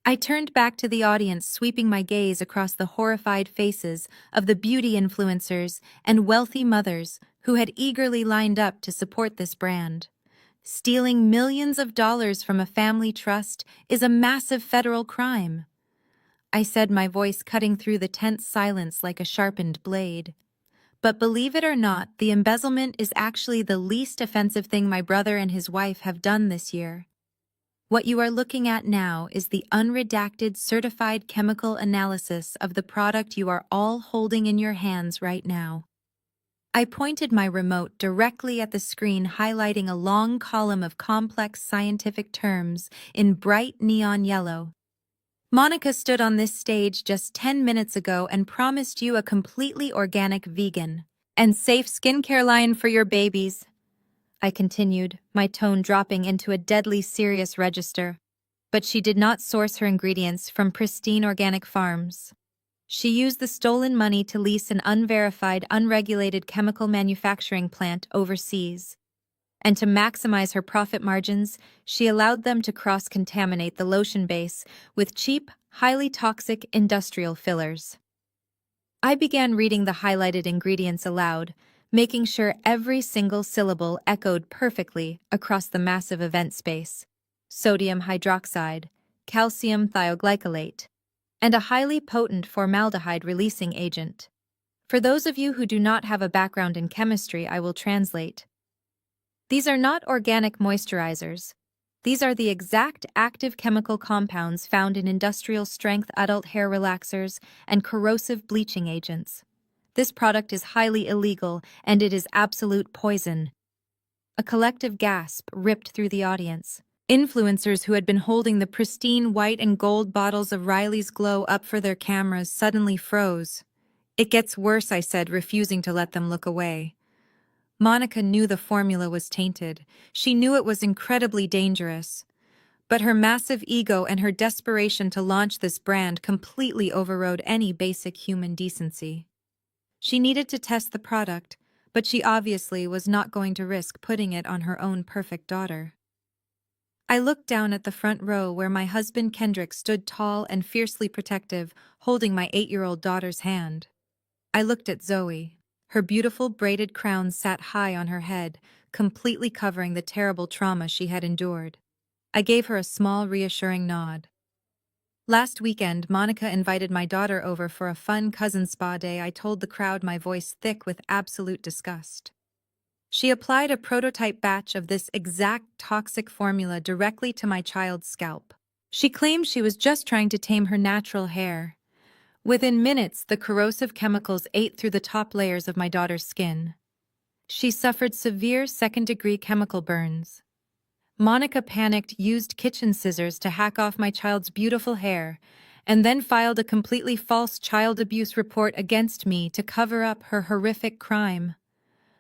I turned back to the audience, sweeping my gaze across the horrified faces of the beauty influencers and wealthy mothers who had eagerly lined up to support this brand. Stealing millions of dollars from a family trust is a massive federal crime, I said, my voice cutting through the tense silence like a sharpened blade. But believe it or not, the embezzlement is actually the least offensive thing my brother and his wife have done this year. What you are looking at now is the unredacted certified chemical analysis of the product you are all holding in your hands right now. I pointed my remote directly at the screen, highlighting a long column of complex scientific terms in bright neon yellow. Monica stood on this stage just 10 minutes ago and promised you a completely organic, vegan, and safe skincare line for your babies, I continued, my tone dropping into a deadly serious register. But she did not source her ingredients from pristine organic farms. She used the stolen money to lease an unverified, unregulated chemical manufacturing plant overseas. And to maximize her profit margins, she allowed them to cross-contaminate the lotion base with cheap, highly toxic industrial fillers. I began reading the highlighted ingredients aloud, making sure every single syllable echoed perfectly across the massive event space. Sodium hydroxide, calcium thioglycolate, and a highly potent formaldehyde-releasing agent. For those of you who do not have a background in chemistry, I will translate. These are not organic moisturizers. These are the exact active chemical compounds found in industrial-strength adult hair relaxers and corrosive bleaching agents. This product is highly illegal, and it is absolute poison. A collective gasp ripped through the audience. Influencers who had been holding the pristine white and gold bottles of Riley's Glow up for their cameras suddenly froze. It gets worse, I said, refusing to let them look away. Monica knew the formula was tainted. She knew it was incredibly dangerous. But her massive ego and her desperation to launch this brand completely overrode any basic human decency. She needed to test the product, but she obviously was not going to risk putting it on her own perfect daughter. I looked down at the front row where my husband Kendrick stood tall and fiercely protective, holding my 8-year-old daughter's hand. I looked at Zoe. Her beautiful braided crown sat high on her head, completely covering the terrible trauma she had endured. I gave her a small, reassuring nod. Last weekend, Monica invited my daughter over for a fun cousin spa day. I told the crowd, my voice thick with absolute disgust. She applied a prototype batch of this exact toxic formula directly to my child's scalp. She claimed she was just trying to tame her natural hair. Within minutes, the corrosive chemicals ate through the top layers of my daughter's skin. She suffered severe second-degree chemical burns. Monica panicked, used kitchen scissors to hack off my child's beautiful hair, and then filed a completely false child abuse report against me to cover up her horrific crime.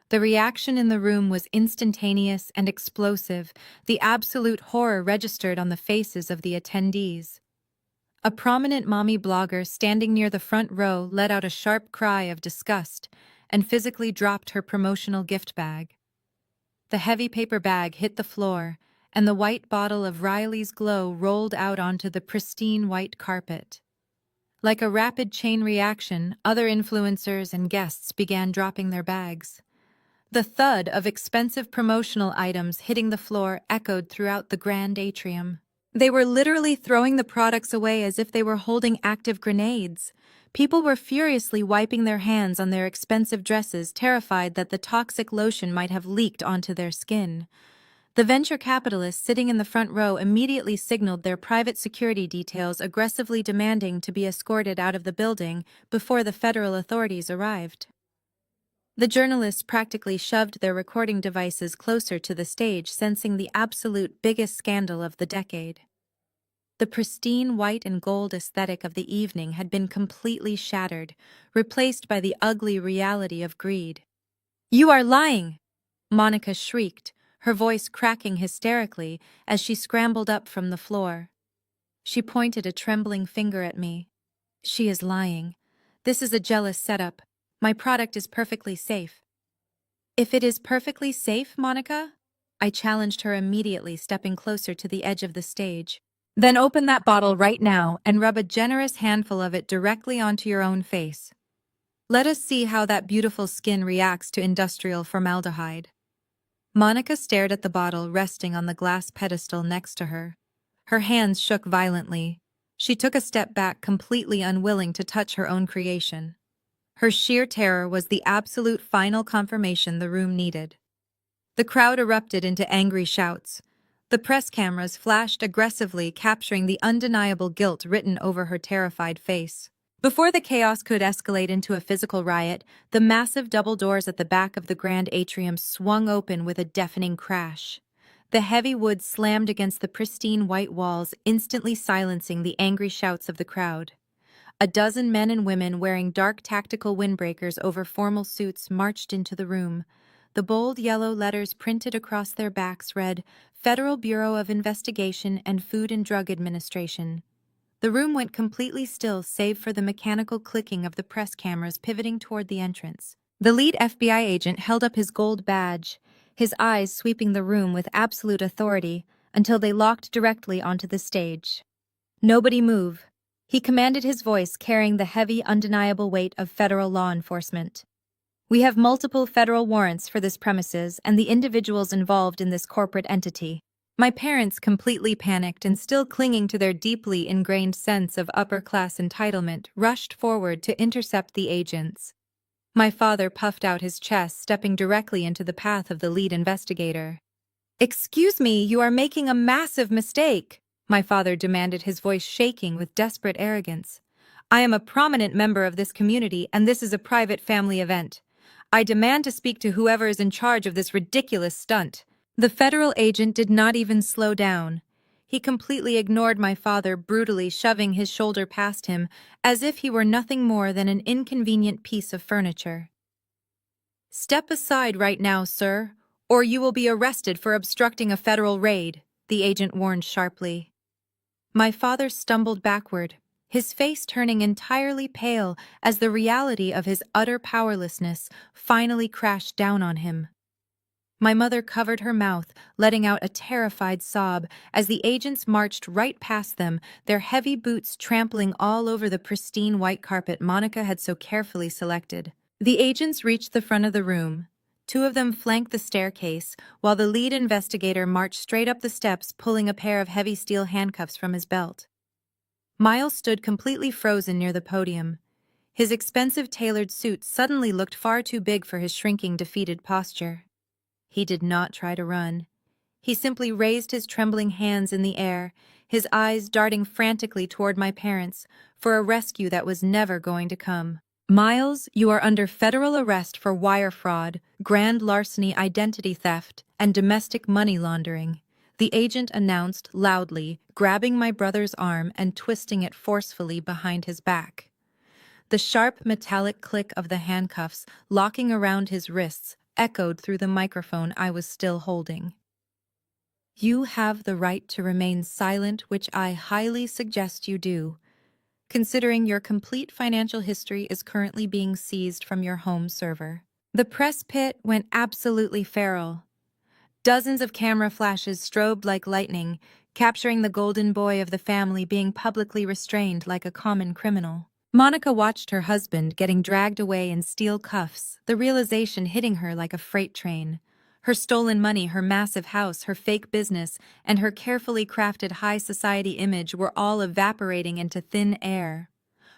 The reaction in the room was instantaneous and explosive, the absolute horror registered on the faces of the attendees. A prominent mommy blogger standing near the front row let out a sharp cry of disgust and physically dropped her promotional gift bag. The heavy paper bag hit the floor, and the white bottle of Riley's Glow rolled out onto the pristine white carpet. Like a rapid chain reaction, other influencers and guests began dropping their bags. The thud of expensive promotional items hitting the floor echoed throughout the grand atrium. They were literally throwing the products away as if they were holding active grenades. People were furiously wiping their hands on their expensive dresses, terrified that the toxic lotion might have leaked onto their skin. The venture capitalists sitting in the front row immediately signaled their private security details, aggressively demanding to be escorted out of the building before the federal authorities arrived. The journalists practically shoved their recording devices closer to the stage, sensing the absolute biggest scandal of the decade. The pristine white and gold aesthetic of the evening had been completely shattered, replaced by the ugly reality of greed. "You are lying!" Monica shrieked, her voice cracking hysterically as she scrambled up from the floor. She pointed a trembling finger at me. "She is lying. This is a jealous setup. My product is perfectly safe." "If it is perfectly safe, Monica?" I challenged her immediately, stepping closer to the edge of the stage. "Then open that bottle right now and rub a generous handful of it directly onto your own face. Let us see how that beautiful skin reacts to industrial formaldehyde." Monica stared at the bottle resting on the glass pedestal next to her. Her hands shook violently. She took a step back, completely unwilling to touch her own creation. Her sheer terror was the absolute final confirmation the room needed. The crowd erupted into angry shouts. The press cameras flashed aggressively, capturing the undeniable guilt written over her terrified face. Before the chaos could escalate into a physical riot, the massive double doors at the back of the grand atrium swung open with a deafening crash. The heavy wood slammed against the pristine white walls, instantly silencing the angry shouts of the crowd. A dozen men and women wearing dark tactical windbreakers over formal suits marched into the room. The bold yellow letters printed across their backs read, "Federal Bureau of Investigation and Food and Drug Administration." The room went completely still save for the mechanical clicking of the press cameras pivoting toward the entrance. The lead FBI agent held up his gold badge, his eyes sweeping the room with absolute authority until they locked directly onto the stage. "Nobody move," he commanded, his voice carrying the heavy, undeniable weight of federal law enforcement. "We have multiple federal warrants for this premises and the individuals involved in this corporate entity." My parents, completely panicked and still clinging to their deeply ingrained sense of upper-class entitlement, rushed forward to intercept the agents. My father puffed out his chest, stepping directly into the path of the lead investigator. "Excuse me, you are making a massive mistake," my father demanded, his voice shaking with desperate arrogance. "I am a prominent member of this community, and this is a private family event. I demand to speak to whoever is in charge of this ridiculous stunt." The federal agent did not even slow down. He completely ignored my father, brutally shoving his shoulder past him, as if he were nothing more than an inconvenient piece of furniture. "Step aside right now, sir, or you will be arrested for obstructing a federal raid," the agent warned sharply. My father stumbled backward, his face turning entirely pale as the reality of his utter powerlessness finally crashed down on him. My mother covered her mouth, letting out a terrified sob as the agents marched right past them, their heavy boots trampling all over the pristine white carpet Monica had so carefully selected. The agents reached the front of the room. Two of them flanked the staircase, while the lead investigator marched straight up the steps, pulling a pair of heavy steel handcuffs from his belt. Miles stood completely frozen near the podium. His expensive tailored suit suddenly looked far too big for his shrinking, defeated posture. He did not try to run. He simply raised his trembling hands in the air, his eyes darting frantically toward my parents for a rescue that was never going to come. "Miles, you are under federal arrest for wire fraud, grand larceny, identity theft, and domestic money laundering," the agent announced loudly, grabbing my brother's arm and twisting it forcefully behind his back. The sharp metallic click of the handcuffs locking around his wrists echoed through the microphone I was still holding. "You have the right to remain silent, which I highly suggest you do, considering your complete financial history is currently being seized from your home server." The press pit went absolutely feral. Dozens of camera flashes strobed like lightning, capturing the golden boy of the family being publicly restrained like a common criminal. Monica watched her husband getting dragged away in steel cuffs, the realization hitting her like a freight train. Her stolen money, her massive house, her fake business, and her carefully crafted high society image were all evaporating into thin air.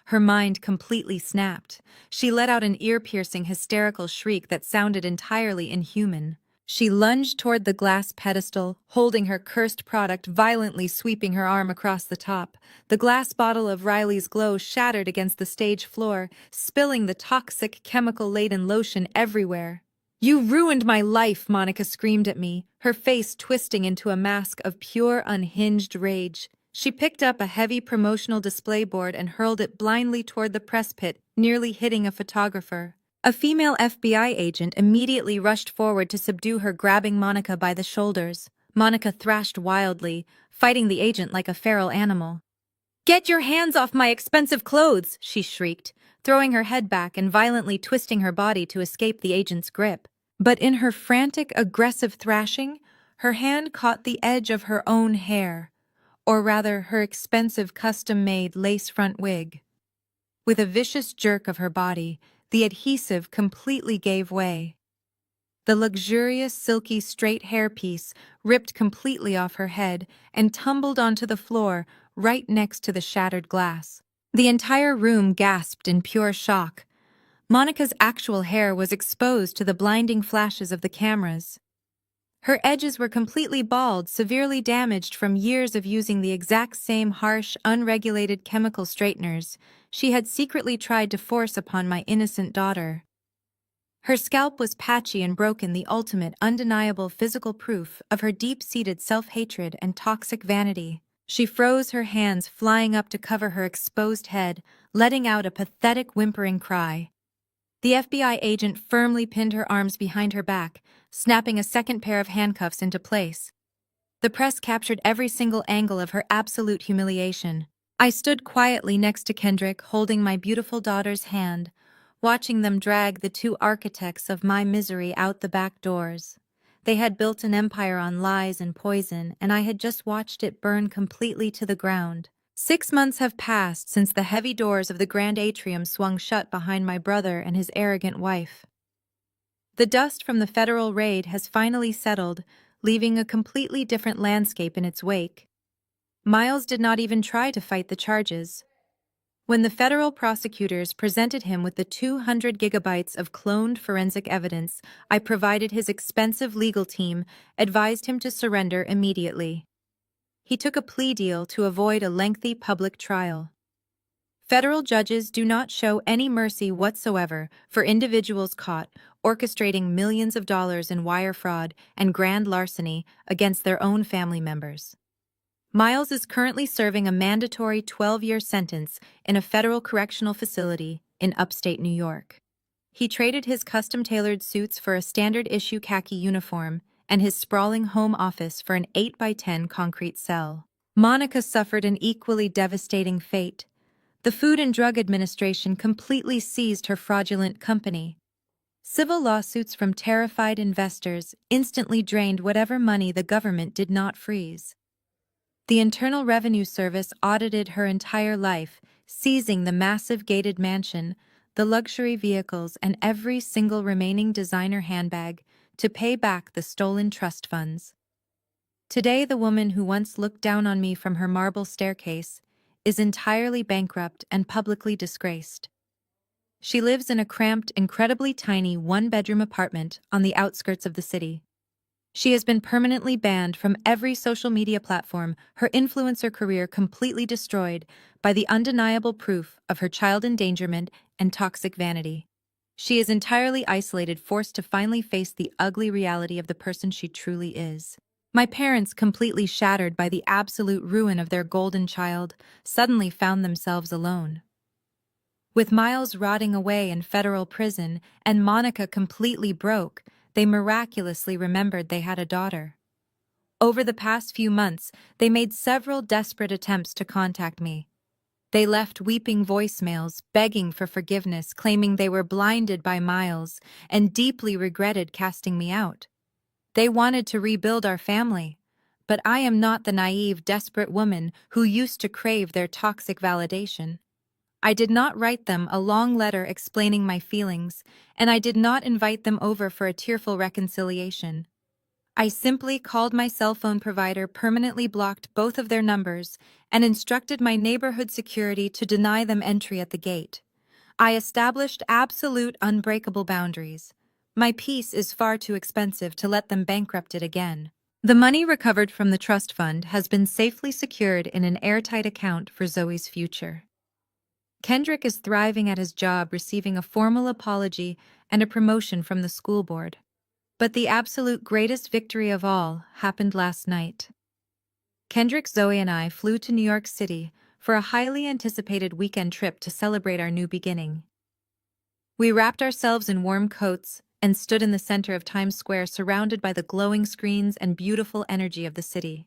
Her mind completely snapped. She let out an ear-piercing, hysterical shriek that sounded entirely inhuman. She lunged toward the glass pedestal, holding her cursed product, violently sweeping her arm across the top. The glass bottle of Riley's Glow shattered against the stage floor, spilling the toxic, chemical-laden lotion everywhere. "You ruined my life," Monica screamed at me, her face twisting into a mask of pure, unhinged rage. She picked up a heavy promotional display board and hurled it blindly toward the press pit, nearly hitting a photographer. A female FBI agent immediately rushed forward to subdue her, grabbing Monica by the shoulders. Monica thrashed wildly, fighting the agent like a feral animal. "Get your hands off my expensive clothes!" she shrieked, throwing her head back and violently twisting her body to escape the agent's grip. But in her frantic, aggressive thrashing, her hand caught the edge of her own hair, or rather her expensive custom-made lace-front wig. With a vicious jerk of her body, the adhesive completely gave way. The luxurious, silky, straight hairpiece ripped completely off her head and tumbled onto the floor right next to the shattered glass. The entire room gasped in pure shock. Monica's actual hair was exposed to the blinding flashes of the cameras. Her edges were completely bald, severely damaged from years of using the exact same harsh, unregulated chemical straighteners she had secretly tried to force upon my innocent daughter. Her scalp was patchy and broken, the ultimate, undeniable physical proof of her deep-seated self-hatred and toxic vanity. She froze, her hands flying up to cover her exposed head, letting out a pathetic, whimpering cry. The FBI agent firmly pinned her arms behind her back, snapping a second pair of handcuffs into place. The press captured every single angle of her absolute humiliation. I stood quietly next to Kendrick, holding my beautiful daughter's hand, watching them drag the two architects of my misery out the back doors. They had built an empire on lies and poison, and I had just watched it burn completely to the ground. 6 months have passed since the heavy doors of the grand atrium swung shut behind my brother and his arrogant wife. The dust from the federal raid has finally settled, leaving a completely different landscape in its wake. Miles did not even try to fight the charges. When the federal prosecutors presented him with the 200 gigabytes of cloned forensic evidence I provided, his expensive legal team advised him to surrender immediately. He took a plea deal to avoid a lengthy public trial. Federal judges do not show any mercy whatsoever for individuals caught orchestrating millions of dollars in wire fraud and grand larceny against their own family members. Miles is currently serving a mandatory 12-year sentence in a federal correctional facility in upstate New York. He traded his custom-tailored suits for a standard-issue khaki uniform and his sprawling home office for an 8x10 concrete cell. Monica suffered an equally devastating fate. The Food and Drug Administration completely seized her fraudulent company. Civil lawsuits from terrified investors instantly drained whatever money the government did not freeze. The Internal Revenue Service audited her entire life, seizing the massive gated mansion, the luxury vehicles, and every single remaining designer handbag to pay back the stolen trust funds. Today, the woman who once looked down on me from her marble staircase is entirely bankrupt and publicly disgraced. She lives in a cramped, incredibly tiny one-bedroom apartment on the outskirts of the city. She has been permanently banned from every social media platform, her influencer career completely destroyed by the undeniable proof of her child endangerment and toxic vanity. She is entirely isolated, forced to finally face the ugly reality of the person she truly is. My parents, completely shattered by the absolute ruin of their golden child, suddenly found themselves alone. With Miles rotting away in federal prison and Monica completely broke, they miraculously remembered they had a daughter. Over the past few months, they made several desperate attempts to contact me. They left weeping voicemails, begging for forgiveness, claiming they were blinded by Miles, and deeply regretted casting me out. They wanted to rebuild our family, but I am not the naive, desperate woman who used to crave their toxic validation. I did not write them a long letter explaining my feelings, and I did not invite them over for a tearful reconciliation. I simply called my cell phone provider, permanently blocked both of their numbers, and instructed my neighborhood security to deny them entry at the gate. I established absolute, unbreakable boundaries. My peace is far too expensive to let them bankrupt it again. The money recovered from the trust fund has been safely secured in an airtight account for Zoe's future. Kendrick is thriving at his job, receiving a formal apology and a promotion from the school board. But the absolute greatest victory of all happened last night. Kendrick, Zoe, and I flew to New York City for a highly anticipated weekend trip to celebrate our new beginning. We wrapped ourselves in warm coats and stood in the center of Times Square, surrounded by the glowing screens and beautiful energy of the city.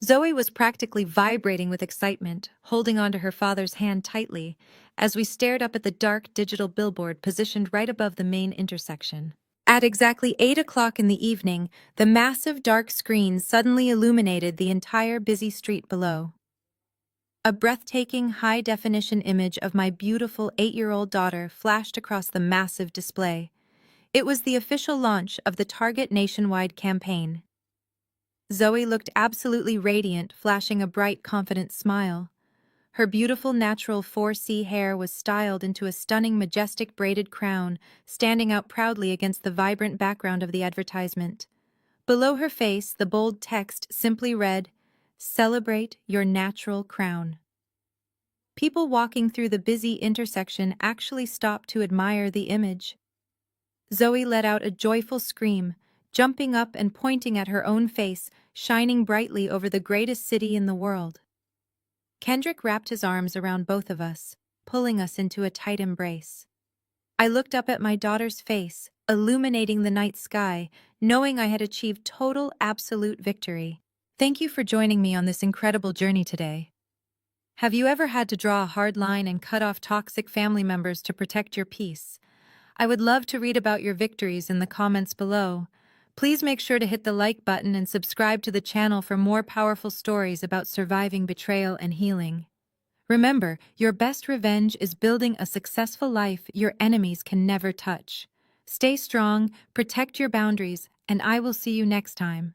Zoe was practically vibrating with excitement, holding onto her father's hand tightly as we stared up at the dark digital billboard positioned right above the main intersection. At exactly 8 o'clock in the evening, the massive dark screen suddenly illuminated the entire busy street below. A breathtaking, high-definition image of my beautiful 8-year-old daughter flashed across the massive display. It was the official launch of the Target nationwide campaign. Zoe looked absolutely radiant, flashing a bright, confident smile. Her beautiful natural 4C hair was styled into a stunning, majestic braided crown, standing out proudly against the vibrant background of the advertisement. Below her face, the bold text simply read, "Celebrate your natural crown." People walking through the busy intersection actually stopped to admire the image. Zoe let out a joyful scream, jumping up and pointing at her own face, shining brightly over the greatest city in the world. Kendrick wrapped his arms around both of us, pulling us into a tight embrace. I looked up at my daughter's face, illuminating the night sky, knowing I had achieved total, absolute victory. Thank you for joining me on this incredible journey today. Have you ever had to draw a hard line and cut off toxic family members to protect your peace? I would love to read about your victories in the comments below. Please make sure to hit the like button and subscribe to the channel for more powerful stories about surviving betrayal and healing. Remember, your best revenge is building a successful life your enemies can never touch. Stay strong, protect your boundaries, and I will see you next time.